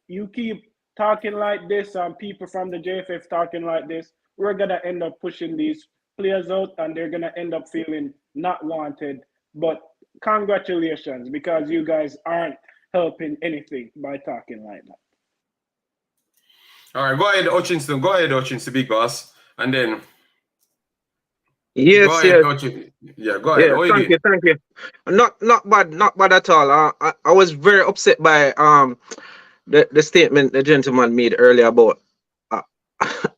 you keep talking like this and people from the JFF talking like this, we're going to end up pushing these players out and they're going to end up feeling not wanted. But congratulations, because you guys aren't helping anything by talking like that. All right, go ahead, Hutchinson. Go ahead, Hutchinson, big boss. And then... Yes, go ahead, Hutchinson. Yeah, go ahead. Yeah, thank you. Not bad at all. I was very upset by the statement the gentleman made earlier about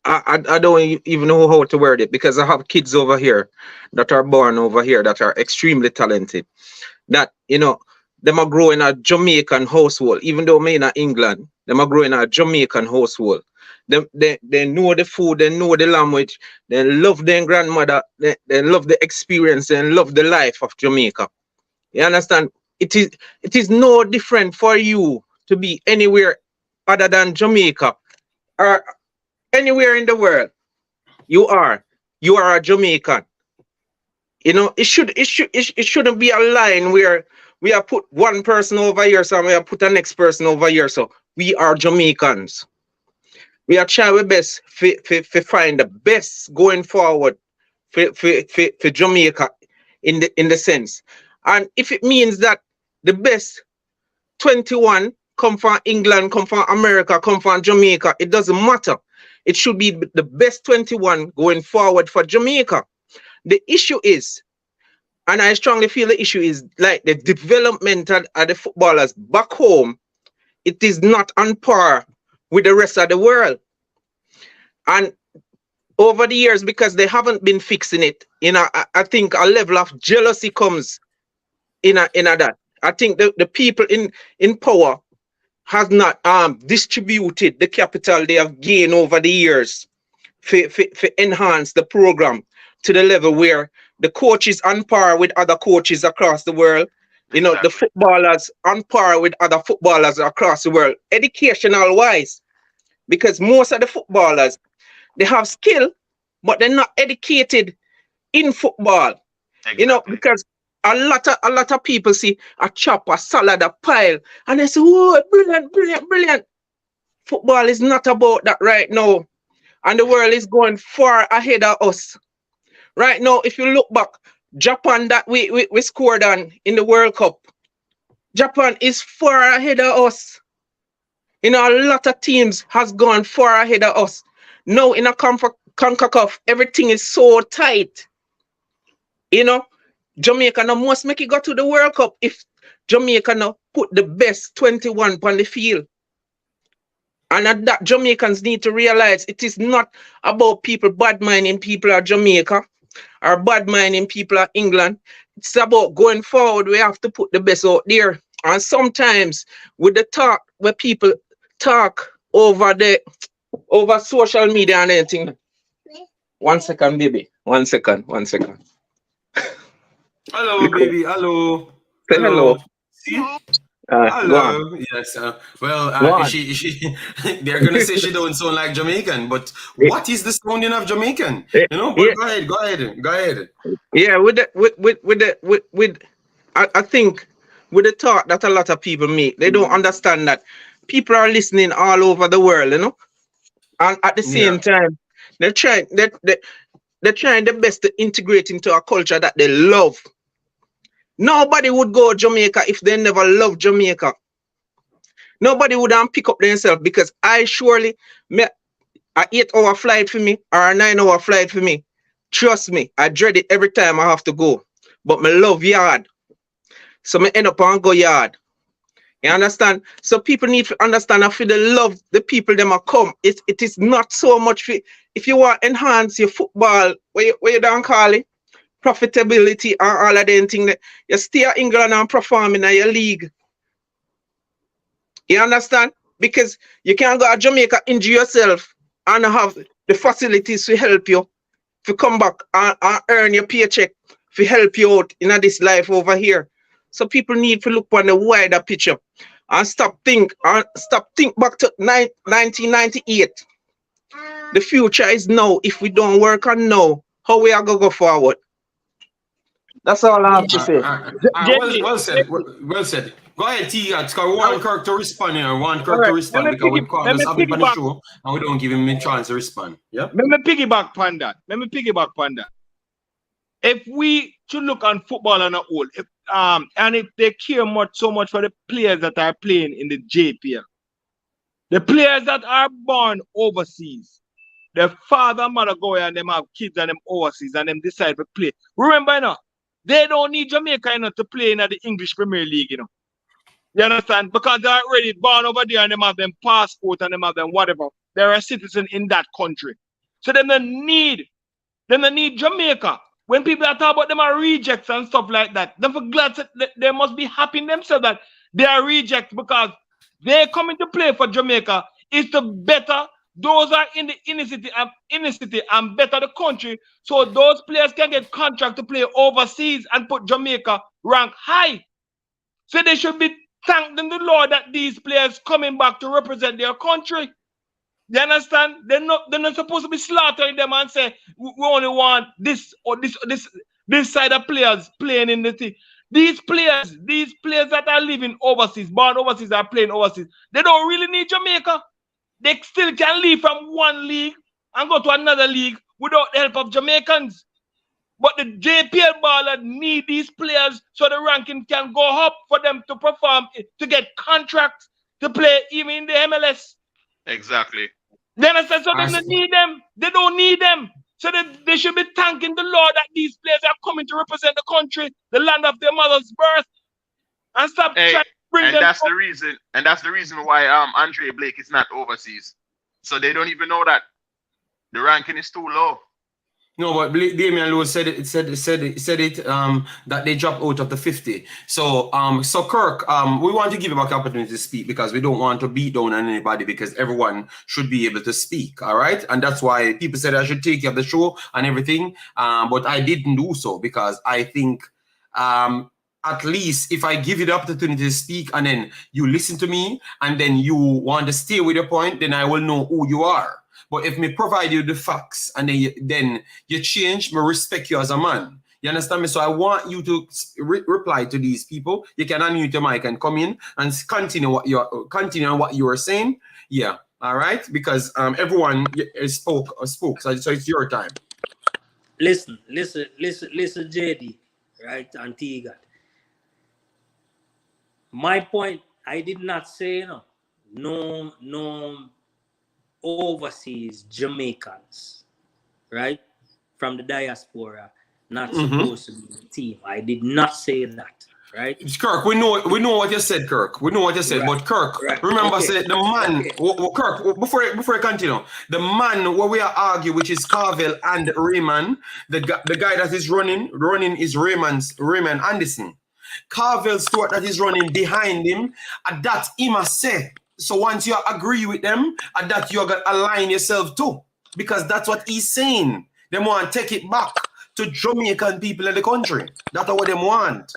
I don't even know how to word it because I have kids over here that are born over here that are extremely talented. That, you know, them are growing in a Jamaican household, even though me in England, them are growing in a Jamaican household. They know the food, they know the language, they love their grandmother, they love the experience, they love the life of Jamaica. You understand? It is no different for you to be anywhere other than Jamaica or anywhere in the world. You are a Jamaican. You know, it shouldn't be a line where we have put one person over here, so we have put the next person over here. So we are Jamaicans. We are trying our best to find the best going forward for Jamaica in the sense. And if it means that the best 21 come from England, come from America, come from Jamaica, it doesn't matter. It should be the best 21 going forward for Jamaica. The issue is, and I strongly feel the issue is like the development of the footballers back home, it is not on par with the rest of the world. And over the years, because they haven't been fixing it, I think a level of jealousy comes in that. I think the people in power has not distributed the capital they have gained over the years for enhance the program to the level where the coaches on par with other coaches across the world, you know, the footballers on par with other footballers across the world, educational wise, because most of the footballers, they have skill, but they're not educated in football. Exactly. You know, because a lot of people see a chop, a salad, a pile, and they say, "Oh, brilliant, brilliant, brilliant." Football is not about that right now, and the world is going far ahead of us. Right now, if you look back, Japan that we scored on in the World Cup, Japan is far ahead of us. You know, a lot of teams has gone far ahead of us. Now in a CONCACAF, everything is so tight. You know, Jamaica now must make it go to the World Cup if Jamaica now put the best 21 on the field. And that Jamaicans need to realize it is not about people bad-minding people of Jamaica or bad-minding people of England. It's about going forward. We have to put the best out there. And sometimes with the talk, where people talk over social media and anything. 1 second, baby. 1 second. Hello, baby. Hello. Say hello. See? Hello. Yes. She they're gonna say she don't sound like Jamaican, but what is the sounding of Jamaican? You know. But go ahead. Yeah, I think with the thought that a lot of people make, they don't understand that people are listening all over the world, you know, and at the same time, they're trying their best to integrate into a culture that they love. Nobody would go to Jamaica if they never loved Jamaica. Nobody would pick up themselves, because I surely, a 8-hour flight for me or a 9-hour flight for me. Trust me, I dread it every time I have to go. But I love yard. So I end up and go yard. You understand? So people need to understand that for the love, the people them are come. It is not so much for, if you want to enhance your football, where you don't call it, profitability and all of them things, that you stay in England and perform in your league. You understand? Because you can't go to Jamaica, injure yourself, and have the facilities to help you to come back and earn your paycheck to help you out in this life over here. So people need to look on the wider picture and stop think back to 1998. The future is now. If we don't work on now, how we are going to go forward? That's all I have to say. Well said. Go ahead, T. It's got one Kirk to respond here. One Kirk to respond, because we call us up on the show and we don't give him a chance to respond. Yeah. Let me piggyback on that. If we should look on football on a whole, and if they care so much for the players that are playing in the JPL, the players that are born overseas, their father and mother go and them have kids and them overseas and them decide to play. Remember, you know, they don't need Jamaica, you know, to play in the English Premier League, you know. You understand? Because they're already born over there and them have them passport and them have them whatever. They're a citizen in that country. So then they need Jamaica. When people are talking about them are rejects and stuff like that, then for glad they must be happy in themselves that they are rejects, because they coming to play for Jamaica is to better those are in the inner city and better the country, so those players can get contract to play overseas and put Jamaica rank high. So they should be thanking the Lord that these players coming back to represent their country. You understand? They're not supposed to be slaughtering them and say we only want this or this side of players playing in the thing. These players that are living overseas, born overseas, are playing overseas, they don't really need Jamaica. They still can leave from one league and go to another league without the help of Jamaicans. But the JPL baller need these players so the ranking can go up for them to perform, to get contracts to play even in the MLS. Exactly. Then I said, so they don't need them. They don't need them. So they should be thanking the Lord that these players are coming to represent the country, the land of their mother's birth, and stop trying to bring them. That's the reason. And that's the reason why Andre Blake is not overseas. So they don't even know that the ranking is too low. No, but Damian Lewis said it that they dropped out of the 50. So so Kirk, we want to give him an opportunity to speak because we don't want to beat down on anybody because everyone should be able to speak. All right, and that's why people said I should take you off the show and everything. But I didn't do so because I think at least if I give you the opportunity to speak and then you listen to me and then you want to stay with your point, then I will know who you are. But if me provide you the facts and then you change, me respect you as a man. You understand me? So I want you to reply to these people. You can unmute your mic and come in and continue on what you were saying. Yeah, all right. Because everyone spoke. So it's your time. Listen, JD, right, and Tigat. My point, I did not say no overseas Jamaicans, right, from the diaspora, not supposed to be in the team. I did not say that, right? Kirk, we know what you said, Kirk. We know what you said, right. But Kirk, remember, say the man. Okay. Kirk, before you continue, the man where we are arguing, which is Carvel and Raymond, the guy that is running is Raymond Anderson. Carvel Stewart that is running behind him, and that Imaxit. So once you agree with them, and that you're going to align yourself to, because that's what he's saying. They want to take it back to Jamaican people in the country. That's what they want.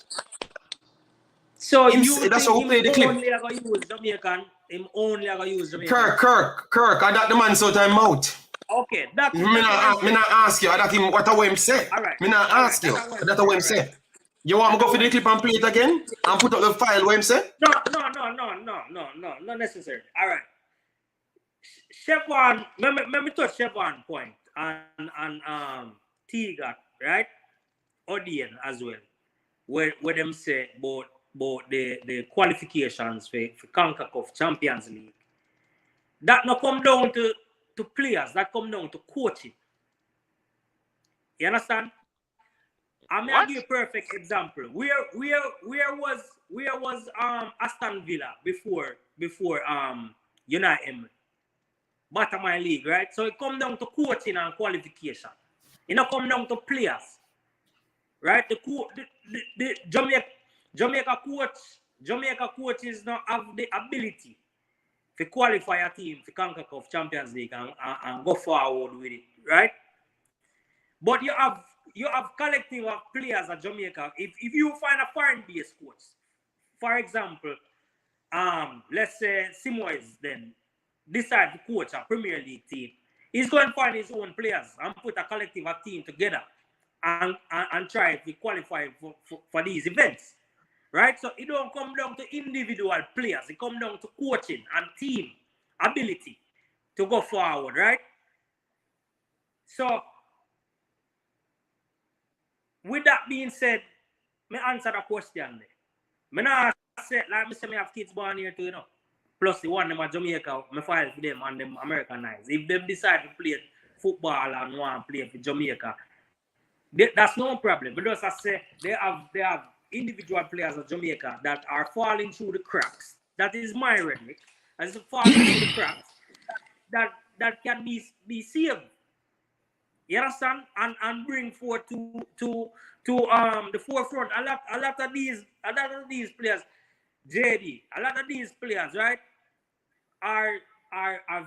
So that's how we play the clip. Only going to use Jamaican. Him only going to use Jamaican. Kirk, I got the man so time out. Okay, that's. Me not ask you. I got him what I want him say. All right. Me not ask you. That's what him say. You want me to go for the clip and play it again and put up the file where him say? No, not necessary. All right. Chevron, let me touch Chevron point and Tiga, right? Odian as well. Where them say about the qualifications for CONCACAF Champions League. That not come down to players, that come down to coaching. You understand? I'm gonna give you a perfect example. Where was Aston Villa before United bottom of my league, right? So it come down to coaching and qualification. It not come down to players, right? The Jamaica coaches not have the ability to qualify a team for CONCACAF Champions League and go forward with it, right? But you have collective of players at Jamaica. If you find a foreign-based coach, for example, let's say Simoes then decide to coach a Premier League team, he's going to find his own players and put a collective of team together and try to qualify for these events, right? So it don't come down to individual players. It comes down to coaching and team ability to go forward, right? So with that being said, me answer the question there. Me not say, like me say, me have kids born here too, you know. Plus the one them at Jamaica, me file for them and them Americanized. If them decide to play football and want to play for Jamaica, that's no problem. Because I say they have individual players at Jamaica that are falling through the cracks. That is my rhetoric. As falling through the cracks that can be saved. You understand? And bring forth to the forefront a lot of these players, JD, a lot of these players, right, are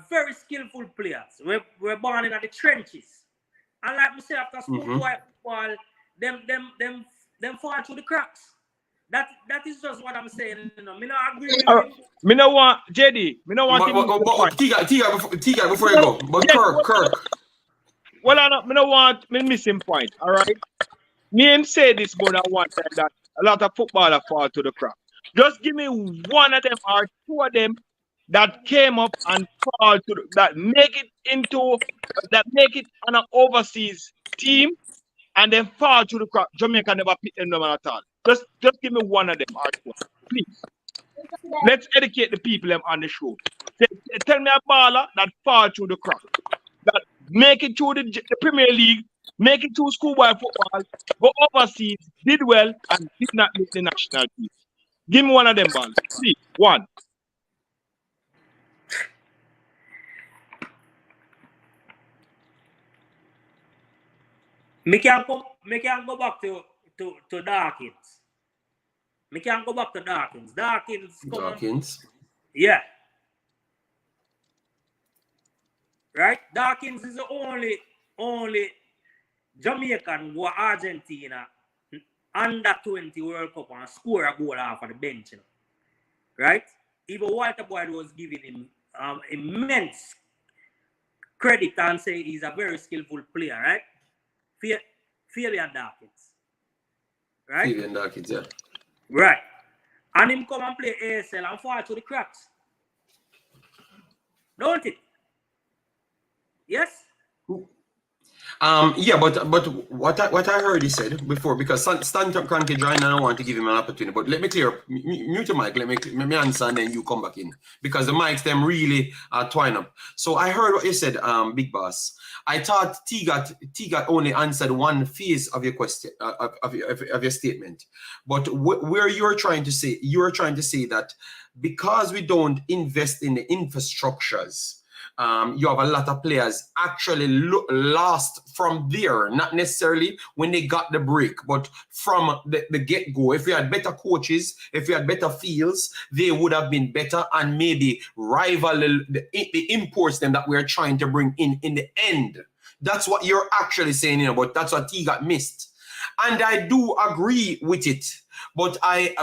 very skillful players. We're born in the trenches. And like me say, after football, them fall through the cracks. That is just what I'm saying. You know, me not agree with you. Me no want JD. Me no want Tiga before you go. But Kirk. Well, I don't want me missing point. All right. Me him say this more than one time that a lot of footballers fall to the crack. Just give me one of them or two of them that came up and fall to that make it on an overseas team and then fall to the crack. Jamaica never pick them at all. Just give me one of them or two, please. Let's educate the people on the show. Tell me a baller that fall through the crack, that make it through the Premier League, make it through schoolboy football, go overseas, did well, and did not make the national team. Give me one of them balls, please. One. Me can go back to Dawkins. Me can go back to Dawkins. Dawkins. Yeah. Right? Dawkins is the only Jamaican who are Argentina under 20 World Cup and score a goal off of the bench. You know? Right? Even Walter Boyd was giving him immense credit and say he's a very skillful player, right? Fabian Dawkins. Right? Fabian Dawkins, yeah. Right. And him come and play ASL and fall to the cracks. Don't it? Yes? Yeah, but what I heard he said before, because Stanton can't join and I want to give him an opportunity. But let me clear, mute your mic, let me answer and then you come back in. Because the mics them really twine up. So I heard what you said, Big Boss. I thought T got only answered one phase of your question, of your statement. But where you're trying to say that because we don't invest in the infrastructures, you have a lot of players actually lost from there, not necessarily when they got the break, but from the get-go. If we had better coaches, if we had better fields, they would have been better and maybe rival the imports them that we're trying to bring in the end. That's what you're actually saying, you know, but that's what he got missed. And I do agree with it. But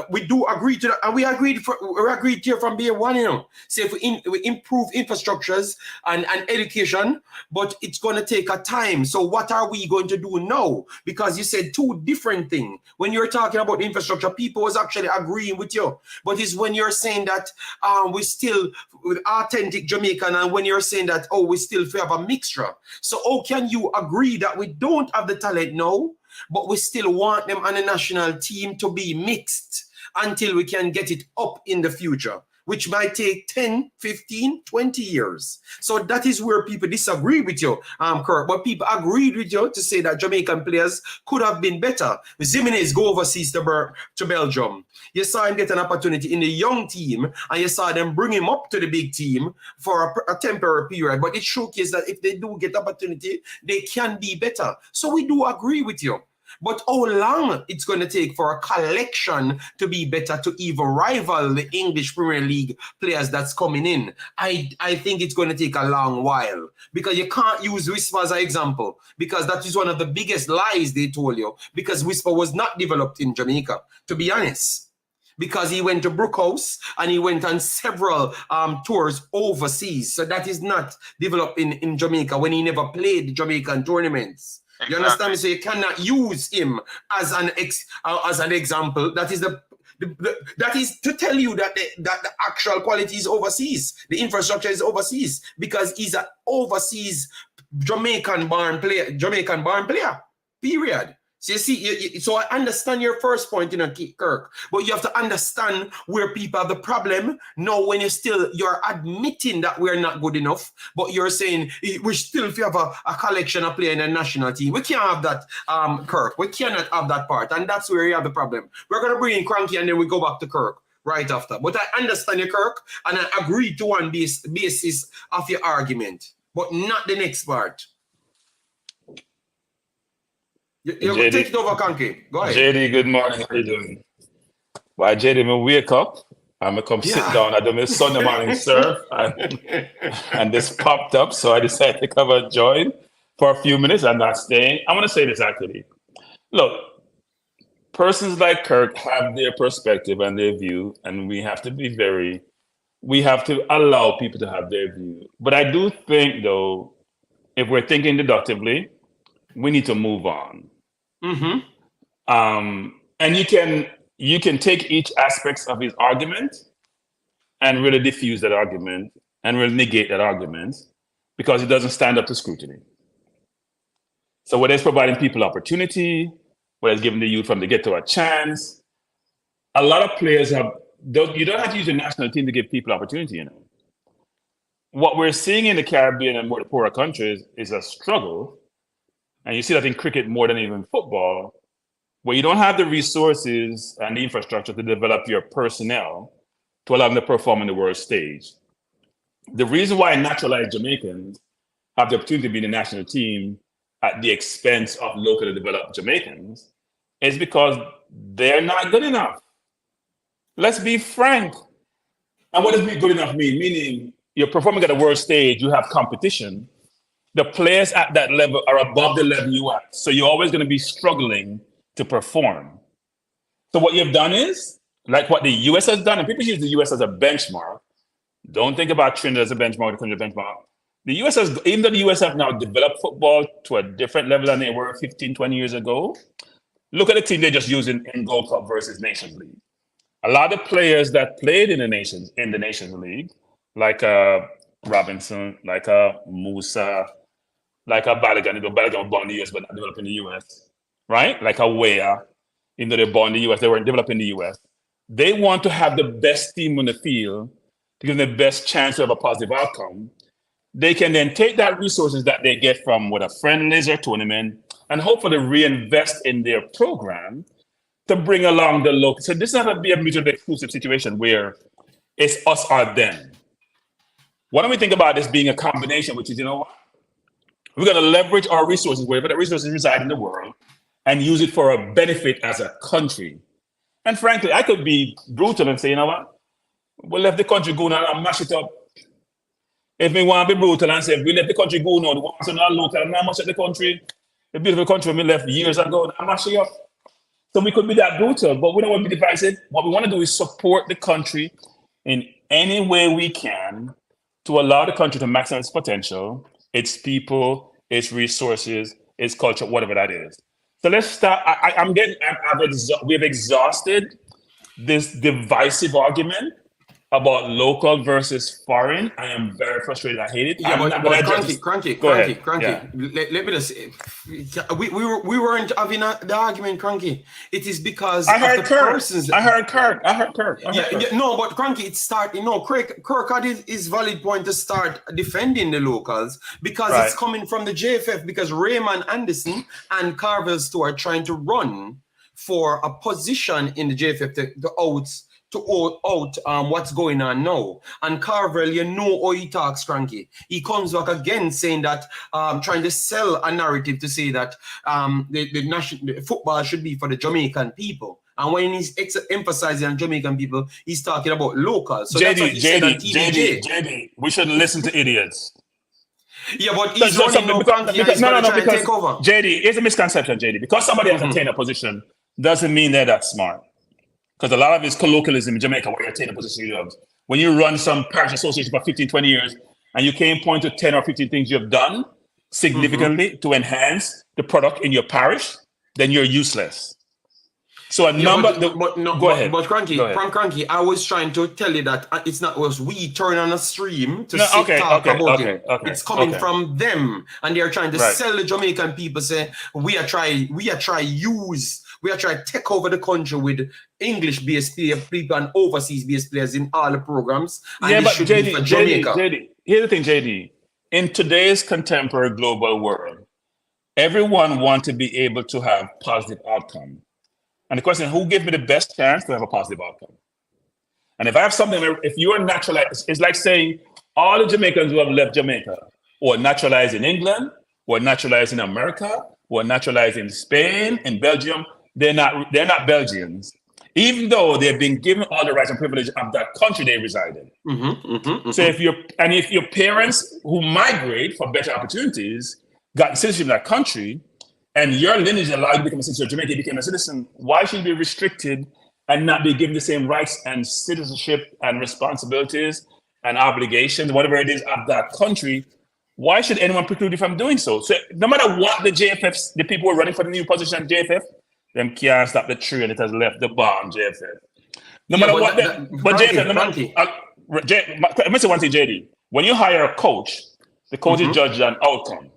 we do agree to that, and we agreed here from day one, you know. Say if we improve infrastructures and education, but it's going to take a time. So what are we going to do now? Because you said two different things. When you're talking about infrastructure, people was actually agreeing with you. But it's when you're saying that we still with authentic Jamaican, and when you're saying that we still have a mixture. So how can you agree that we don't have the talent now, but we still want them on the national team to be mixed until we can get it up in the future, which might take 10, 15, 20 years. So that is where people disagree with you, Kirk. But people agreed with you to say that Jamaican players could have been better. Jimenez go overseas to Belgium. You saw him get an opportunity in the young team, and you saw them bring him up to the big team for a temporary period. But it showcases that if they do get opportunity, they can be better. So we do agree with you. But how long it's going to take for a collection to be better to even rival the English Premier League players that's coming in? I think it's going to take a long while, because you can't use Whisper as an example, because that is one of the biggest lies they told you, because Whisper was not developed in Jamaica, to be honest. Because he went to Brookhouse and he went on several tours overseas. So that is not developed in Jamaica when he never played Jamaican tournaments. You understand me? So you cannot use him as an example. That is that is to tell you that the actual quality is overseas. The infrastructure is overseas, because he's an overseas Jamaican-born player. Period. So you see, so I understand your first point, Kirk, but you have to understand where people have the problem. Now, when you're admitting that we're not good enough, but you're saying we still have a collection of players in the national team. We can't have that, Kirk. We cannot have that part, and that's where you have the problem. We're going to bring in Cranky, and then we go back to Kirk right after. But I understand you, Kirk, and I agree to one basis of your argument, but not the next part. You JD, take it over, Kanki. Go ahead. JD, good morning. How you doing? Why, JD, me wake up, I'm going to come sit down. I do my Sunday morning surf, and this popped up, so I decided to come and join for a few minutes. I'm not staying. I want to say this, actually. Look, persons like Kirk have their perspective and their view, and we have to allow people to have their view. But I do think, though, if we're thinking deductively, we need to move on. Mm-hmm. And you can you can take each aspect of his argument and really diffuse that argument and really negate that argument because it doesn't stand up to scrutiny. So whether it's providing people opportunity, whether it's giving the youth from the get-to a chance, a lot of players you don't have to use your national team to give people opportunity, you know. What we're seeing in the Caribbean and more the poorer countries is a struggle, and you see that in cricket more than even football, where you don't have the resources and the infrastructure to develop your personnel to allow them to perform on the world stage. The reason why naturalized Jamaicans have the opportunity to be in the national team at the expense of locally developed Jamaicans is because they're not good enough. Let's be frank. And what does be good enough mean? Meaning you're performing at a world stage, you have competition. The players at that level are above the level you are. So you're always going to be struggling to perform. So what you've done is, like what the US has done, and people use the US as a benchmark. Don't think about Trinidad as a benchmark, the country benchmark. The US has, even though the US have now developed football to a different level than they were 15, 20 years ago, look at the team they're just using in Gold Cup versus Nations League. A lot of players that played in the Nations League, like Robinson, like Musa, like Balogun. Balogun was born in the US but not developed in the US, right? Like Wea, even though they're born in the US, they weren't developed in the US. They want to have the best team on the field to give them the best chance to have a positive outcome. They can then take that resources that they get from with a friendlies or tournament and hopefully reinvest in their program to bring along the local. So this is not going to be a mutually exclusive situation where it's us or them. Why don't we think about this being a combination, which is, you know what? We're going to leverage our resources, wherever the resources reside in the world, and use it for a benefit as a country. And frankly, I could be brutal and say, you know what? We'll let the country go now and mash it up. If we want to be brutal and say, we let the country go now, the ones are not local, and now mash up the country, the beautiful country we left years ago, and mash it up. So we could be that brutal, but we don't want to be divisive. What we want to do is support the country in any way we can to allow the country to maximize its potential, its people, its resources, its culture, whatever that is. So let's start. We've exhausted this divisive argument about local versus foreign. I am very frustrated. I hate it. Yeah, Cranky. Yeah. Let me just say, we weren't having the argument, Cranky. It is because I heard Kirk. I heard Kirk. No, but Cranky, it start. Kirk had his valid point to start defending the locals because it's coming from the JFF because Raymond Anderson and Carvel Stewart trying to run for a position in the JFF to out what's going on now. And Carvel, you know how he talks, Cranky. He comes back again saying that, trying to sell a narrative to say that the football should be for the Jamaican people. And when he's emphasizing on Jamaican people, he's talking about locals. So JD, we shouldn't listen to idiots. Yeah, but he's running no Cranky and he's going to try and take over. JD, it's a misconception, JD. Because somebody has attained a position doesn't mean they're that smart. Because a lot of it's colloquialism in Jamaica where you attain a position you have. When you run some parish association for 15, 20 years, and you can't point to 10 or 15 things you've done significantly to enhance the product in your parish, then you're useless. So go ahead. But Cranky, I was trying to tell you that it's not us. We turn on a stream to talk about it. It's coming from them, and they're trying to sell the Jamaican people. Say we are trying to take over the country with English-based people and overseas-based players in all the programs. And but JD, here's the thing, JD. In today's contemporary global world, everyone wants to be able to have positive outcome. And the question is, who gives me the best chance to have a positive outcome? And if I have something, if you are naturalized, it's like saying all the Jamaicans who have left Jamaica or naturalized in England or naturalized in America or naturalized in Spain, in Belgium, they're not Belgians, even though they've been given all the rights and privileges of that country they reside in. So if your parents who migrate for better opportunities got citizenship in that country, and your lineage allowed you to become a citizen, Jamaica became a citizen, why should you be restricted and not be given the same rights and citizenship and responsibilities and obligations, whatever it is, of that country? Why should anyone preclude you from doing so? So no matter what the JFFs, the people who are running for the new position at JFF, them can't stop the tree and it has left the barn, JFF. No Yeah, matter but what, but JFF, no matter, let me say one thing, JD. When you hire a coach, the coach is judged on outcome.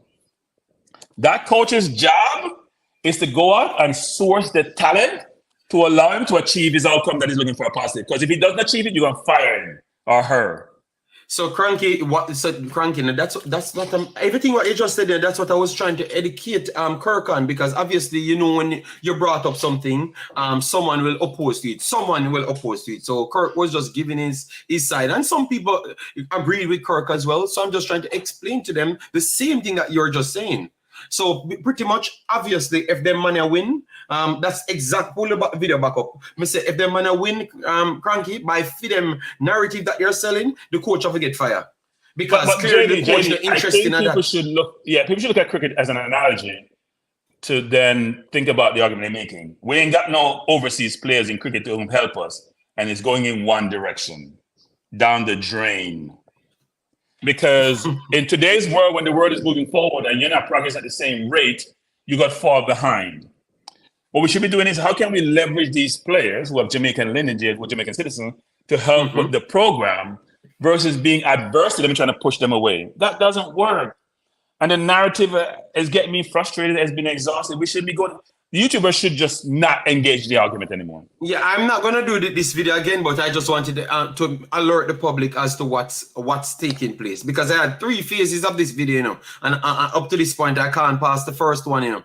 That coach's job is to go out and source the talent to allow him to achieve his outcome that he's looking for a positive. Because if he doesn't achieve it, you're gonna fire him or her. So Cranky, that's what everything what you just said there, that's what I was trying to educate Kirk on, because obviously, you know, when you brought up something, someone will oppose to it. Someone will oppose to it. So Kirk was just giving his side. And some people agreed with Kirk as well. So I'm just trying to explain to them the same thing that you're just saying. So pretty much, obviously, if them money win, that's exact. Pull the video back up. Me say if them money win, Cranky, by them narrative that you're selling, the coach will get fired. Because clearly the coach is interested in that. People should look at cricket as an analogy to then think about the argument they're making. We ain't got no overseas players in cricket to help us, and it's going in one direction, down the drain. Because in today's world, when the world is moving forward and you're not progressing at the same rate, you got far behind. What we should be doing is, how can we leverage these players who have Jamaican lineage, who are Jamaican citizens, to help with the program versus being adverse to them and trying to push them away? That doesn't work. And the narrative is getting me frustrated, has been exhausted. We should be going. The YouTubers should just not engage the argument anymore. Yeah, I'm not gonna do this video again, but I just wanted to alert the public as to what's taking place, because I had 3 phases of this video, you know, and up to this point I can't pass the first one, you know,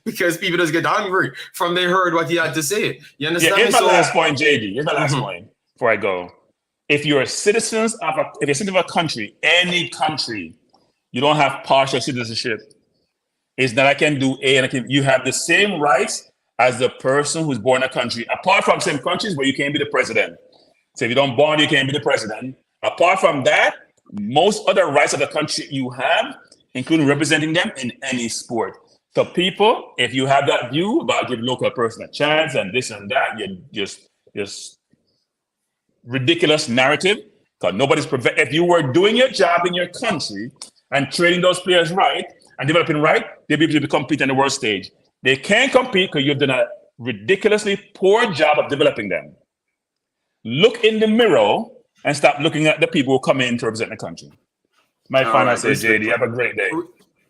because people just get angry from they heard what he had to say. You understand? Yeah, here's my last point, JD. Here's my last point before I go. If you're citizens of a country, any country, you don't have partial citizenship. It's that I can do A and you have the same rights as the person who's born in a country, apart from some countries where you can't be the president. So if you don't born, you can't be the president. Apart from that, most other rights of the country you have, including representing them in any sport. So people, if you have that view about giving local person a chance and this and that, you're just ridiculous narrative. Because nobody's if you were doing your job in your country and treating those players right, and developing right, they'll be able to compete on the world stage. They can't compete because you've done a ridiculously poor job of developing them. Look in the mirror and stop looking at the people who come in to represent the country. My final say, JD, have a great day.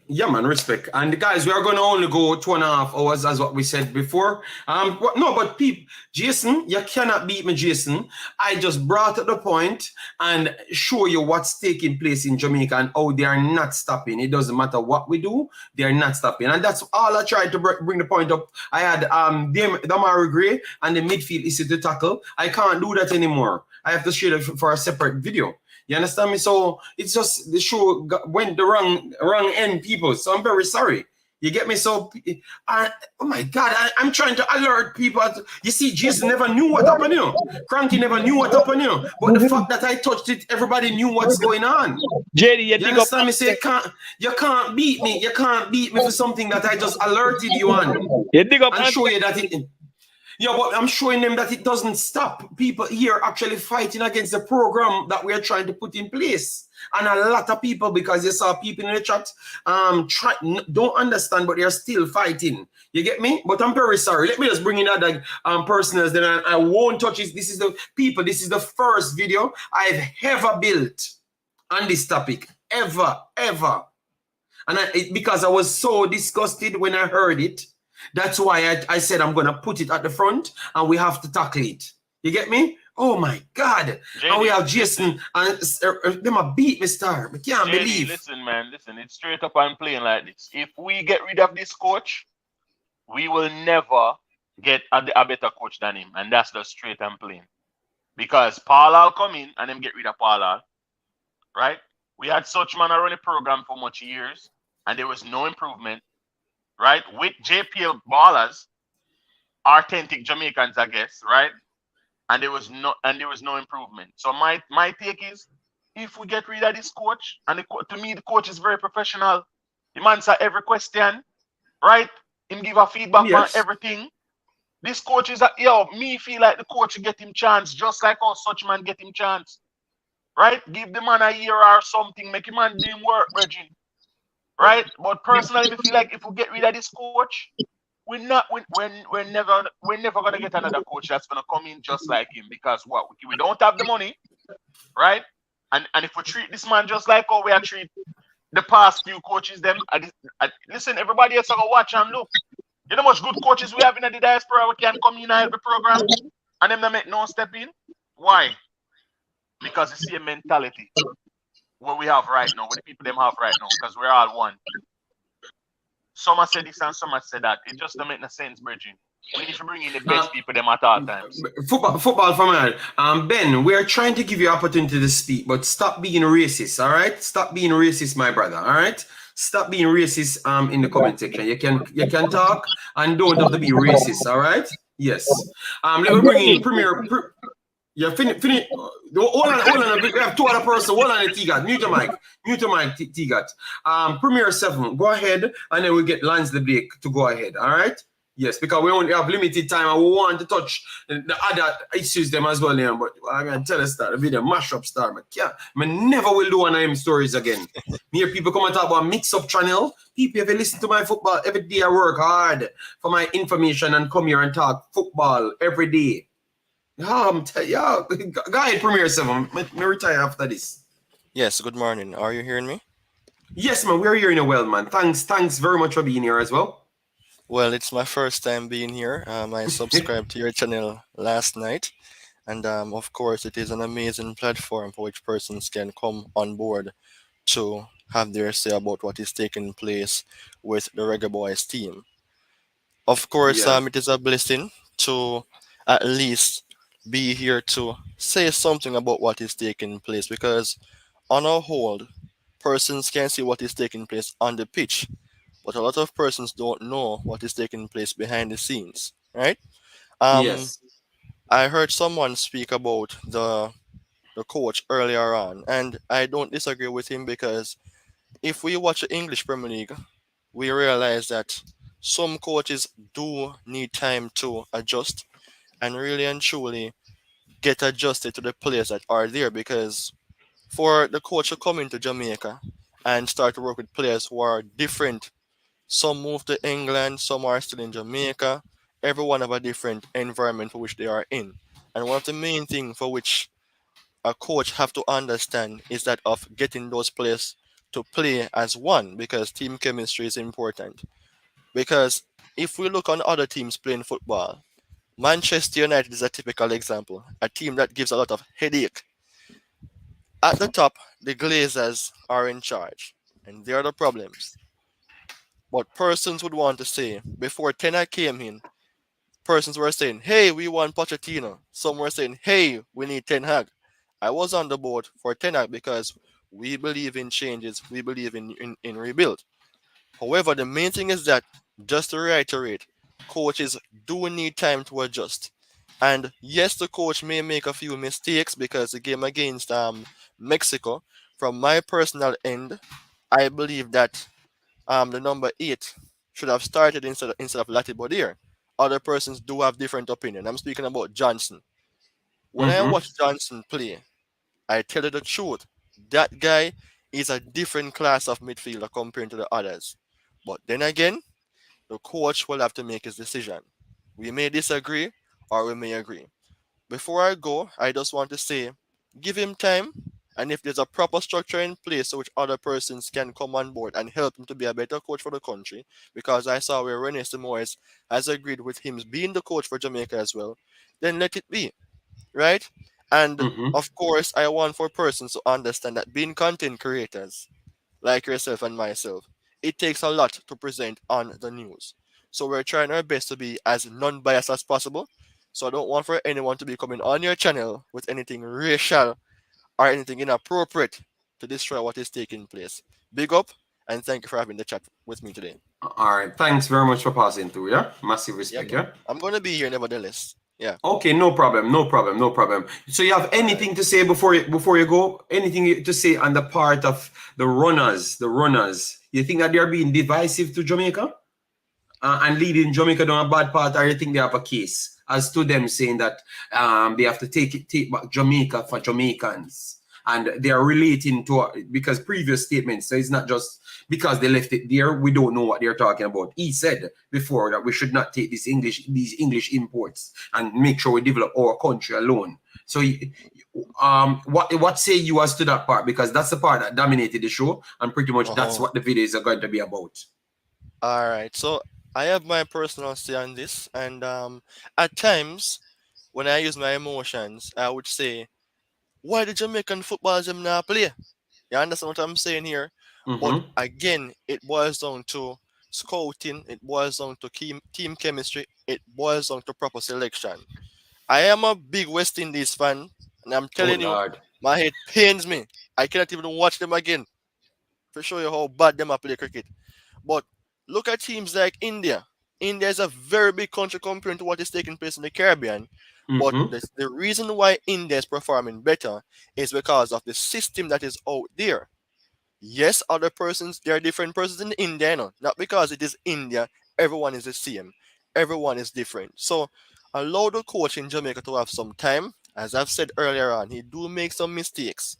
Yeah, man, respect. And guys, we are going to only go 2.5 hours, as what we said before. But people, Jason, you cannot beat me, Jason. I just brought up the point and show you what's taking place in Jamaica and how they are not stopping. It doesn't matter what we do, they are not stopping. And that's all I tried to bring the point up. I had Demarai Gray and the midfield issue to tackle. I can't do that anymore. I have to share it for a separate video. You understand me? So it's just the show went the wrong end, people. So I'm very sorry. You get me? So, oh my God, I'm trying to alert people. You see, Jason never knew what happened, you know. Cranky never knew what happened, you know. But the fact that I touched it, everybody knew what's going on. JD, you understand me? Say, you can't beat me. You can't beat me for something that I just alerted you on. You dig up and show you that it. Yeah, but I'm showing them that it doesn't stop people here actually fighting against the program that we are trying to put in place. And a lot of people, because you saw people in the chat, don't understand, but they're still fighting. You get me? But I'm very sorry. Let me just bring in other personals. Then I won't touch it. This is the people. This is the first video I've ever built on this topic. Ever. And because I was so disgusted when I heard it. That's why I said I'm going to put it at the front and we have to tackle it. You get me? Oh my God. JD, and we have Jason and them a beat me star. I can't believe. Listen, man, listen. It's straight up and plain like this. If we get rid of this coach, we will never get a better coach than him. And that's the straight and plain. Because Paul will come in and them get rid of Paul. Right? We had such man run a program for much years and there was no improvement. Right, with JPL ballers, authentic Jamaicans, I guess, right? And there was no improvement. So my take is, if we get rid of this coach, and to me the coach is very professional. He answer every question, right? Him give a feedback on everything. This coach is me feel like the coach get him chance, just like how such man get him chance, right? Give the man a year or something, make him man do him work, Reggie. Right, but personally, I feel like if we get rid of this coach, we're never gonna get another coach that's gonna come in just like him, because what, we don't have the money, right? And if we treat this man just like how we are treat the past few coaches, them listen, everybody else gonna watch and look. You know how much good coaches we have in the diaspora we can come in and help the program, and them not make no step in. Why? Because it's the same mentality what we have right now, what the people them have right now, because we're all one. Some have said this and some have said that. It just don't make no sense, Bridget. We need to bring in the best people them at all times. Football for man. Ben, we're trying to give you opportunity to speak, but stop being racist, all right? Stop being racist, my brother, all right? Stop being racist in the comment section. You can talk and don't have to be racist, all right? Yes. Let me bring in Premier. Yeah, finish. Hold on. We have two other persons. Hold on, T-Gat. Mute your mic, T-Gat. Premier 7, go ahead, and then we'll get Lance the Blake to go ahead, all right? Yes, because we only have limited time and we want to touch the other issues them as well, yeah, but I'm going to tell us that the video mash up star. I never will do one of them stories again. Me hear people come and talk about mix-up channel. People, if you listen to my football, every day I work hard for my information and come here and talk football every day. Go ahead, Premier 7. Me retire after this. Yes, good morning. Are you hearing me? Yes, man, we're hearing you well, man. Thanks very much for being here as well. Well, it's my first time being here. I subscribed to your channel last night. And of course, it is an amazing platform for which persons can come on board to have their say about what is taking place with the Reggae Boyz team. Of course, it is a blessing to at least be here to say something about what is taking place, because on a whole, persons can see what is taking place on the pitch, but a lot of persons don't know what is taking place behind the scenes, right? Yes. I heard someone speak about the coach earlier on, and I don't disagree with him, because if we watch the English Premier League, we realize that some coaches do need time to adjust and really and truly get adjusted to the players that are there, because for the coach to come into Jamaica and start to work with players who are different, some move to England, some are still in Jamaica, everyone have a different environment for which they are in. And one of the main things for which a coach have to understand is that of getting those players to play as one, because team chemistry is important. Because if we look on other teams playing football, Manchester United is a typical example, a team that gives a lot of headache. At the top, the Glazers are in charge, and they are the problems. But persons would want to say, before Ten Hag came in, persons were saying, hey, we want Pochettino. Some were saying, hey, we need Ten Hag. I was on the board for Ten Hag because we believe in changes, we believe in rebuild. However, the main thing is that, just to reiterate, coaches do need time to adjust. And yes, the coach may make a few mistakes, because the game against Mexico, from my personal end, I believe that the number 8 should have started instead of Latibodier. Other persons do have different opinion. I'm speaking about Johnson. When I watch Johnson play, I tell you the truth, that guy is a different class of midfielder compared to the others. But then again, the coach will have to make his decision. We may disagree or we may agree. Before I go, I just want to say, give him time, and if there's a proper structure in place so which other persons can come on board and help him to be a better coach for the country, because I saw where René Simoes has agreed with him being the coach for Jamaica as well, then let it be, right? And of course, I want for persons to understand that being content creators, like yourself and myself, it takes a lot to present on the news. So we're trying our best to be as non-biased as possible. So I don't want for anyone to be coming on your channel with anything racial or anything inappropriate to destroy what is taking place. Big up, and thank you for having the chat with me today. All right. Thanks very much for passing through, yeah? Massive respect, yeah? I'm going to be here nevertheless. Yeah. Okay, no problem. So you have anything to say before you go? Anything to say on the part of the runners? You think that they're being divisive to Jamaica and leading Jamaica down a bad path, or you think they have a case as to them saying that they have to take back Jamaica for Jamaicans and they are relating to because previous statements. So it's not just because they left it there. We don't know what they're talking about. He said before that we should not take these English imports and make sure we develop our country alone. So, what say you as to that part? Because that's the part that dominated the show, and pretty much that's what the videos are going to be about. All right. So I have my personal say on this, and at times when I use my emotions, I would say, "Why the Jamaican footballers them not play?" You understand what I'm saying here? But again, it boils down to scouting. It boils down to team chemistry. It boils down to proper selection. I am a big West Indies fan, and I'm telling you, my head pains me. I cannot even watch them again to show you how bad them are play cricket. But look at teams like India. India is a very big country compared to what is taking place in the Caribbean. But the reason why India is performing better is because of the system that is out there. Yes, other persons, there are different persons in India, you know, not because it is India, everyone is the same. Everyone is different. So allow the coach in Jamaica to have some time. As I've said earlier on, he do make some mistakes.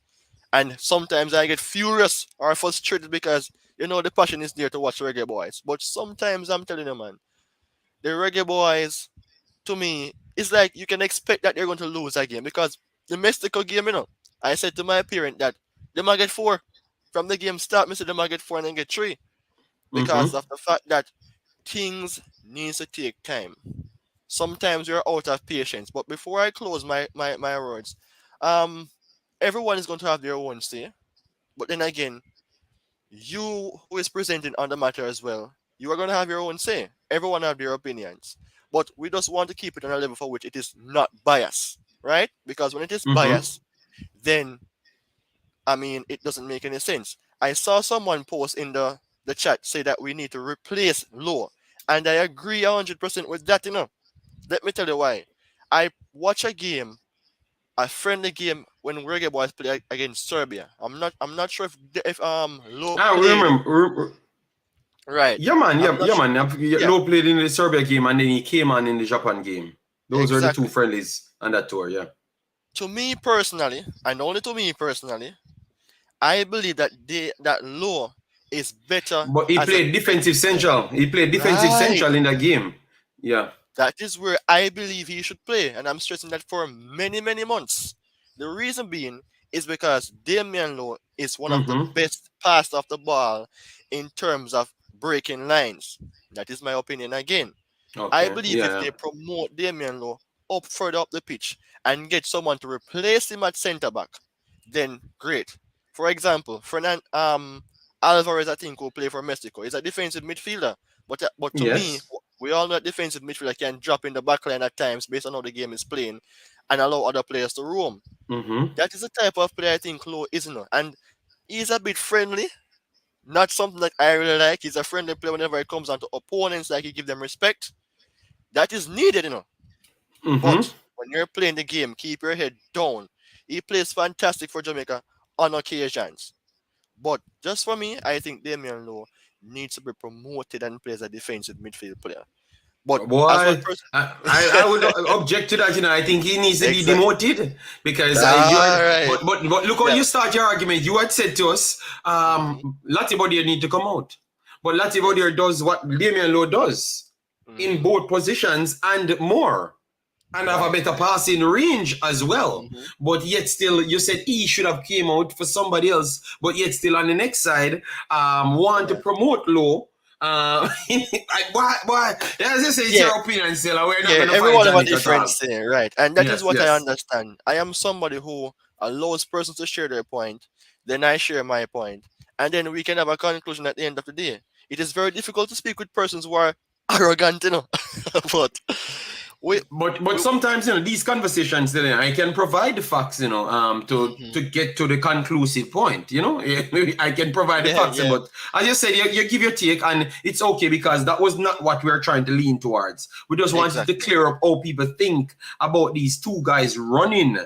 And sometimes I get furious or frustrated because, you know, the passion is there to watch Reggae Boys. But sometimes I'm telling you, man, the Reggae Boys, to me, it's like you can expect that they're going to lose a game. Because the Mexico game, you know, I said to my parent that they might get 4. From the game start, I said they might get 4 and then get 3. Because of the fact that things needs to take time. Sometimes you're out of patience. But before I close my words, everyone is going to have their own say. But then again, you who is presenting on the matter as well, you are going to have your own say. Everyone have their opinions. But we just want to keep it on a level for which it is not biased, right? Because when it is biased, then, I mean, it doesn't make any sense. I saw someone post in the chat say that we need to replace Law. And I agree 100% with that, you know. Let me tell you why. I watch a friendly game when Reggae Boys play against Serbia. I'm not sure if Low I remember. Right. Yeah, man. Low played in the Serbia game and then he came on in the Japan game. Those are the 2 friendlies on that tour, yeah. To me personally, and only to me personally, I believe that Low is better. But he played defensive central. He played defensive central in that game. Yeah. That is where I believe he should play, and I'm stressing that for many, many months. The reason being is because Damian Lowe is one of the best pass off the ball in terms of breaking lines. That is my opinion again. I believe if they promote Damian Lowe up further up the pitch and get someone to replace him at centre back, then great. For example, Alvarez, I think, will play for Mexico. He's a defensive midfielder, but to me, we all know that defensive midfielder can drop in the back line at times based on how the game is playing and allow other players to roam. That is the type of player I think Lowe is, you know. And he's a bit friendly, not something that I really like. He's a friendly player whenever it comes on to opponents, like he give them respect. That is needed, you know. But when you're playing the game, keep your head down. He plays fantastic for Jamaica on occasions. But just for me, I think Damian Lowe needs to be promoted and play as a defensive midfield player. But I would object to that. You know, I think he needs to be demoted because. But look how you start your argument. You had said to us, Latibodier need to come out, but Latibodier does what Damian Lowe does in both positions and more. And have a better passing range as well. But yet still, you said he should have came out for somebody else. But yet still on the next side, want to promote Low. Why? As you say, it's your opinion still. We're not going to everyone have a different thing, right? And that is what I understand. I am somebody who allows persons to share their point. Then I share my point. And then we can have a conclusion at the end of the day. It is very difficult to speak with persons who are arrogant, you know. But sometimes, you know, these conversations, you know, I can provide the facts, you know, to get to the conclusive point, you know. I can provide the facts, but as you said, you give your take, and it's okay because that was not what we're trying to lean towards. We just wanted to clear up how people think about these 2 guys running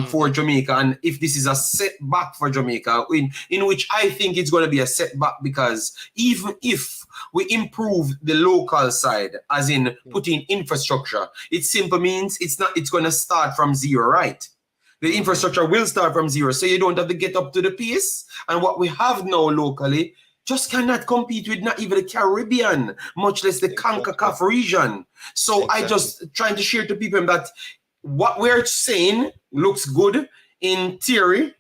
for Jamaica, and if this is a setback for Jamaica, in which I think it's going to be a setback because even if we improve the local side, as in putting infrastructure, it simply means it's going to start from zero, right? The infrastructure will start from zero, so you don't have to get up to the pace. And what we have now locally just cannot compete with not even the Caribbean, much less the CONCACAF region. So I just trying to share to people that what we're saying looks good in theory,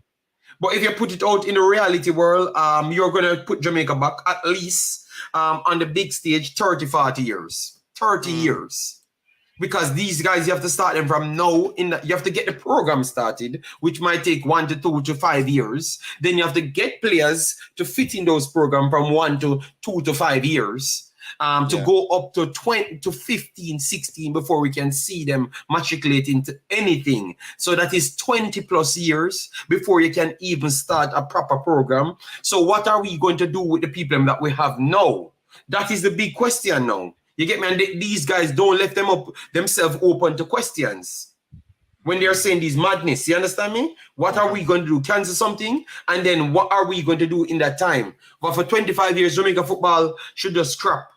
but if you put it out in the reality world, you're going to put Jamaica back at least on the big stage 30, 40 years. 30 years. Because these guys, you have to start them from now. You have to get the program started, which might take 1 to 2 to 5 years. Then you have to get players to fit in those programs from 1 to 2 to 5 years. To go up to 20 to 15, 16 before we can see them matriculate into anything. So that is 20 plus years before you can even start a proper program. So what are we going to do with the people that we have now? That is the big question now. You get me? And these guys don't let themselves open to questions when they're saying these madness. You understand me? What are we going to do? Cancel something? And then what are we going to do in that time? But for 25 years, Jamaica football should just scrap.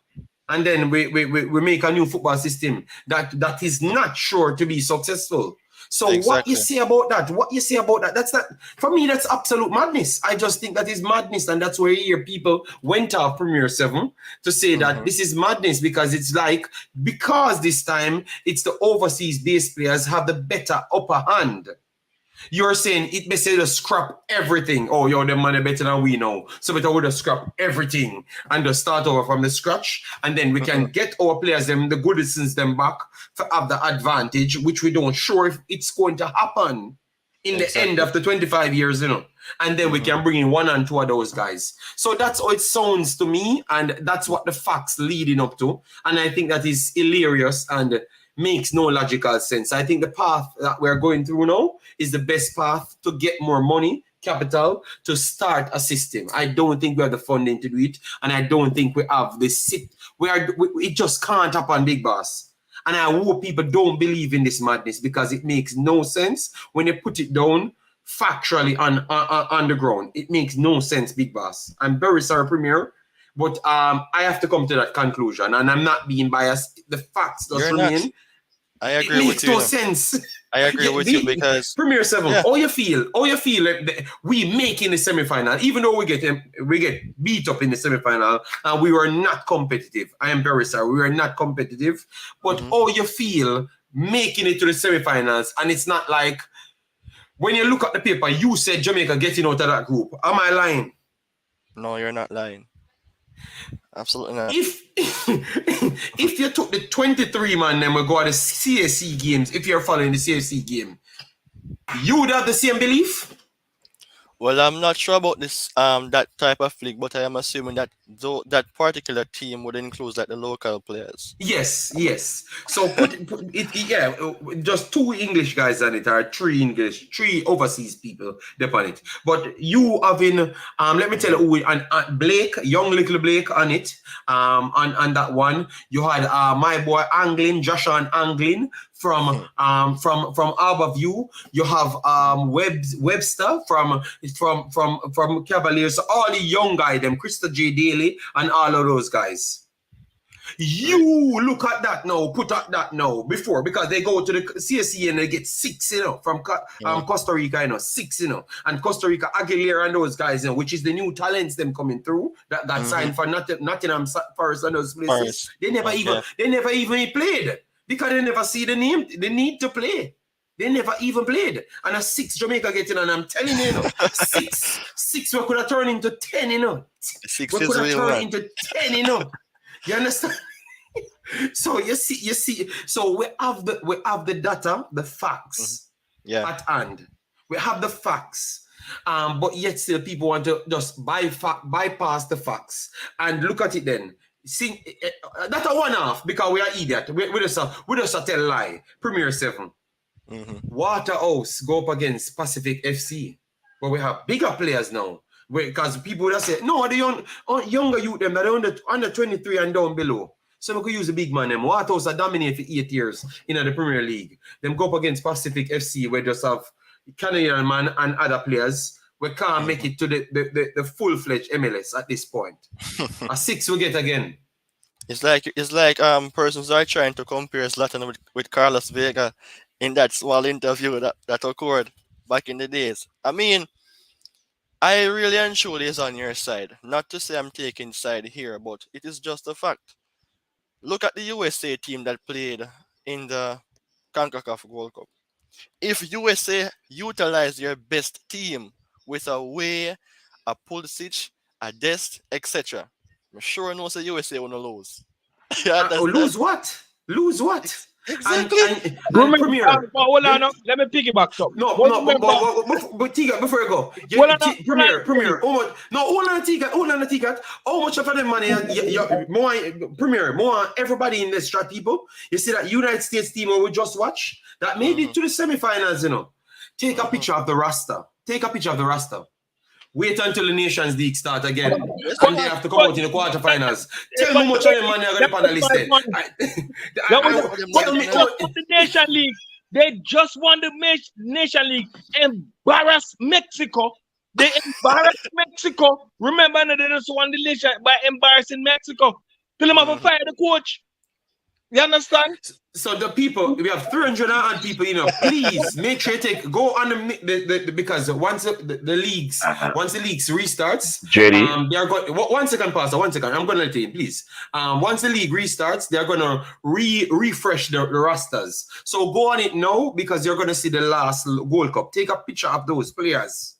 And then we make a new football system that is not sure to be successful. So what you say about that? What you say about that? That's not, for me, that's absolute madness. I just think that is madness. And that's where you hear people went off Premier 7 to say that this is madness, because it's like, because this time it's the overseas based players have the better upper hand. You're saying it may say to scrap everything. Oh, yo, the money better than we know. So better would have scrap everything and just start over from the scratch. And then we can get our players, them, the good citizens, them back to have the advantage, which we don't sure if it's going to happen in the end of the 25 years, you know. And then we can bring in 1 and 2 of those guys. So that's how it sounds to me. And that's what the facts leading up to. And I think that is hilarious and makes no logical sense. I think the path that we're going through now is the best path to get more money, capital, to start a system. I don't think we have the funding to do it, and I don't think we have the it just can't happen, big boss. And I hope people don't believe in this madness, because it makes no sense when you put it down factually on the ground. It makes no sense, big boss. I'm very sorry, Premier, but I have to come to that conclusion, and I'm not being biased. The facts just remain. I agree with you. It makes no sense. I agree with you, because Premier 7, how you feel like we make in the semi-final, even though we get beat up in the semi-final and we were not competitive. I am very sorry, we were not competitive. But how you feel making it to the semi-finals, and it's not like, when you look at the paper, you said Jamaica getting out of that group. Am I lying? No, you're not lying. Absolutely not. If you took the 23 man, then we go to the CSC games, if you're following the CSC game, you would have the same belief? Well, I'm not sure about this that type of league, but I am assuming that that particular team would include like the local players. Yes. So put it, just 2 English guys on it, or 3 overseas people on it. But you having let me tell you, and Blake, young little Blake on it, on that one. You had my boy Anglin, Joshua Anglin from Harborview. You have Webster from Cavaliers. So all the young guys, them Krista J. Daly and all of those guys. You look at that now, put at that now before, because they go to the CSC and they get 6, you know, from Costa Rica, you know, 6, you know, and Costa Rica, Aguilera and those guys, you know, which is the new talents them coming through that got signed for Nottingham Forest and those places. They never even played, because they never see the need to play. They never even played. And a 6 Jamaica getting, and I'm telling you, 6 we could have turned into 10, you know. 6 we could have turned into 10, you know. You understand? So you see. So we have the data, the facts at hand. We have the facts. But yet still people want to just bypass the facts and look at it then. See, that's a one-off, because we are idiot. We just tell lie. Premier 7. Waterhouse go up against Pacific FC, but we have bigger players now. Because people that say, no, the younger youth, them that are under 23 and down below. So we could use the big man, them. Waterhouse are dominating for 8 years in the Premier League. Them go up against Pacific FC, where just have Canadian man and other players. We can't make it to the full-fledged MLS at this point. A 6 we get again. It's like persons are trying to compare Zlatan with Carlos Vega in that small interview that occurred. back in the days. I mean, I really and truly is on your side. Not to say I'm taking side here, but it is just a fact. Look at the USA team that played in the CONCACAF World Cup. If USA utilize their best team with a Way, a Pulisic, a Dest, etc., I'm sure no say USA will not lose. You understand? Lose what? Lose what? Exactly. And Remember, Premier. hold on, let me piggyback some. No, But no, but Tiga, before you go, Hold on, Premier, how much? No, hold on, Tiga. How much of the money? More, everybody in this chat, people. You see that United States team we just watched that made it to the semifinals. You know, take a picture of the roster. Wait until the Nations League start again, and they have to come out in the quarterfinals. Tell me how much of them money are going to be on the list then. The Nation League. They just won the Nation League. Embarrass Mexico. They embarrassed Mexico. Remember, they just won the nation by embarrassing Mexico. Tell them have to fire the coach. You understand? So the people, we have 300 odd people, you know, please make sure you go on the because once the leagues, once the leagues restarts, JD, they are going, one second, Pastor, I'm going to let you in, please. Once the league restarts, they're going to refresh the rosters. So go on it now because you're going to see the last Gold Cup. Take a picture of those players.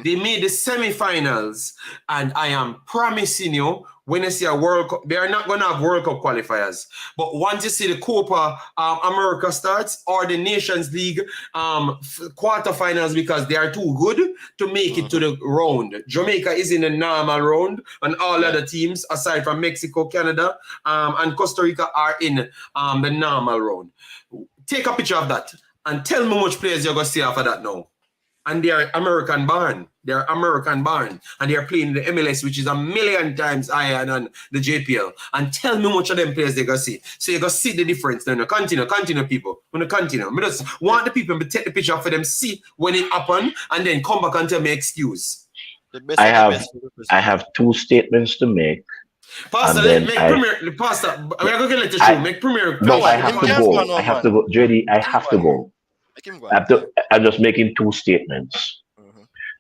They made the semifinals, and I am promising you, when you see a World Cup, they are not going to have World Cup qualifiers. But once you see the Copa America starts or the Nations League quarterfinals, because they are too good to make it to the round. Jamaica is in the normal round, and all other teams, aside from Mexico, Canada, and Costa Rica, are in the normal round. Take a picture of that and tell me how much players you're going to see after that now. And they are American born. And they are playing the MLS, which is 1,000,000 times higher than the JPL. And tell me how much of them players they're going to see. So you're going to see the difference. Now, continue, people. I just want the people to take the picture for them, see when it happened, and then come back and tell me excuse. I have two statements to make. Pastor, Pastor, we are going to let you show. Make Premier. No, I have to go. I have to go. JD, I have to go. I'm just making two statements.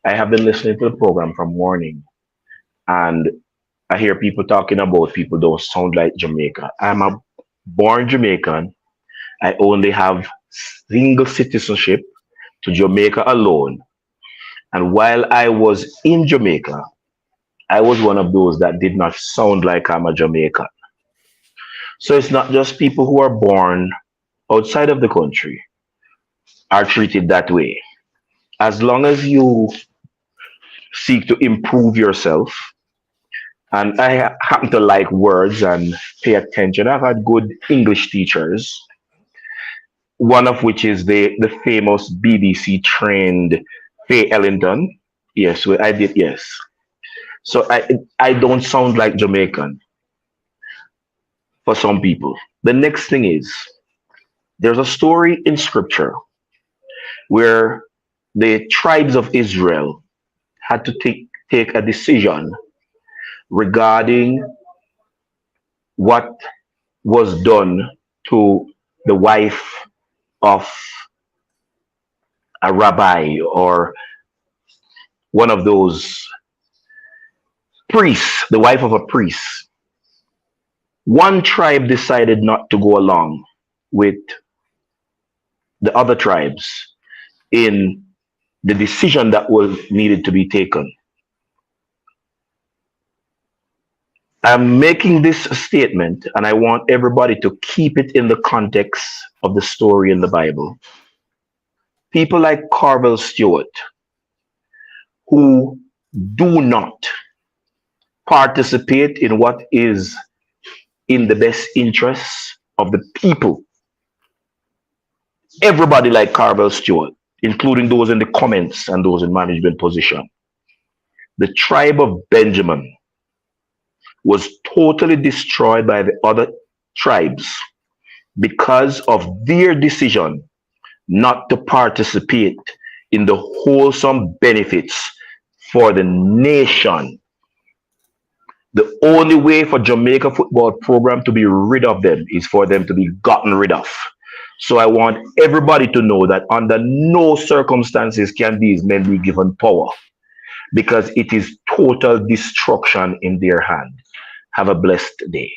I have been listening to the program from morning, and I hear people talking about people don't sound like Jamaica. I'm a born Jamaican. I only have single citizenship to Jamaica alone. And while I was in Jamaica, I was one of those that did not sound like I'm a Jamaican. So it's not just people who are born outside of the country are treated that way. As long as you seek to improve yourself, and I happen to like words and pay attention. I've had good English teachers, one of which is the famous BBC trained Faye Ellington. Yes, I did, yes. So I don't sound like Jamaican for some people. The next thing is, there's a story in scripture where the tribes of Israel had to take a decision regarding what was done to the wife of a rabbi or one of those priests, the wife of a priest. One tribe decided not to go along with the other tribes in the decision that was needed to be taken. I'm making this statement, and I want everybody to keep it in the context of the story in the Bible. People like Carvel Stewart, who do not participate in what is in the best interests of the people. Everybody like Carvel Stewart, including those in the comments and those in management position. The tribe of Benjamin was totally destroyed by the other tribes because of their decision not to participate in the wholesome benefits for the nation. The only way for Jamaica football program to be rid of them is for them to be gotten rid of. So I want everybody to know that under no circumstances can these men be given power, because it is total destruction in their hand. Have a blessed day.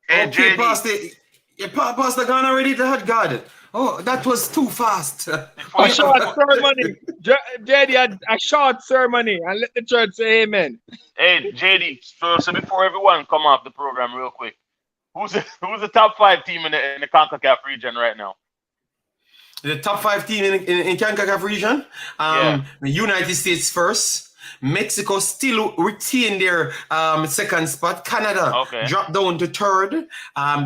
Hey, Okay, JD. Pastor gone already, that God. Oh, that was too fast. A short ceremony. JD, a short ceremony, and let the church say amen. Hey, JD, so before everyone come off the program real quick, who's the top 5 team in the CONCACAF region right now? The top 5 team in CONCACAF region. Yeah. The United States first. Mexico still retain their second spot. Canada dropped down to third.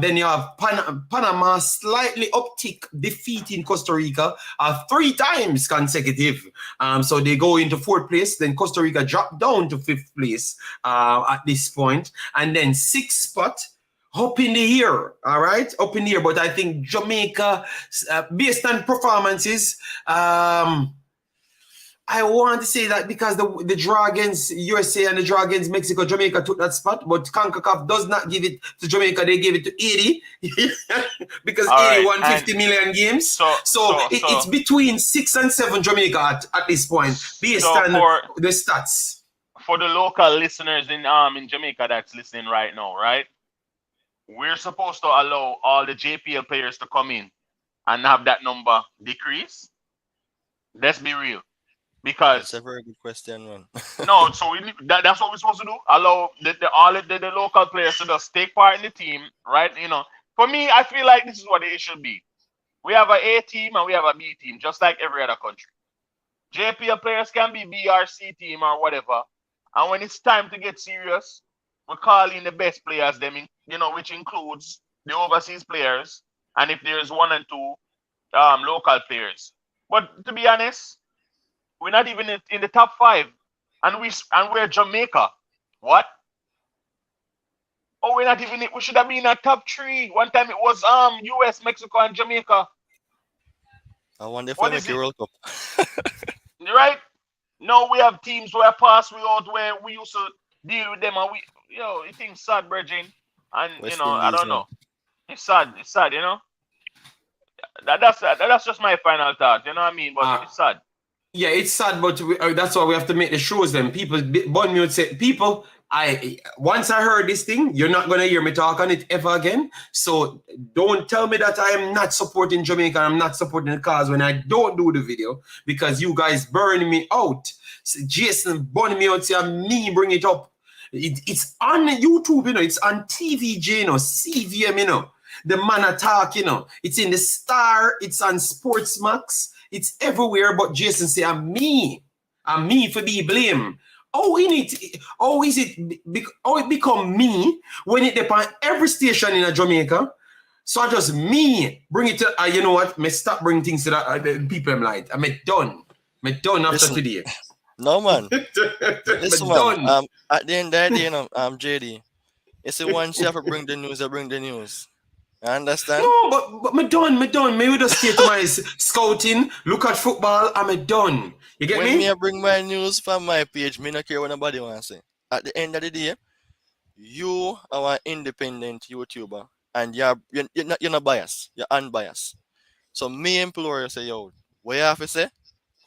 Then you have Panama slightly uptick, defeating Costa Rica 3 times consecutive. So they go into 4th place. Then Costa Rica dropped down to 5th place at this point. And then 6th spot, up in the air, all right? Up in the air. But I think Jamaica, based on performances, I want to say that because the draw against USA and the draw against Mexico, Jamaica took that spot, but CONCACAF does not give it to Jamaica. They gave it to 80 because 80 won 50 million games. So it's between 6 and 7 Jamaica at this point, based on the stats. For the local listeners in Jamaica that's listening right now, right? We're supposed to allow all the JPL players to come in and have that number decrease. Let's be real. Because that's a very good question, man. No, so that's what we're supposed to do. Allow all the local players to just take part in the team, right? You know, for me, I feel like this is what it should be. We have an A team and we have a B team, just like every other country. JPL players can be BRC team or whatever, and when it's time to get serious, we call in the best players, which includes the overseas players, and if there's 1 and 2 local players. But to be honest, we're not even in the top 5, and we're Jamaica. What? Oh, we're not even. We should have been in the top 3. One time it was US, Mexico, and Jamaica. I wonder if we make the World Cup. Right? No, we have teams where pass without where we used to deal with them, and it thing's sad, Virgin. And I don't know. It's sad. It's sad, That's just my final thought. You know what I mean? But it's sad. Yeah, it's sad, but that's why we have to make the shows. Then people, Bonnie would say, people, once I heard this thing, you're not gonna hear me talk on it ever again. So don't tell me that I am not supporting Jamaica. I'm not supporting the cause when I don't do the video, because you guys burn me out. So Jason burn me out. Say me bring it up. It's on YouTube, it's on TVJ, CVM, the man attack, it's in the Star, it's on Sportsmax. It's everywhere, but Jason say, I'm me for be blame. It become me when it depend every station in Jamaica. So I just me bring it to, you know what? Me stop bringing things to the people I'm like, I'm done. I'm done after today. No, man. Listen, man. At the end of the day, JD, it's the once you have to bring the news, I bring the news. I understand? No, but me done. Maybe just stay to my scouting, look at football, I'm done. You get me? When me bring my news from my page, me not care what nobody wants to say. At the end of the day, you are an independent YouTuber, and you're not biased. You're unbiased. So me implore you, say, yo, what you have to say?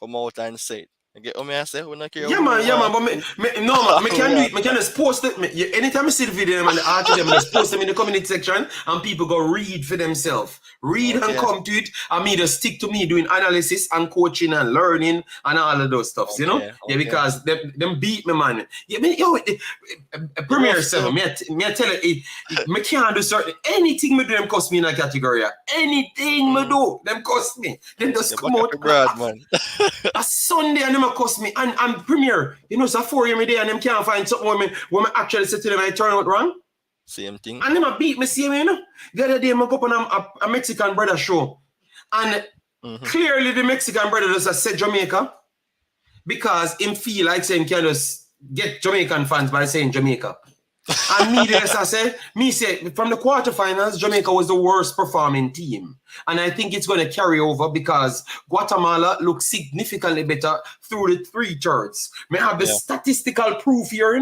Come out and say it. You get what I say? Who not care? Yeah, man. But me can just post it. Anytime I see the video and the article, I just post them in the community section, and people go read for themselves. Read and come to it, and me just stick to me doing analysis and coaching and learning and all of those stuffs, Yeah, because them beat me, man. Yeah, Premier 7, me tell you, me can't do certain anything me do them cost me in a category. Anything me do them cost me. Then just come out. Man. A Sunday and them cost me and Premier, so 4 years day and them can't find something when me actually say to them I turn out wrong. Same thing. And them beat me same, The other day I go up on a Mexican brother show, and clearly the Mexican brother just said Jamaica because him feel like saying can just get Jamaican fans by saying Jamaica. And me say from the quarterfinals, Jamaica was the worst performing team. And I think it's going to carry over because Guatemala looks significantly better through the 3/3. May have the statistical proof here,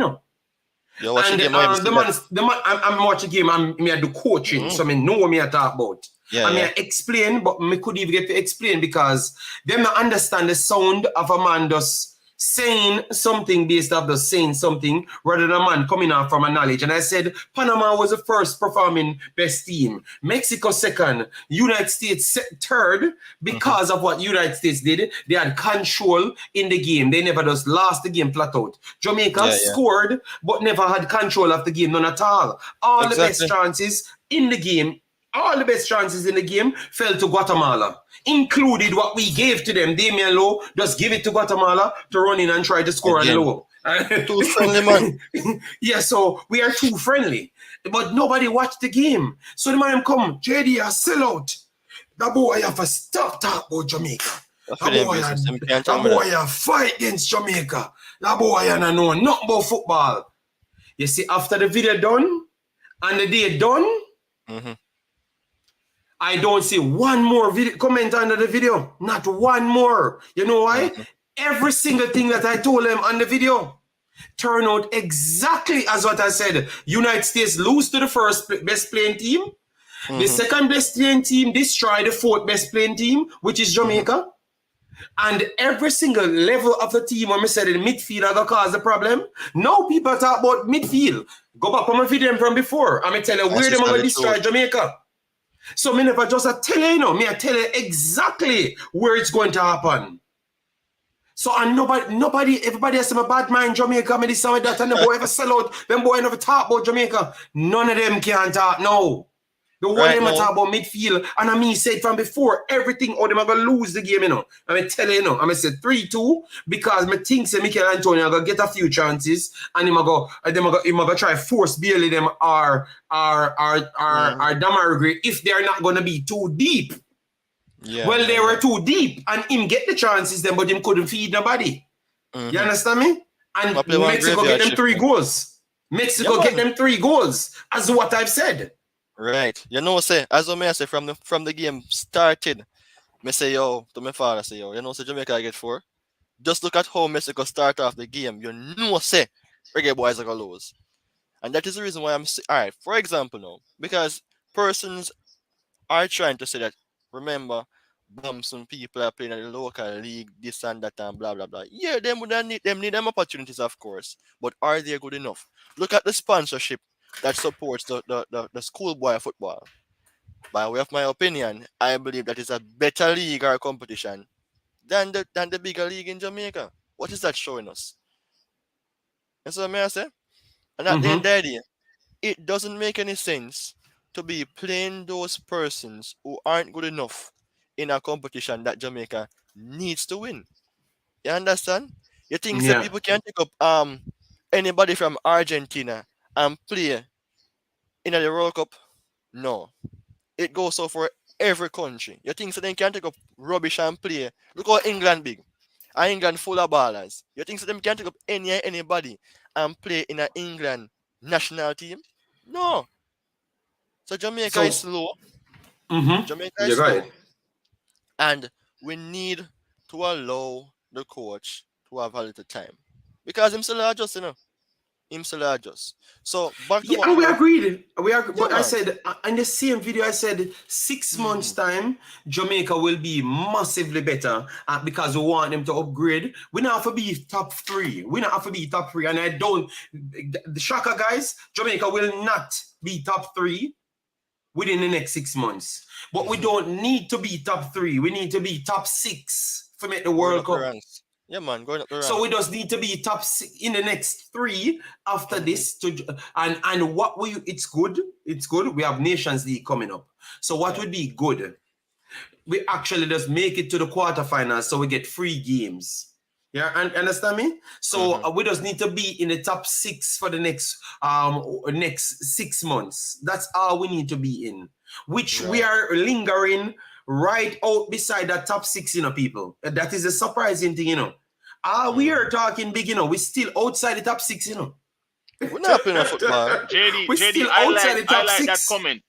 You watch the And game, I the man, I'm watching the game. Me I do coaching, so me know what me I talk about. I mean, I explain, but me could even get to explain because them not understand the sound of a man just saying something based off the saying something rather than a man coming out from a knowledge. And I said Panama was the first performing best team, Mexico second, United States third because of what United States did. They had control in the game. They never just lost the game flat out. Jamaica scored but never had control of the game, none at all. All the best chances in the game. All the best chances in the game fell to Guatemala, included what we gave to them. Damian Lowe just give it to Guatemala to run in and try to score on low. Too friendly, man. Yeah, so we are too friendly. But nobody watched the game. So the man come, JD, a sellout. That boy have to stop talk about Jamaica. That boy have fight against Jamaica. That boy don't know nothing about football. You see, after the video done and the day done, I don't see one more video comment under the video. Not one more. You know why? Every single thing that I told them on the video turned out exactly as what I said. United States lose to the first best playing team. The second best playing team destroy the fourth best playing team, which is Jamaica. And every single level of the team, when I said in midfield are going to cause the problem. Now people talk about midfield. Go back on my video from before. I'm going to tell you where they're going to destroy Jamaica. So me never just tell you, me I tell you exactly where it's going to happen. So and everybody has some bad mind Jamaica, me this and that, and the boy ever sell out, them boy never talk about Jamaica. None of them can talk now. The one them talk about midfield, and I mean said from before, everything or them are gonna lose the game, I mean tell you, I mean say 3-2 because me think say Mikel Antonio gonna get a few chances and him gonna try force Bailey them or Demarai if they're not gonna be too deep. Well, they were too deep and him get the chances then, but him couldn't feed nobody. You understand me? And Mexico get them 3 goals. Mexico get them 3 goals, as what I've said. Right. You know, say, as I say, from the game started, me say, yo, to my father, say, yo, you know, say Jamaica get 4. Just look at how Mexico start off the game. You know, say, Reggae boys are going to lose. And that is the reason why I'm saying, all right, for example, now, because persons are trying to say that, remember, some people are playing at the local league, this and that, and blah, blah, blah. Yeah, them need them opportunities, of course. But are they good enough? Look at the sponsorship that supports the schoolboy football. By way of my opinion, I believe that is a better league or competition than the bigger league in Jamaica. What is that showing us? And so may I say? And at the end of the day, it doesn't make any sense to be playing those persons who aren't good enough in a competition that Jamaica needs to win. You understand? You think that people can take up anybody from Argentina and play in the World Cup? No. It goes so for every country. You think so they can take up rubbish and play? Look how England big. And England full of ballers. You think so them can take up anybody and play in an England national team? No. So Jamaica is slow. Jamaica is slow. And we need to allow the coach to have a little time. Because him still adjust, Him still adjust. So back to and we agreed. But I said in the same video, I said 6 months time, Jamaica will be massively better because we want them to upgrade. We not have to be top 3. We not have to be top 3. And I don't. The shocker, guys, Jamaica will not be top 3 within the next 6 months. But we don't need to be top 3. We need to be top 6 to make the World Cup. Yeah, man, going up the ranks. So we just need to be top 6 in the next 3 after this. And what it's good. It's good. We have Nations League coming up. So what would be good? We actually just make it to the quarterfinals, so we get 3 games. Yeah, and understand me? So we just need to be in the top 6 for the next 6 months. That's all we need to be in. Which we are lingering right out beside that top 6, people. That is a surprising thing, we are talking big, we're still outside the top 6, We're not playing football. JD, I like that comment.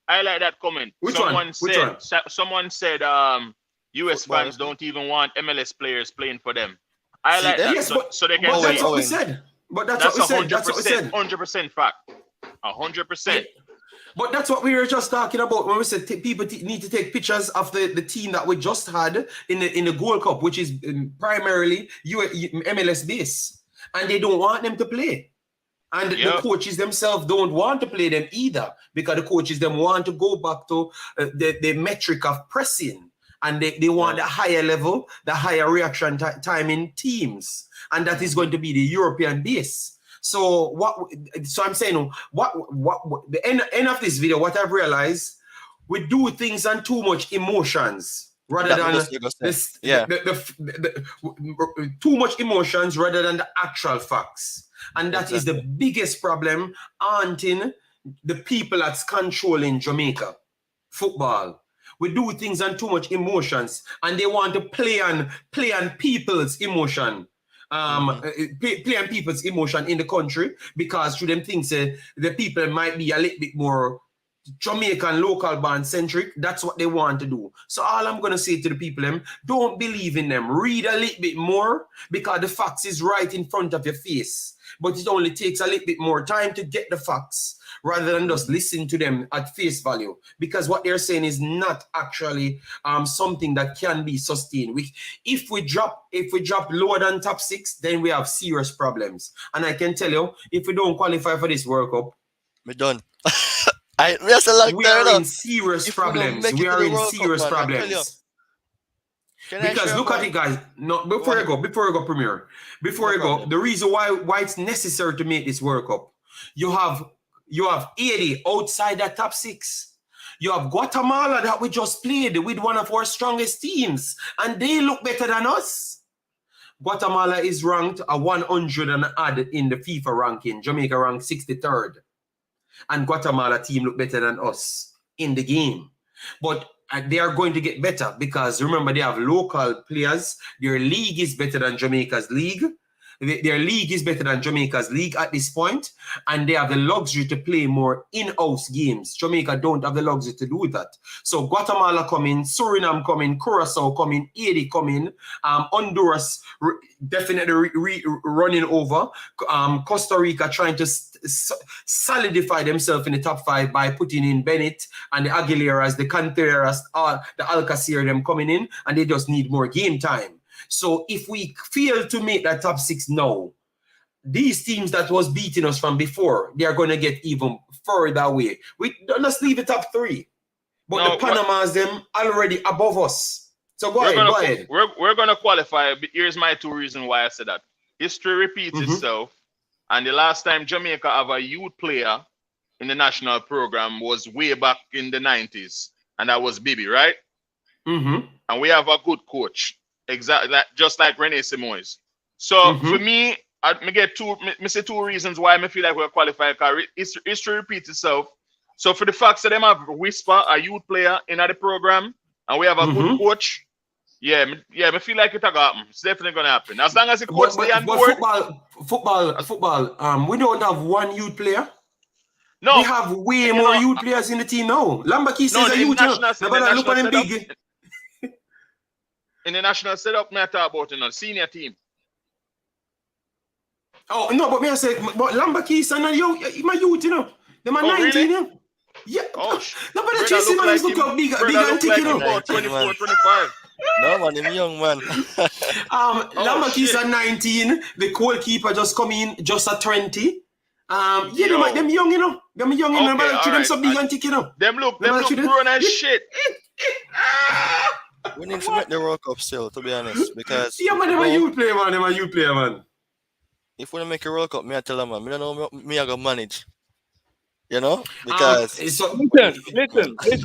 I like that comment. Someone said US fans don't even want MLS players playing for them. I like that. Yes, so they can that's what we said. But that's what we said. That's what we said. 100% fact. 100%. But that's what we were just talking about when we said people need to take pictures of the team that we just had in the Gold Cup, which is primarily MLS base, and they don't want them to play. And the coaches themselves don't want to play them either, because the coaches them want to go back to the metric of pressing, and they want the higher level, the higher reaction time in teams, and that is going to be the European base. So I'm saying what the end of this video, what I've realized, we do things on too much emotions rather than too much emotions rather than the actual facts. And that is the biggest problem haunting the people that's controlling Jamaica football. We do things on too much emotions, and they want to play on people's emotion. Play on people's emotion in the country, because to them things the people might be a little bit more Jamaican local band centric. That's what they want to do. So all I'm gonna say to the people, don't believe in them. Read a little bit more, because the facts is right in front of your face. But it only takes a little bit more time to get the facts, rather than just listen to them at face value, because what they're saying is not actually something that can be sustained. If we drop lower than top 6, then we have serious problems. And I can tell you, if we don't qualify for this World Cup, we're done. We are in serious problems. We are in serious problems. Because look at it, guys. No, before I go, Premier. Before I go, the reason why it's necessary to make this World Cup, you have 80 outside that top 6. You have Guatemala that we just played with, one of our strongest teams, and they look better than us. Guatemala is ranked a 100 and odd in the FIFA ranking. Jamaica ranked 63rd. And Guatemala team look better than us in the game. But they are going to get better, because remember, they have local players. Their league is better than Jamaica's league. Their league is better than Jamaica's league at this point, and they have the luxury to play more in-house games. Jamaica don't have the luxury to do that. So Guatemala coming, Suriname coming, Curacao coming, Haiti coming, Honduras definitely running over, Costa Rica trying to solidify themselves in the top 5 by putting in Bennett and the Aguileras, the Canteras, the Alcacer, them coming in, and they just need more game time. So if we fail to make that top 6 now, these teams that was beating us from before, they are going to get even further away. Let's leave the top 3. But the Panamas, them already above us. So go ahead. We're going to qualify. Here's my 2 reasons why I said that. History repeats itself. And the last time Jamaica have a youth player in the national program was way back in the 90s. And that was Bibi, right? And we have a good coach. Exactly, just like Rene Simoes. So for me, I get 2 reasons why I feel like we're qualified. History repeats itself. So for the fact that them have Whisper, a youth player in the program, and we have a good coach, I feel like it's gonna happen. It's definitely gonna happen. As long as the coach stay on board. Football. We don't have one youth player. No, we have way more youth players in the team now. Lambaki says a youth. Look at him big. In the national setup, I talk about in a senior team. Oh no, but me I say, but Lambaki is not young. He's my youth, you know. They're 19, really? you know. Yeah. Oh, no, but the Chelsea man is look big and thick, you know. About 24, 25. No man, him young man. Lambaki is 19. The goalkeeper just come in, just at 20. Them young, you know. Them young, you know. But them so big and thick, you know. Them look grown as shit. We need to make the World Cup still, to be honest, because man, them a youth player, man. If we make a World Cup, I tell them, man, I don't know me I gonna manage. You know? Because listen.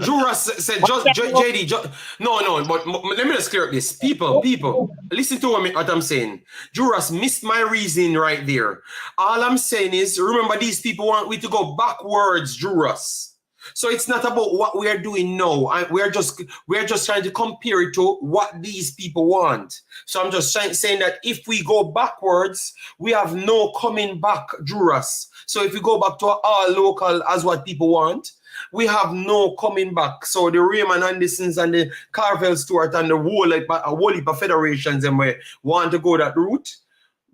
Juras said JD. No, but let me just clear up this. People, listen to what I'm saying. Juras missed my reason right there. All I'm saying is, remember, these people want we to go backwards, Juras. So it's not about what we are doing now. We're just trying to compare it to what these people want. So I'm just saying that if we go backwards, we have no coming back, Juras. So if we go back to our local as what people want, we have no coming back. So the Raymond Andersons and the Carvel Stewart and the whole heap of federations and we want to go that route.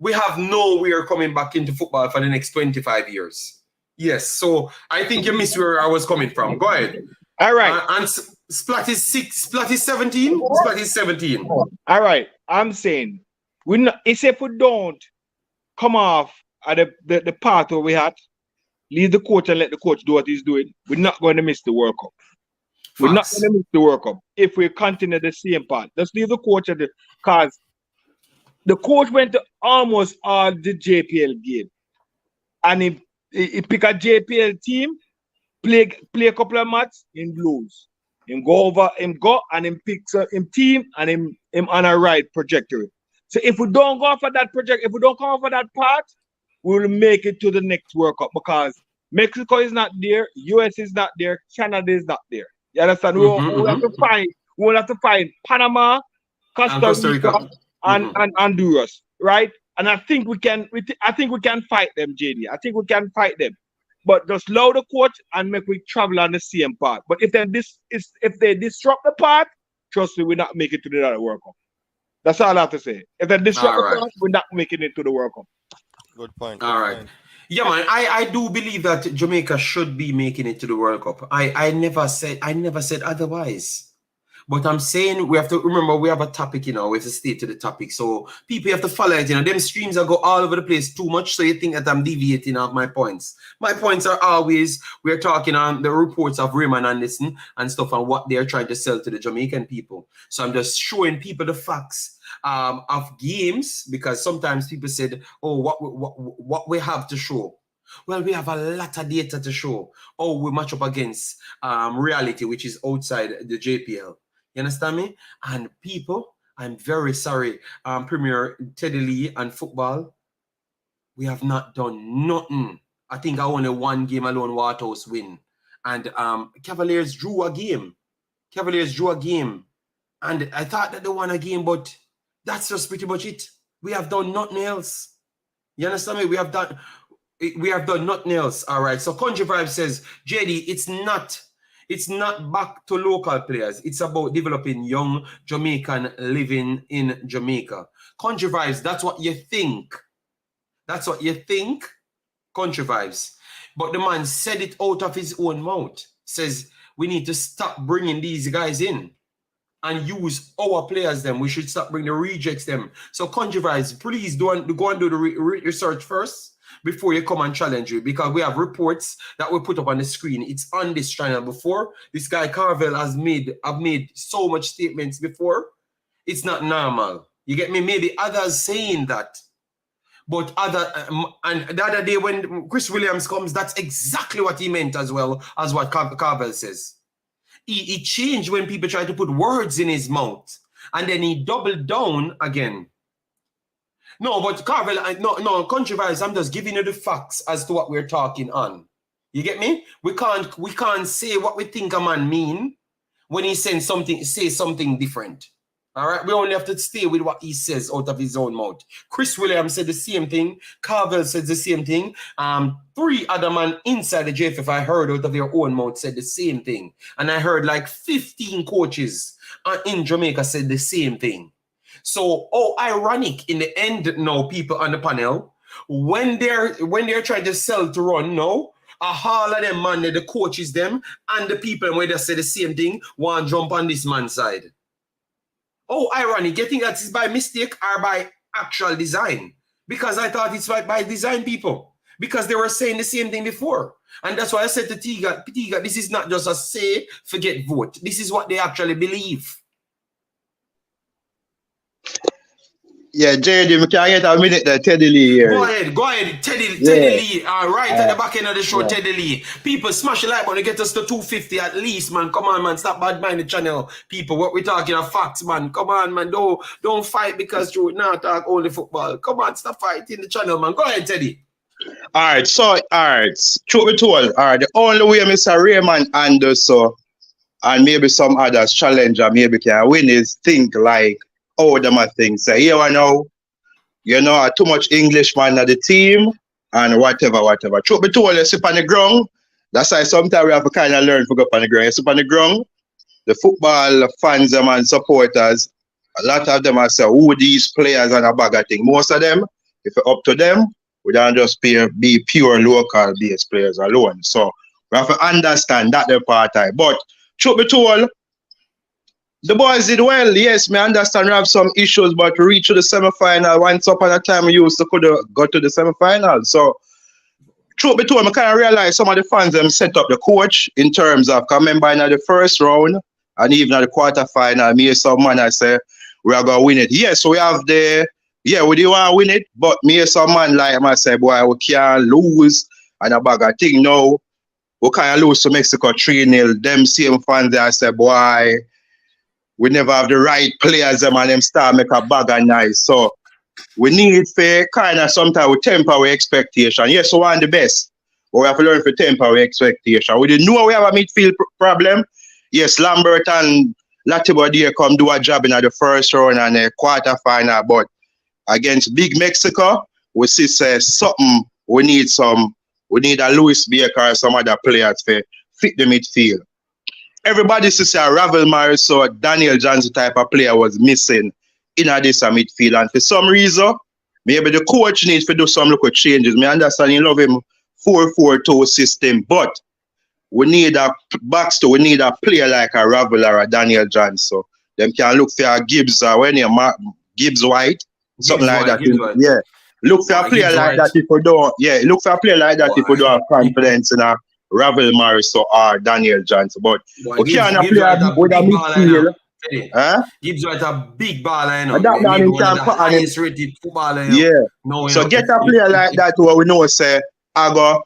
we have nowhere coming back into football for the next 25 years. Yes, so I think you missed where I was coming from. Go ahead. All right. And Splat is 17? Splat is 17. All right. I'm saying, if we don't come off at the path where we had, leave the coach and let the coach do what he's doing, we're not going to miss the World Cup. We're not going to miss the World Cup if we continue the same path. Let's leave the coach at because the coach went to almost all the JPL game. And he pick a JPL team, play a couple of matches, him lose. Him go and him picks him team and him on a right trajectory. So if we don't go for that project, if we don't come for that path, we will make it to the next World Cup because Mexico is not there, US is not there, Canada is not there. You understand? We will have to find Panama, Costa Rica, and Honduras, right? And I think we can fight them, JD. I think we can fight them. But just allow the coach and make we travel on the same path. But if they disrupt the path, trust me, we're not making it to the other World Cup. That's all I have to say. If they disrupt the path, we're not making it to the World Cup. Good point. All right. Yeah, man. I do believe that Jamaica should be making it to the World Cup. I never said otherwise. But I'm saying we have to remember we have a topic, we have to stay to the topic. So people have to follow it, Them streams are go all over the place too much, so you think that I'm deviating off my points. My points are always we're talking on the reports of Raymond Anderson and stuff and what they're trying to sell to the Jamaican people. So I'm just showing people the facts of games because sometimes people said, oh, what we have to show. Well, we have a lot of data to show. Oh, we match up against reality, which is outside the JPL. You understand me? And people, I'm very sorry, Premier Teddy Lee and football, we have not done nothing. I think I only one game alone, Waterhouse win. And Cavaliers drew a game. And I thought that they won a game, but that's just pretty much it. We have done nothing else. You understand me? We have done nothing else. All right. So Country Vibe says, JD, it's not back to local players. It's about developing young Jamaican living in Jamaica. Country Vibes, that's what you think. Country Vibes. But the man said it out of his own mouth. Says, we need to stop bringing these guys in and use our players them. We should stop bringing the rejects them. So Country Vibes, please go and do the research first before you come and challenge you, because we have reports that we put up on the screen. It's on this channel before. This guy Carvel have made so much statements before. It's not normal. You get me? Maybe others saying that. But and the other day when Chris Williams comes, that's exactly what he meant as well as what Carvel says. He changed when people try to put words in his mouth. And then he doubled down again. No, but Carvel, no, Country Vibes, I'm just giving you the facts as to what we're talking on. You get me? We can't say what we think a man mean when he say something different. All right? We only have to stay with what he says out of his own mouth. Chris Williams said the same thing. Carvel said the same thing. 3 other men inside the JFF I heard out of their own mouth said the same thing. And I heard like 15 coaches in Jamaica said the same thing. So, ironic in the end now, people on the panel, when they're trying to sell to run now, all of them, man, the coaches, them, and the people where they say the same thing, want to jump on this man's side. Oh, ironic. You think that is by mistake or by actual design? Because I thought it's by design, people. Because they were saying the same thing before. And that's why I said to Tiga, this is not just a say, forget, vote. This is what they actually believe. Yeah, JD, we can get a minute there, Teddy Lee here. Go ahead, Teddy Lee. Right at the back end of the show, Teddy Lee. People, smash the like button, get us to 250 at least, man. Come on, man. Stop bad mind the channel. People, what we talking are facts, man. Come on, man. Don't fight because you not talk only football. Come on, stop fighting the channel, man. Go ahead, Teddy. All right. Truth be told, the only way Mr. Raymond Anderson and maybe some others challenger maybe can win is think like, them a thing. So here I know, too much Englishman at the team and whatever. Truth be told, you sit on the ground. That's why sometimes we have to kind of learn to go up on the ground. You sit on the ground, the football fans and supporters, a lot of them are say, who these players and a bag of thing. Most of them, If it's up to them, we don't just be pure local based players alone. So we have to understand that the part time. But truth be told, the boys did well. Yes, me understand we have some issues, but to reach to the semi-final, once upon a time we used to could go to the semi-final. So truth be told, I kind of realize some of the fans them set up the coach in terms of, because remember in the first round and even at the quarterfinal, me and some man I say we are gonna win it. Yes, we have we do want to win it, but me and some man like him I say, boy, we can't lose and a bag of thing now. We can't lose to Mexico 3-0. Them same fans there I say, boy, we never have the right players them and them start make a bag of nice. So we need for kind of sometimes we temper our expectation. Yes, we want the best, but we have to learn to temper our expectation. We didn't know we have a midfield problem. Yes, Lambert and Latibodia come do a job in the first round and the quarterfinal, but against Big Mexico, we see something we need a Louis Baker or some other players to fit the midfield. Everybody says a Ravel Maris or Daniel Johnson type of player was missing in this midfield, and for some reason, maybe the coach needs to do some little changes. I understand you love him 4-4-2 system, but we need a we need a player like a Ravel or a Daniel Johnson. So them can look for a Gibbs or Gibbs White, something like that. Yeah. Look for a player like that if you don't. Yeah, look for a player like that if you don't have confidence in a Ravel Maris or Daniel Johnson. But we can't play with a midfield. Gibbs White a big baller, you know. That man he can put on him. Rated footballer, So get a player like that where we know say I go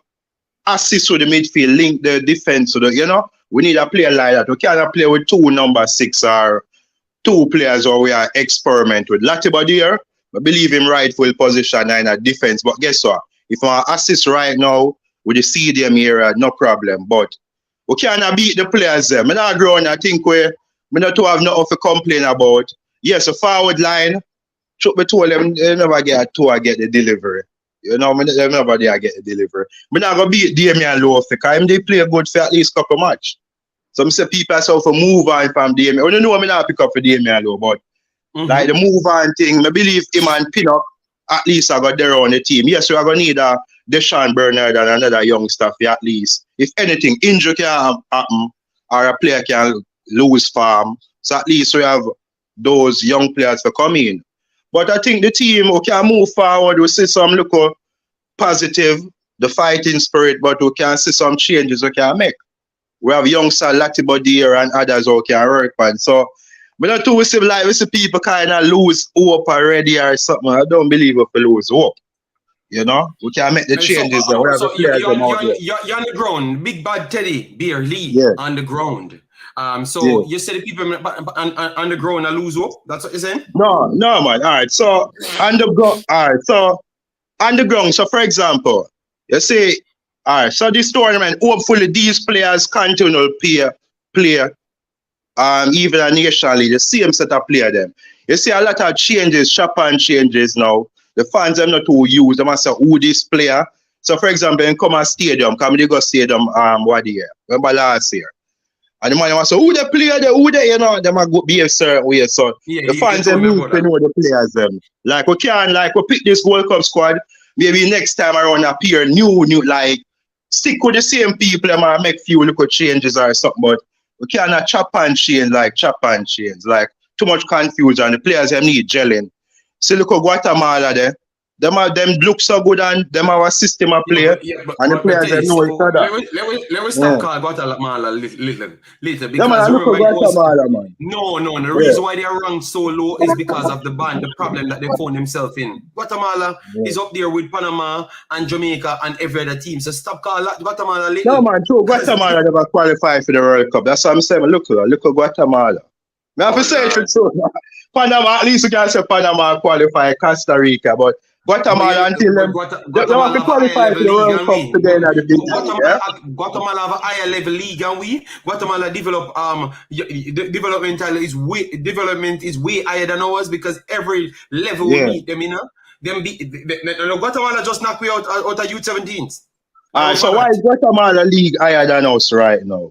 assist with the midfield, link the defense to the, we need a player like that. We cannot play with 2 number 6 or 2 players where we are experiment with. Latibodia, I believe him rightful position in a defense, but guess what? If I assist right now with the CDM era, no problem. But we cannot beat the players there. I'm not growing, I think we not to have nothing to complain about. Yes, a forward line, truth be told them, they never get the delivery. They never get the delivery. I'm not going to beat Damian Lowe because they play good for at least a couple matches. Some say people are so for move on from Damian. I don't know I'm not pick up for Damian Lowe, but like the move on thing, I believe him and Pinnock at least I got there on the team. Yes, we are going to need a Deshaun Bernard and another young stuff at least. If anything, injury can happen or a player can lose form. So at least we have those young players to come in. But I think the team we can move forward. We see some look positive, the fighting spirit, but we can see some changes we can make. We have young Sir Latibodia and others who can work on. So but not too see like we see people kind of lose hope already or something. I don't believe if we lose hope. We can make the changes. You're on the ground, big bad Teddy Bear Lee on the ground. You said the people on the ground and lose hope? That's what you're saying? No, man. All right. So on the ground. All right. So on the ground. So for example, you say, all right. So this tournament, hopefully these players continue to play. Even a nationally, the same set of players them. You see a lot of changes, shop-on changes now. The fans are not too used. They must say who this player. So for example, in come stadium, come to go stadium what year? Remember last year? And the man was say, who the player there, they might go be a certain way. So the fans are need to know the players them. Like we pick this World Cup squad, maybe next time around appear new, like stick with the same people and make few little changes or something, but we cannot chop and change. Like too much confusion. The players them need gelling. See look at Guatemala there. Them look so good and them have a system of play and the players they know each other. Let me stop calling Guatemala little because Guatemala, man. No. The reason why they are ranked so low is because of the problem that they found themselves in. Guatemala is up there with Panama and Jamaica and every other team. So stop calling Guatemala little. No man, true. Guatemala never qualified for the World Cup. That's what I'm saying. Look at Guatemala. I have to say it so. Panama, at least you can say Panama qualify Costa Rica, but Guatemala until them they want to qualify for the World Cup together at the beginning. Guatemala have a higher level league and Guatemala develop development is way higher than ours because every level we meet them, Guatemala just knock we out of U17s. So why is Guatemala league higher than us right now?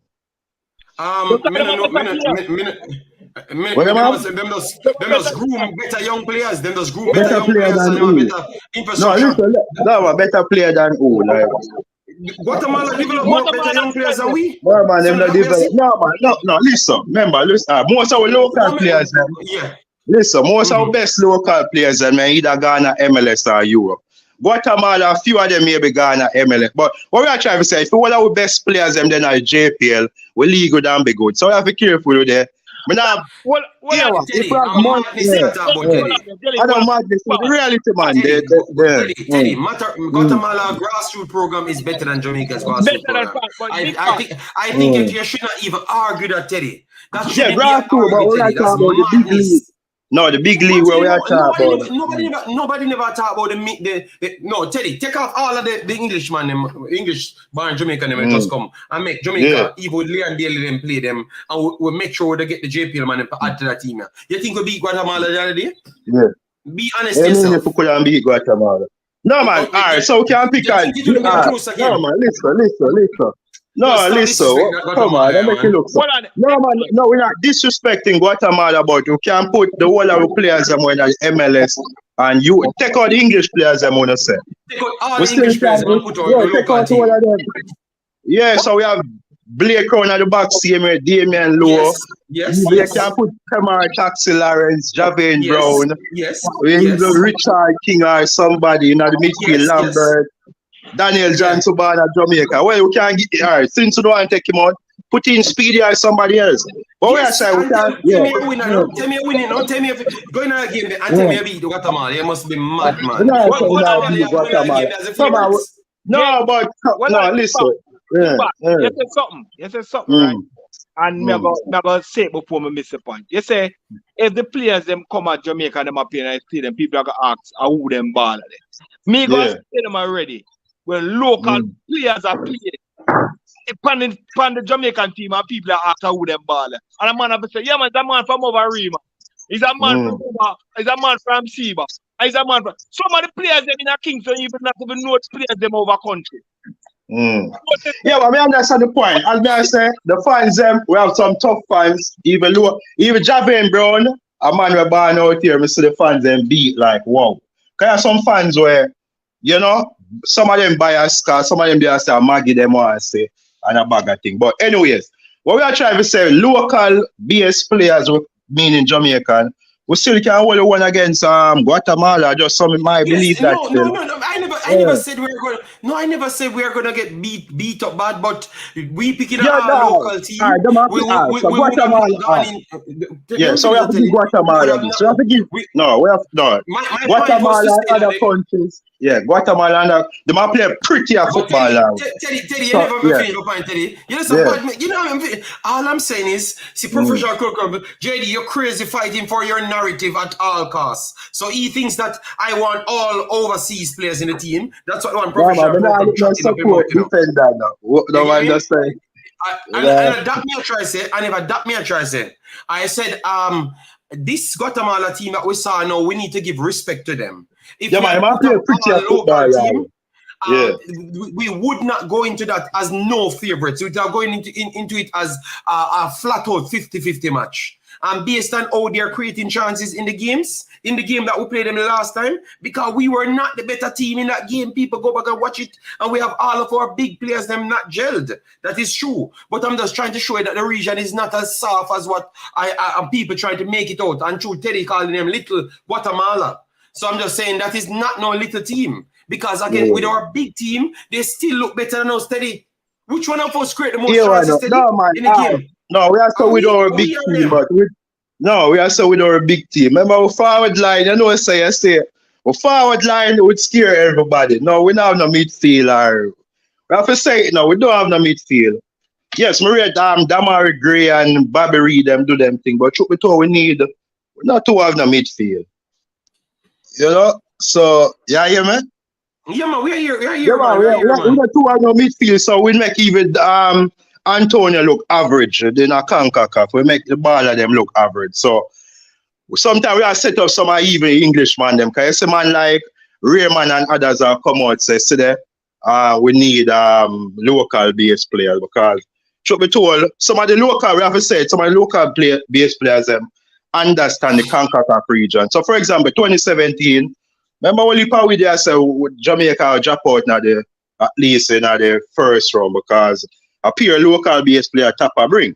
Them just groom better young players. Them just groom better young player players than and who? better infrastructure. No, listen, no, a better player than who? Like, Guatemala develop more better young players than we. no, man, them So not develop. No, listen, remember, listen, most of our local players, them, yeah. listen, most of our best local players, them, either Ghana, MLS, or Europe. Guatemala, a few of them may be Ghana, MLS. But what we are trying to say, if we are our best players, them then are JPL, we league good and be good. So we have to be careful with that. But now, Teddy, I'm madness here talk about Teddy. I don't madness. The reality, man. Teddy, Guatemala grassroots program is better than Jamaica's grassroots program. I think you should not even argue that, Teddy. That shouldn't be an argument, Teddy. That's madness. No, the big league where we are talking about. Nobody never talk about no, Teddy, take off all of the Englishman, English born Jamaican, them just come and make Jamaica, even with Leon Daly, them play them, and we'll make sure they get the JPL man to add to that team. You think we'll beat Guatemala the other day? Yeah. Be honest yourself. If we couldn't beat Guatemala. No, man, alright, so we can pick on. No, man, listen. No, listen, come on, let me make it look so. No, man, no, we're not disrespecting Guatemala, but you can put the whole of the players them in the MLS and you take out the English players them on the set. Take out all the English players and put out the local team. Yeah, so we have Blake Crown at the back, Damian Lowe. Yes. We can put Demarai, Taxi Lawrence, Javane Brown. Yes. Richard King or somebody in the midfield, Lambert. Daniel John Subana, Jamaica. Well, we can get, all right, since you don't want to take him out, put in Speedy or somebody else. But we are saying we can. Tell me a winner, tell me a winning, don't tell me if going on a game and tell me a beat Guatemala. You must be mad, man. No, but no, listen. You said something, right? And never say it before me miss the point. You say if the players them come at Jamaica and them up here and I see them, people are gonna ask who them ball at them. Me gonna say them already. When local players are playing, upon the Jamaican team and people are after who them ball. And a man have to say, yeah man, that man from over Rima. He's a man from over, he's a man from Seba. He's a man from some of the players them in a Kingston even not even know the players them over country. Yeah, but I understand the point. As I say, the fans them, we have some tough fans, even Javane Brown, a man we're born out here, we see the fans them beat like wow. Because some fans where, you know, some of them bias car, some of them just say Maggie them want to say and a bag of thing. But anyways, what we are trying to say, local BS players, meaning Jamaican, we still can hold one against Guatemala. Just some might believe that. No. I never said we were going. No, I never said we are going to get beat up bad. But we picking up our local team. So we have to give Guatemala. So we have to give. No, we have no. Guatemala and other countries. Yeah, Guatemala and they might play prettier football now. Teddy, you never finish your point, Teddy. You know, all I'm saying is, see, professional JD, you're crazy fighting for your narrative at all costs. So he thinks that I want all overseas players in the team. That's what one professional defend that now. No one just say. And that me I try say. I said, this Guatemala team that we saw now, we need to give respect to them. If we would not go into that as no favorites. We are going into it as a flat out 50-50 match. And based on how they're creating chances in the game that we played them the last time, because we were not the better team in that game. People go back and watch it, and we have all of our big players, them not gelled. That is true. But I'm just trying to show you that the region is not as soft as what people trying to make it out. And true, Teddy calling them little Guatemala. So I'm just saying that is not no little team. Because again, with our big team, they still look better than us, Teddy. Which one of us create the most chances, Teddy, in the game? No, we are so with our big team, but we are so with our big team. Remember our forward line, you know what I say, our forward line would scare everybody. No, we don't have no midfield. We have to say it now, we don't have no midfield. Yes, Maria Demarai Gray and Bobby Reed them do them thing, but we need not to have no midfield. You know? So, yeah, man? Yeah, man, we're here. Yeah, man, we not to have no midfield, so we make even Antonio look average. Then a CONCACAF, we make the ball of them look average. So sometimes we have set up some even Englishman them. Because you see man like Raymond and others are come out say, see there, we need local base players because truth be told, some of the local, we have to say, some of the local base players understand the CONCACAF region. So, for example, 2017, remember when we there say Jamaica drop out now at least in the first round because a pure local base player top a bring.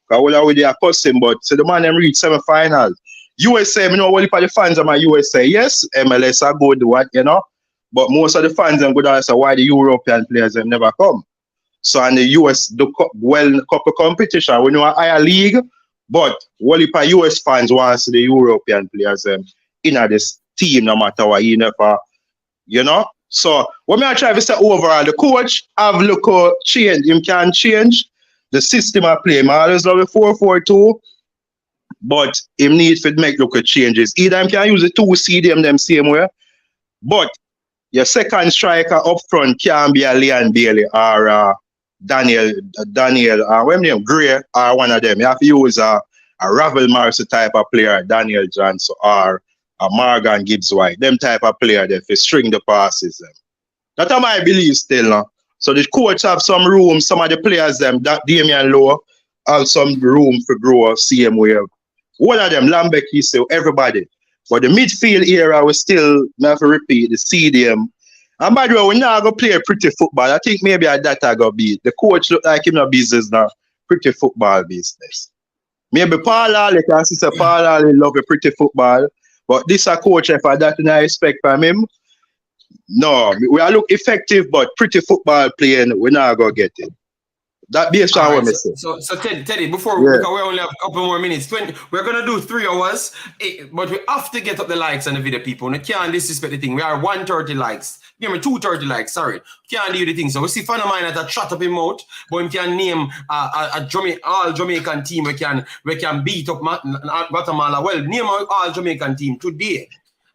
Because we they are custom, but so the man them reach semi-finals. USA, you know, all the fans of my USA, yes, MLS are good, what you know, but most of the fans them good answer why the European players them never come. So and the US do couple competition, we know a higher league, but all the US fans want to see the European players in this team no matter what you never, you know. So what me I try to say overall, the coach have look change, him can change the system of play. I always love the 4-4-2, but him need to make look changes. Either him can use the 2 CDM them same way, but your second striker up front can be a Leon Bailey or Daniel, what name Gray or one of them. You have to use a Ravel Marcy type of player, Daniel Johnson or a Morgan Gibbs White, them type of player that for string the passes. That's how I believe still now. So the coach have some room, some of the players them, that Damian Lowe have some room for grow same way. One of them, Lambeki, so everybody. But the midfield era we still have to repeat the CDM. And by the way, we're not going to play pretty football. I think maybe that I go be. The coach look like him no business now. Pretty football business. Maybe Paula, like our sister Paula, love a pretty football. But this a coach, if I that I expect from him, no, we are look effective, but pretty football playing, we're not going to get it. That based on what I say. So Teddy, before because we only have a couple more minutes, we're gonna do 3 hours, but we have to get up the likes on the video, people. We can't disrespect the thing. We are 130 likes. Give me 230 likes. Sorry, can't do the thing. So we see fan of mine that shut up him out, but we can name all Jamaican team. We can beat up Guatemala. Well, name all Jamaican team today.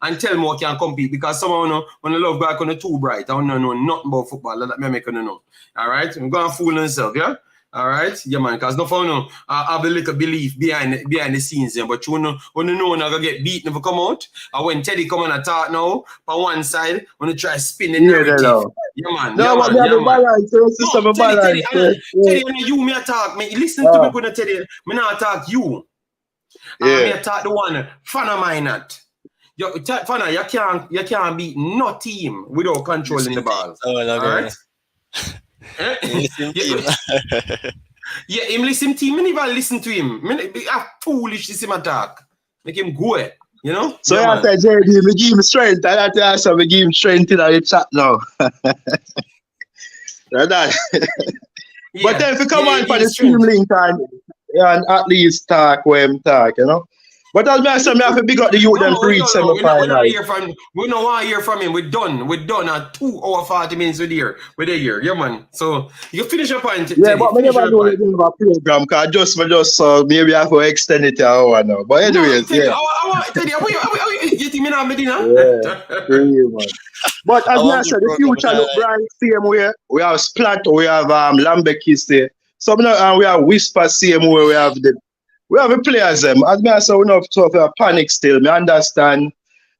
And tell me what can compete because someone when the love back on the too bright, I don't know nothing about football. That me make know. All right, I'm going to fool myself, yeah. All right, yeah, man. Because no fun, I have a little belief behind the scenes, yeah. But you know, when you know, I'm gonna get beaten if I come out. And when Teddy come on and talk now, on one side, when you try to spin the narrative, yeah, man. No, yeah, but man. Yeah, man. Balance, Teddy, when you me attack me, listen to me, gonna Teddy. Me not attack you. Me attack the one fan of mine not. Fana, you can't beat no team without controlling the ball. Oh, all right. Yeah, him listen to him. I never listen to him. I foolish this him attack. Make him go. You know. So yeah, after JD, we give him strength. I have to answer. We give him strength in the chat now. That. But then if you come on for the stream link and at least talk where him talk, you know. But as I said, I have to big up the youth them for each semi-final. We don't want to hear from him. We're done at 2 hours 40 minutes with here. We're there, yeah, man. So you finish your point. Yeah, but we never do a program because just maybe I have to extend it to an hour now. But anyways, no, yeah. You think me not Medina? Yeah, but as I said, the future look bright, same way. We have Splat, we have Lambeki, so we have Whisper, same way. We have the players them. As I said, we don't have to panic still. I understand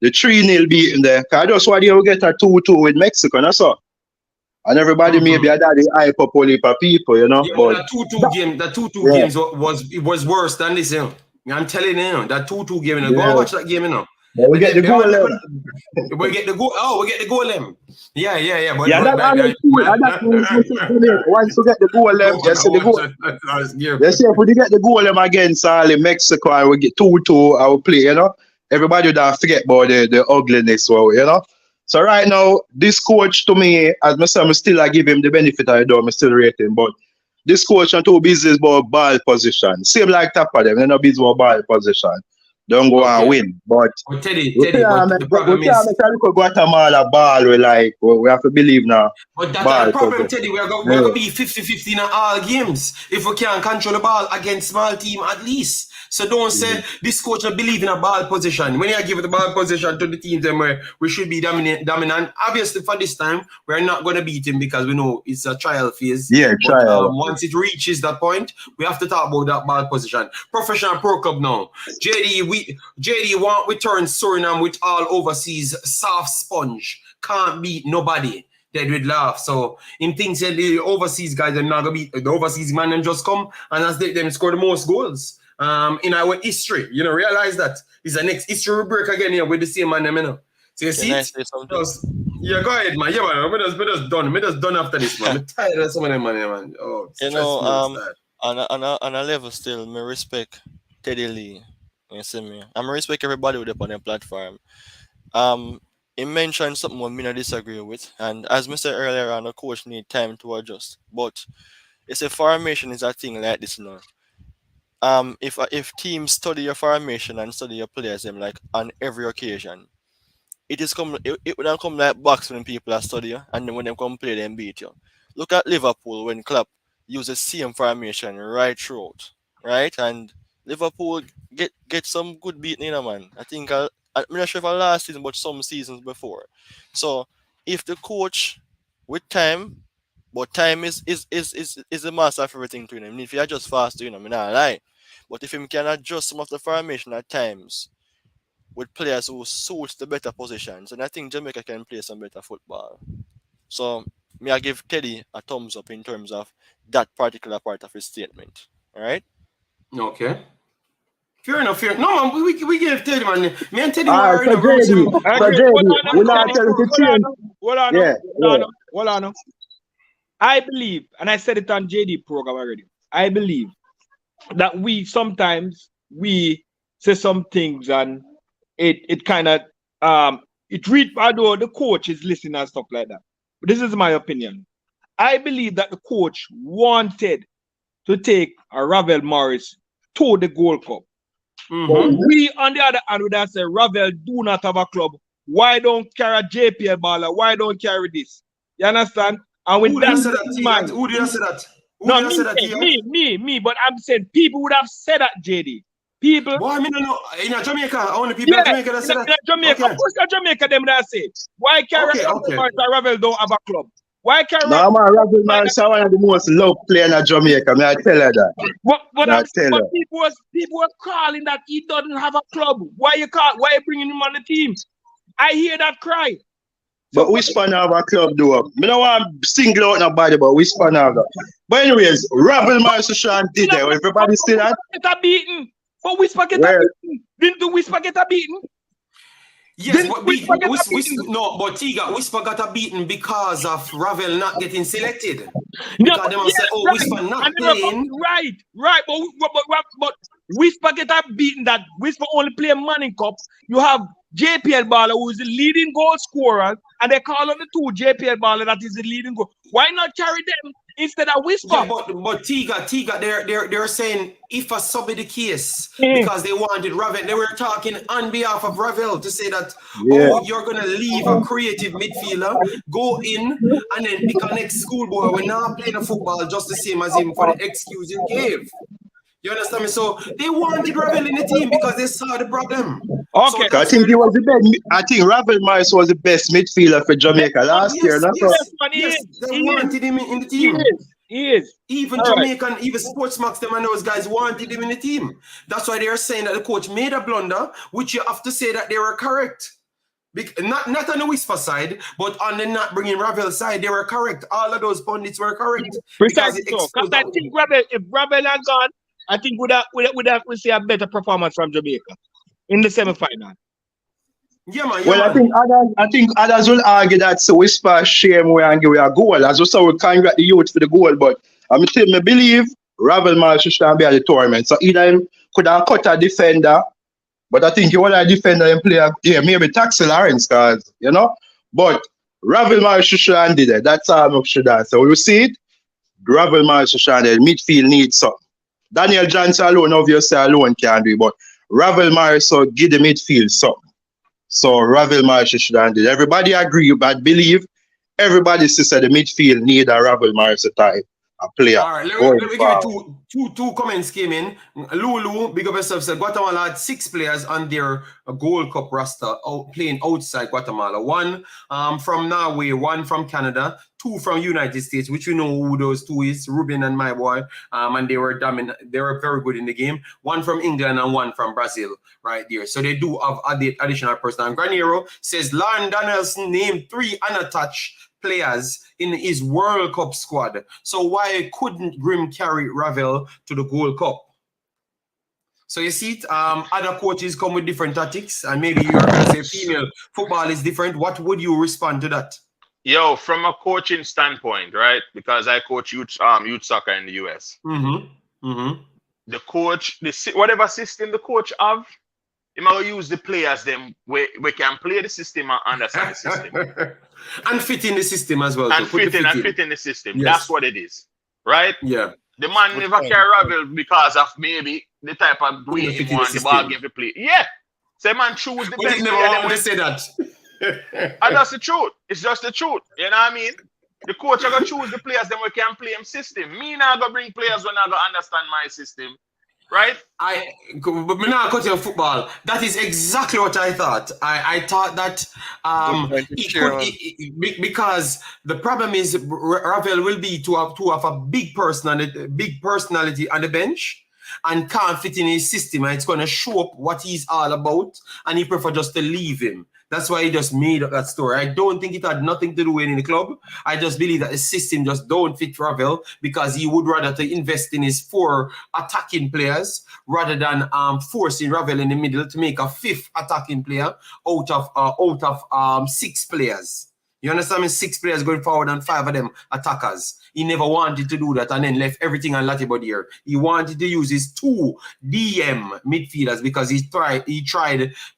the 3-0 beating there. Because I just want you to get a 2-2 with Mexico, that's all. And everybody maybe had the hype up all heap of people, you know. Yeah, but the 2-2 games was worse than this, you know. I'm telling you, that 2-2 game, go and watch that game, you know. But we get the goal. We get the goal. Oh, we get the goal. Yeah. But once we get the goal, you see the goal. They say if we get the goal against Mexico and we get 2-2, I will play. You know, everybody don't forget about the ugliness, you know. So right now, this coach to me, as myself, I still give him the benefit of the doubt. I still rate him, but this coach and 2 business about ball position. Same like top of them, they not business about ball position. Don't go and win, but Teddy, the problem is Guatemala ball. We have to believe now. But that's the problem, Teddy. We're going to be 50-50 in all games if we can't control the ball against small team at least. So don't say this coach will believe in a ball position. When you give the ball position to the teams where we should be dominant. Obviously, for this time, we're not going to beat him because we know it's a trial phase. Yeah, trial. Once it reaches that point, we have to talk about that ball position. Professional Pro Club now. JD, want we turn Suriname with all overseas soft sponge. Can't beat nobody. dead with laugh. So him thinks that the overseas guys are not gonna be the overseas man and just come and as them score the most goals in our history. You know, realize that is the next history break again here with the same man, you know. So you see it? Yeah, go ahead, man. Yeah, man. We just done after this, man. I'm tired of some of them, man. Oh, you know, on a level still, me respect Teddy Lee. You see me? I respect everybody with on the platform. He mentioned something what me not disagree with, and as I said earlier on, the coach need time to adjust. But it's a formation is a thing like this now. If teams study your formation and study your players, them like on every occasion, it would not come like box when people are studying, and then when they come play, them beat you. Look at Liverpool when Klopp use the same formation right throughout, right? And Liverpool get some good beating, you know, man. I think I'm not sure if last season, but some seasons before. So if the coach with time, but time is the master of everything to him. If you adjust fast, you know, I mean, not lie. But if he can adjust some of the formation at times with players who suits the better positions, and I think Jamaica can play some better football. So I give Teddy a thumbs up in terms of that particular part of his statement. All right. Okay. Fair enough. No, man, we give Teddy, man. Me and Teddy were in a we're not telling to change. Hold on. I believe, and I said it on JD program already, I believe that we sometimes say some things and it kind of it read, although the coach is listening and stuff like that. But this is my opinion. I believe that the coach wanted to take a Ravel Morris to the Gold Cup. But we, on the other hand, would have said, Ravel do not have a club. Why don't carry a JPL baller? Why don't carry this? You understand? And with Who did say that? Who did say that? Me. But I'm saying people would have said that, JD. People. Boy, I mean, no. In Jamaica, only people in Jamaica that said that. Jamaica, okay. Of course, Jamaica, them that say. Why carry Ravel don't have a club? Why carry no, man, Ravel Morris is one of the most loved players in Jamaica. May I tell you that? But people were calling that he doesn't have a club. Why you bringing him on the team? I hear that cry. But we span have a club though. I don't want to single out nobody, but we span have that. But anyways, Ravel Morris did that. Everybody see that? Get beaten. But Whisper get a beaten. Didn't the Whisper get a beaten? Yes, but Tiga, Whisper got a beaten because of Ravel not getting selected. Because they must say, Whisper not playing. Right. But Whisper get a beaten that Whisper only play Manning Cup. You have JPL baller who is the leading goal scorer, and they call on the two JPL baller that is the leading goal. Why not carry them instead of Whisper? Yeah, but Tiga, they're saying if a sub be the case because they wanted Ravel. They were talking on behalf of Ravel to say that you're gonna leave a creative midfielder, go in and then pick a next schoolboy. We're not playing a football just the same as him for the excuse you gave. You understand me? So they wanted Ravel in the team because they saw the problem. Okay. So I think he was the best. I think Ravel Morris was the best midfielder for Jamaica last year. Yes, they wanted him in the team. He is. Even Jamaican, even Sportsmax, them and those guys wanted him in the team. That's why they are saying that the coach made a blunder, which you have to say that they were correct. Not on the Whisper side, but on the not bringing Ravel side, they were correct. All of those pundits were correct. Precisely so. Because I think if Ravel had gone, I think we see a better performance from Jamaica in the semi-final. Yeah, man. I think others will argue that so Whisper shame we and give a goal. As we saw, we can't get the youth for the goal, but I believe Ravel Morris should be at the tournament. So either him could have cut a defender, but I think he want a defender and play maybe Taxi Lawrence, cause But Ravel Morris should have did it. That's how much should have. So we see it. Ravel Morris should have midfield needs something. Daniel Johnson alone, obviously alone can do it, but Ravel Morris give the midfield something. So Ravel Morris should have did it. Everybody agree, but I believe everybody says that the midfield need a Ravel Morris type a player. All right, let me give you two comments came in. Lulu, big up yourself, said Guatemala had 6 players on their Gold Cup roster playing outside Guatemala. 1 from Norway, 1 from Canada, 2 from United States, which you know who those 2 is, Ruben and my boy. And they were dominant. They were very good in the game. 1 from England and 1 from Brazil right there. So they do have additional person. And Granero says Lauren Donaldson named 3 unattached players in his World Cup squad. So why couldn't Grim carry Ravel to the Gold Cup? So you see it, other coaches come with different tactics, and maybe you're going to say female football is different. What would you respond to that? Yo, from a coaching standpoint, right? Because I coach youth soccer in the US. The coach, whatever system the coach have, he might use the players them we can play the system and understand the system. And fit in the system as well. And fit in the system. Yes. That's what it is. Right? Yeah. The man never carry Ravel because of maybe the type of way he want the ball game to play. Yeah. So man choose the best never player. want to say that. And that's the truth. It's just the truth. You know what I mean? The coach are gonna choose the players then we can play him system. Me not gonna bring players when I gonna understand my system. Right? But me not cut your football. That is exactly what I thought. I thought that because the problem is Ravel will be to have a big personality on the bench and can't fit in his system, and it's going to show up what he's all about, and he prefer just to leave him. That's why he just made up that story. I don't think it had nothing to do with any club. I just believe that the system just don't fit Ravel because he would rather to invest in his 4 attacking players rather than forcing Ravel in the middle to make a 5th attacking player out of 6 players. You understand me? 6 players going forward and 5 of them attackers. He never wanted to do that and then left everything on Latibody here. He wanted to use his 2 DM midfielders because he tried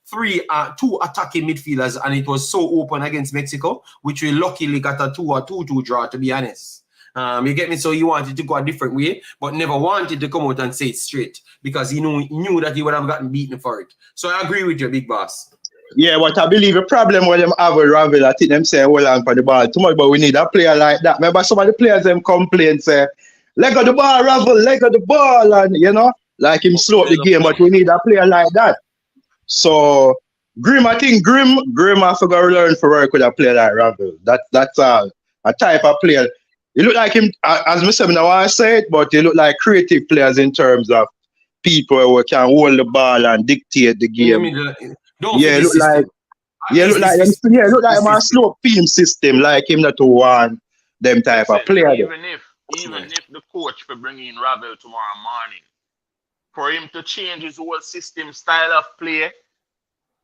2 attacking midfielders, and it was so open against Mexico, which we luckily got a 2-2 draw, to be honest. You get me? So he wanted to go a different way, but never wanted to come out and say it straight because he knew that he would have gotten beaten for it. So I agree with you, big boss. Yeah, but I believe the problem with them have with Ravel, I think them say hold on for the ball too much, but we need a player like that. Remember some of the players them complain say, leg of the ball, Ravel, leg of the ball, and you know, like him slow up the game, but we need a player like that. So Grim, I think Grim I forgot to learn for work with a player like Ravel. That's a type of player. He look like him, as I said, I don't want to say it, but he look like creative players in terms of people who can hold the ball and dictate the game. Look like my slow team system, like him not to want them type of player. Even if the coach for bringing Ravel tomorrow morning, for him to change his whole system, style of play,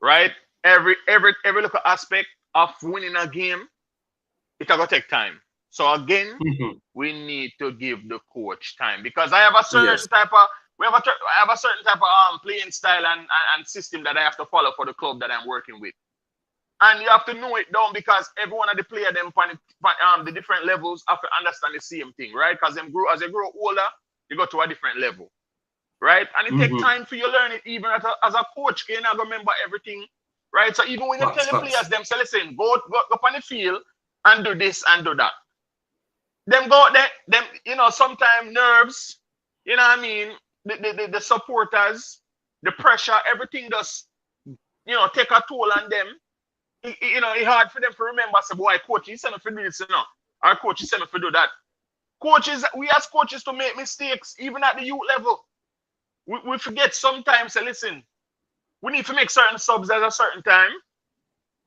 right? Every little aspect of winning a game, it's gonna take time. So again, we need to give the coach time because I have a certain type of playing style and system that I have to follow for the club that I'm working with. And you have to know it down because every one of the players them the different levels have to understand the same thing, right? Because as they grow older, you go to a different level. Right? And it takes time for you to learn it, even as a coach, you not remember everything. Right? So even when you tell the players them, say, listen, go up on the field and do this and do that. Them go there, them, you know, sometimes nerves, you know what I mean? The supporters, the pressure, everything does, you know, take a toll on them. You know, it's hard for them to remember, say, boy, coach, he sent me for do this, you know. Our coach, he sent me for do that. Coaches, we ask coaches to make mistakes, even at the youth level. We forget sometimes, say, listen, we need to make certain subs at a certain time,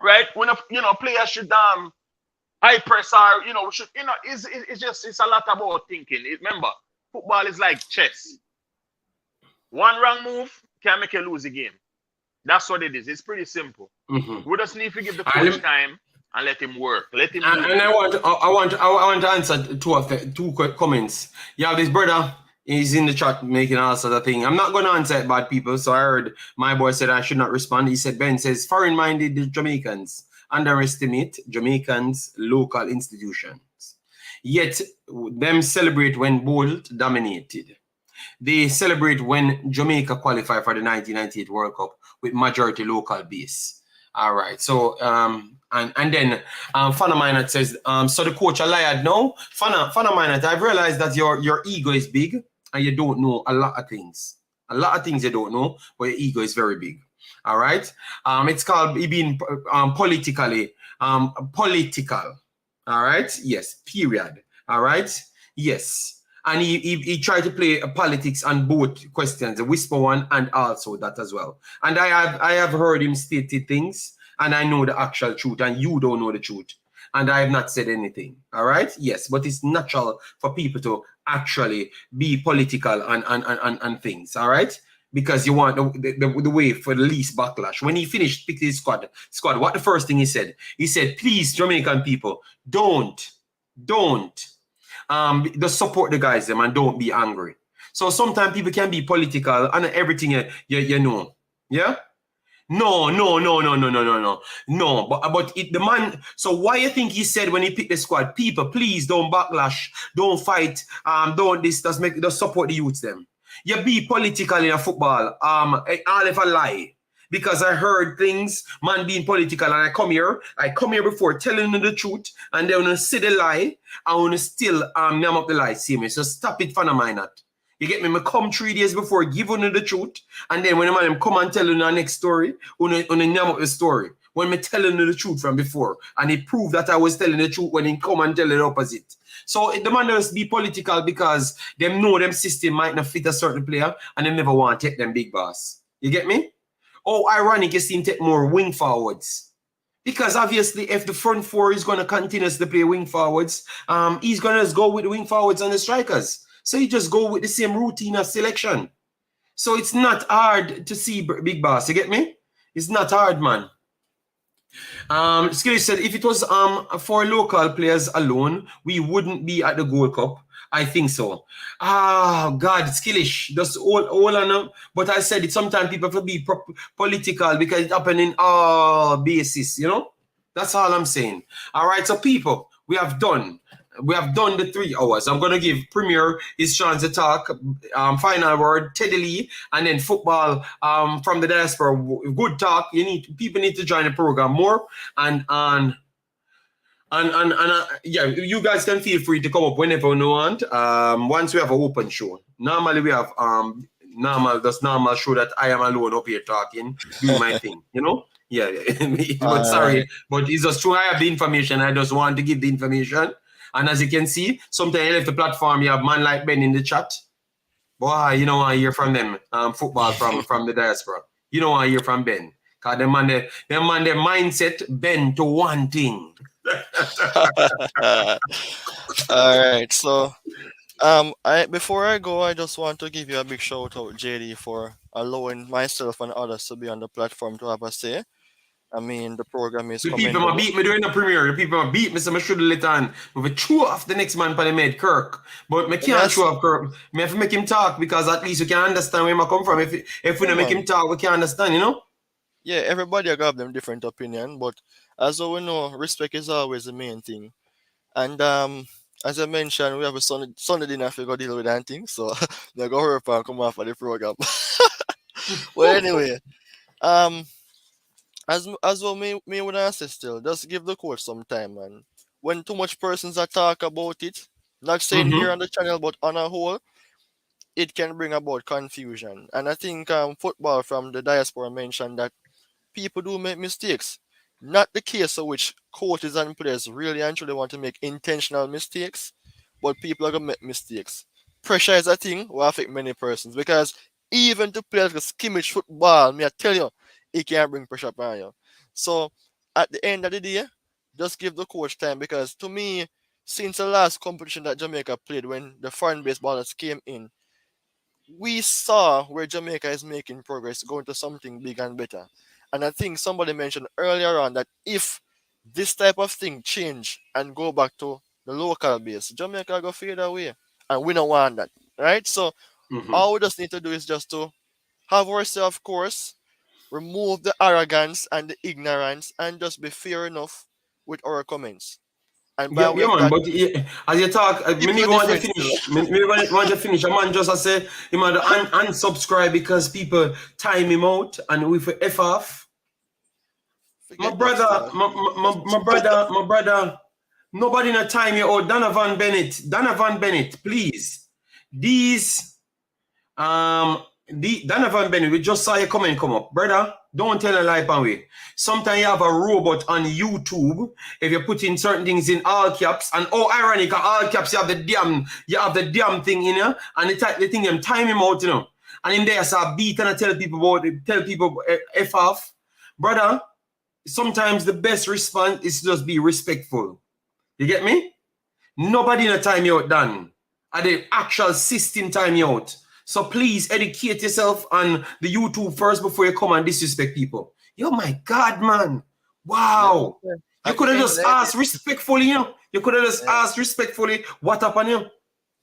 right? When, you know, players should high press or, you know, we should, you know, it's a lot about thinking. Remember, football is like chess. One wrong move can make you lose a game. That's what it is. It's pretty simple. We just need to give the coach time and let him work. Let him. And I want to answer two comments. You have this brother. He's in the chat making all sorts of things. I'm not going to answer it, bad people. So I heard my boy said I should not respond. He said, Ben says, foreign-minded Jamaicans underestimate Jamaicans' local institutions. Yet, them celebrate when Bolt dominated. They celebrate when Jamaica qualified for the 1998 World Cup with majority local base. All right. So, and then Fana Minot says, so the coach a liar? No, Fana Minot, I've realized that your ego is big and you don't know a lot of things. A lot of things you don't know, but your ego is very big. All right. It's called being politically political. All right. Yes. Period. All right. Yes. And he tried to play politics on both questions, the whisper one and also that as well. And I have heard him state things, and I know the actual truth, and you don't know the truth. and I have not said anything. All right? Yes, but it's natural for people to actually be political and things. All right? Because you want the way for the least backlash. When he finished picking his squad, what the first thing he said? He said, please, Jamaican people, don't just support the guys them and don't be angry. So sometimes people can be political and everything you know. Yeah? No. But the man, so why you think he said when he picked the squad, people, please don't backlash, don't fight, just support the youths them. You be political in a football, all if I lie. Because I heard things, man being political, and I come here before telling you the truth, and then when I see the lie, I want to still name up the lie, see me. So stop it for my not. You get me? I come 3 days before, give you the truth, and then when the man come and tell you the next story, on name up the story. When me telling you the truth from before, and he proved that I was telling the truth when he come and tell you the opposite. So the man does be political because them know them system might not fit a certain player, and they never want to take them big boss. You get me? Oh, ironic, you see him take more wing forwards. Because obviously, if the front four is going to continuously play wing forwards, he's going to just go with the wing forwards and the strikers. So you just go with the same routine of selection. So it's not hard to see big boss. You get me? It's not hard, man. Skilly said, if it was for local players alone, we wouldn't be at the Gold Cup. I think so. God, Skillish, just all on. But I said it, sometimes people have to be political because it's happening all basis, you know? That's all I'm saying. All right, so people, we have done the 3 hours. I'm going to give Premier his chance to talk. Final word, Teddy Lee, and then football from the Diaspora. Good talk. People need to join the program more. And yeah, you guys can feel free to come up whenever you want. Once we have an open show. Normally we have normal show that I am alone up here talking, doing my thing, you know? Yeah. But sorry, but it's just true. I have the information. I just want to give the information. And as you can see, sometimes you left the platform, you have man like Ben in the chat. Boy, you don't want to hear from them. Football from the Diaspora. You don't want to hear from Ben. Because them man, their mindset bend to one thing. All right. So before I go, I just want to give you a big shout out, JD, for allowing myself and others to be on the platform to have a say. I mean, the program is the people might beat me during the premiere. The people might beat me, so I should have let on. But we threw off the next man for the made Kirk. But I can't show off Kirk. I have to make him talk because at least you can understand where I come from. If we don't make him talk, we can't understand, you know? Yeah, everybody got them different opinion, but as we know, respect is always the main thing. And as I mentioned, we have a Sunday dinner if you go deal with that thing, so they go hurry up and come off of the program. Well, anyway, as well, me would answer still, just give the coach some time, man. When too much persons are talk about it, not saying here on the channel, but on a whole, it can bring about confusion. And I think football from the Diaspora mentioned that people do make mistakes. Not the case of which coaches and players really and truly want to make intentional mistakes, but people are going to make mistakes. Pressure is a thing will affect many persons because even to play like a skimmage football, I tell you, it can bring pressure upon you. So at the end of the day, just give the coach time because to me, since the last competition that Jamaica played when the foreign based ballers came in, we saw where Jamaica is making progress, going to something big and better. And I think somebody mentioned earlier on that if this type of thing change and go back to the local base, Jamaica go fade away. And we don't want that. Right? So all we just need to do is just to have ourselves, of course, remove the arrogance and the ignorance and just be fair enough with our comments. And but as you talk, maybe want to finish. Maybe want to finish. A man just say he might unsubscribe because people time him out and we for F off. My brother, nobody not time you out. Donovan Bennett, please. Donovan Bennett, we just saw your comment come up. Brother, don't tell a lie pan way. Sometimes you have a robot on YouTube. If you put in certain things in all caps, and ironic, all caps you have the damn thing in here, and the thing them time him out, you know. And in there I saw beat and I tell people F off. Brother, sometimes the best response is to just be respectful. You get me? Nobody in a time you out done. At the actual system time you out. So please educate yourself on the YouTube first before you come and disrespect people. Yo, my God, man. Wow. Yeah. You could have just asked respectfully, you know. You could have just asked respectfully what happened, you know.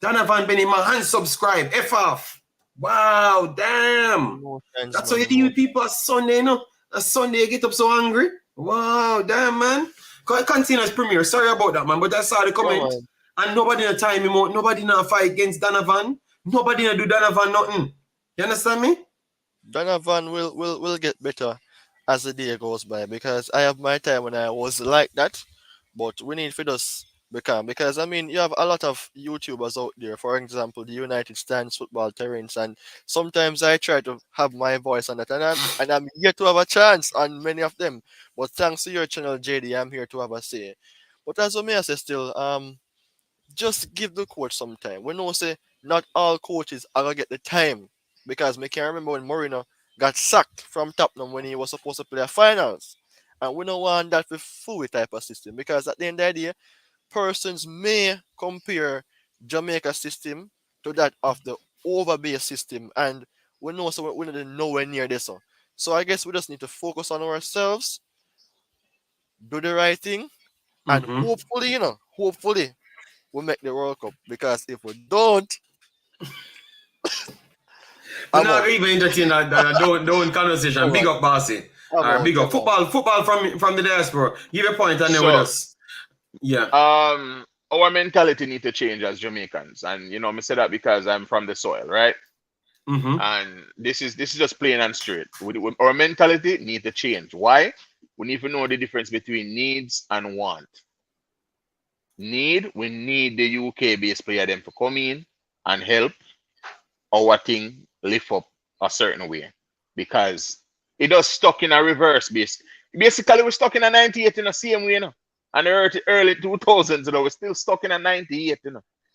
Donovan Benny, my hand subscribe. F off. Wow, damn. That's how you deal with people on Sunday, you know. A Sunday you get up so angry. Wow, damn, man. Continue as premier. Sorry about that, man. But I saw the comment. And nobody in a time him out. Nobody in a fight against Donovan. Nobody in a do Donovan nothing. You understand me? Donovan will get better as the day goes by, because I have my time when I was like that. But we need for just become, because I mean, you have a lot of YouTubers out there, for example, the United Stands Football Terrains, and sometimes I try to have my voice on that, and I'm yet to have a chance on many of them. But thanks to your channel, JD, I'm here to have a say. But as I may say still, just give the coach some time. We know say not all coaches are gonna get the time, because I can remember when Mourinho got sacked from Tottenham when he was supposed to play a finals. And we don't want that with fluid type of system, because at the end of the day, persons may compare Jamaica system to that of the overbase system, and we know so we're nowhere near this. So I guess we just need to focus on ourselves, do the right thing, and hopefully, hopefully we'll make the World Cup, because if we don't, I'm not even entertaining that don't conversation. Big up, Bossy. Big up. Football from the diaspora. Give a point and then with us. Yeah. Our mentality need to change as Jamaicans, and me say that because I'm from the soil, right? And this is just plain and straight. Our mentality need to change. Why? We need to know the difference between needs and want. We need the UK-based player them to come in and help our thing lift up a certain way, because it does stuck in a reverse base. Basically, we're stuck in a 98 in the same way, and the early 2000s, we're still stuck in a 98,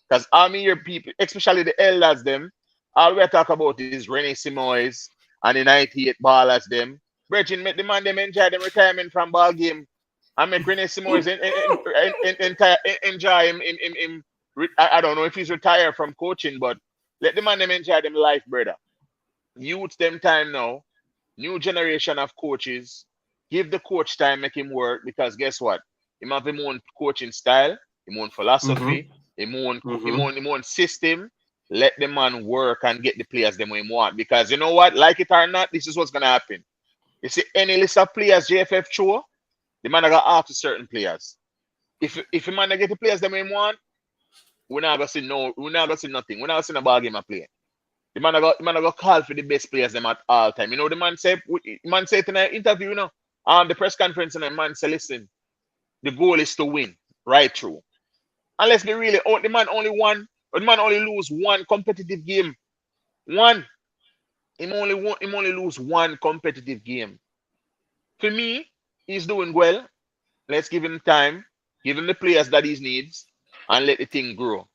because your people, especially the elders, them, all we talk about is Rene Simoes and the 98 ballers, them. Virgin, make the man them enjoy them retirement from ball game, and make Rene Simoes enjoy him. I don't know if he's retired from coaching, but let the man them enjoy them life, brother. Youth them time now. New generation of coaches. Give the coach time, make him work, because guess what? He have his own coaching style, his own philosophy, his own system. Let the man work and get the players them he want. Because you know what? Like it or not, this is what's gonna happen. You see any list of players JFF show, the man got after certain players. If the man get the players them he want, we're not gonna see nothing. We're not gonna see no ball game of play. The man go call for the best players them at all time. The man said in an interview, the press conference, and the man said, listen, the goal is to win right through. And let's be really, the man only lose one competitive game. One. Him only lose one competitive game. For me, he's doing well. Let's give him time, give him the players that he needs, and let the thing grow.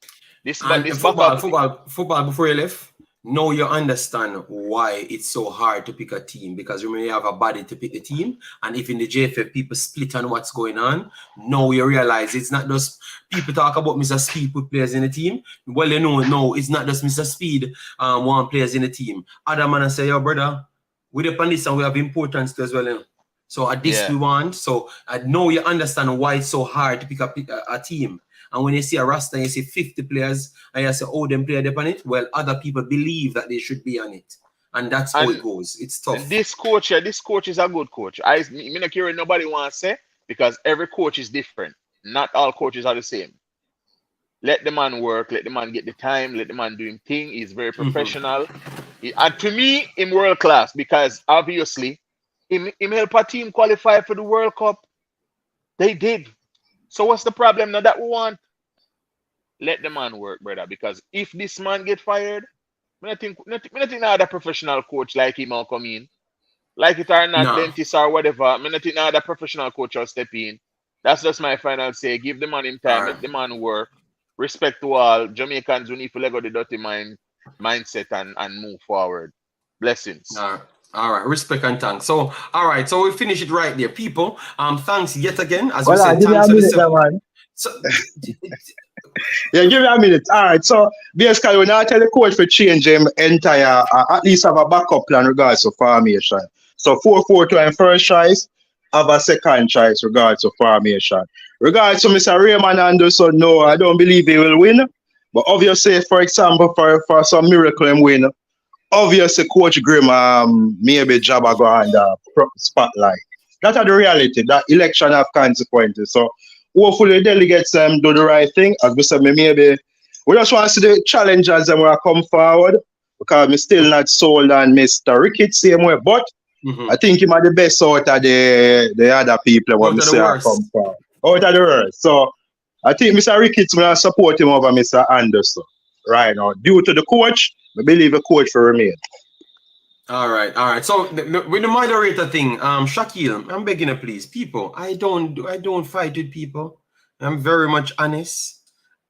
Football before you left. Now you understand why it's so hard to pick a team, because remember you have a body to pick the team, and if in the JFF people split on what's going on, now you realize it's not just people talk about Mr. Speed put players in the team. Well, no, it's not just Mr. Speed want players in the team. Other man say, yo brother, with the this and we have importance too as well. So at this we want. So now you understand why it's so hard to pick up a team. And when you see a roster and you see 50 players and you say, oh, them players on it, well, other people believe that they should be on it. And that's how it goes. It's tough. This coach is a good coach. I not care what nobody wants to say, because every coach is different. Not all coaches are the same. Let the man work, let the man get the time, let the man do his thing. He's very professional. And to me, he's world class, because obviously, him help a team qualify for the World Cup. They did. So what's the problem now that we want? Let the man work, brother. Because if this man get fired, I think another professional coach like him will come in. Like it or not, dentist or whatever. I think another professional coach will step in. That's just my final say. Give the man him time, let the man work. Respect to all Jamaicans who need to let go the dirty mindset and move forward. Blessings. All right, respect and thanks. So, all right, so we finish it right there, people. Thanks yet again. As we said, thanks to the So yeah, give me a minute. All right. So basically, when I tell the coach for change him entire, at least have a backup plan regards to formation. So 4-4-2 and first choice, have a second choice regards to formation. Regards to Mr. Raymond Anderson, no, I don't believe he will win. But obviously, for example, for some miracle him win, obviously Coach Grimm maybe Jabba go on the spotlight. That's the reality. That election have consequences. So hopefully the delegates do the right thing. As we said, maybe we just want to see the challengers and we come forward because we still not sold on Mr. Ricketts same way. But I think him are the best out of the other people when we say come forward. Out of the worst. So I think Mr. Ricketts will support him over Mr. Anderson right now. Due to the coach, I believe the coach will remain. All right. So with the moderator thing, Shaquille, I'm begging you, please, people. I don't fight with people. I'm very much honest.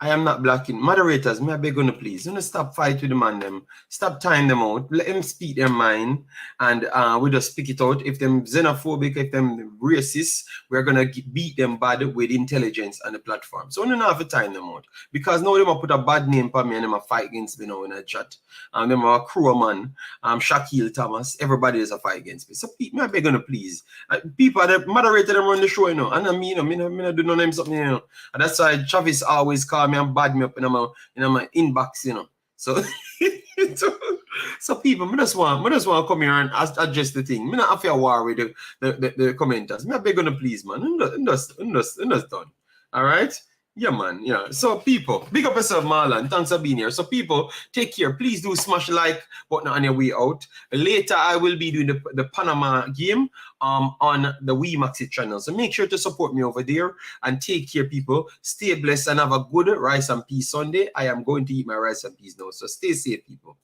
I am not blocking moderators. May I beg you, please? Don't stop fight with the man them. Stop tying them out. Let them speak their mind, and we just speak it out. If them xenophobic, if them racist, we're gonna beat them bad with intelligence on the platform. So we don't have to time them out because now they might put a bad name for me and they might fight against me now in a chat. Them are crew man, Shaquille Thomas. Everybody is a fight against me. So may I beg you, please? People, the moderator them run the show, you know, and I mean, I do no name something, you know, and that's why Travis always call me and bad me up in my inbox, you know. So so people, I just want to come here and address the thing. I not have to war with the commenters. I beg you, please, man. Just done. All right. Yeah, man. Yeah. So people, big up yourself, Marlon. Thanks for being here. So people, take care. Please do smash the like button on your way out. Later, I will be doing the Panama game on the Imaxit channel. So make sure to support me over there and take care, people. Stay blessed and have a good rice and peas Sunday. I am going to eat my rice and peas now. So stay safe, people.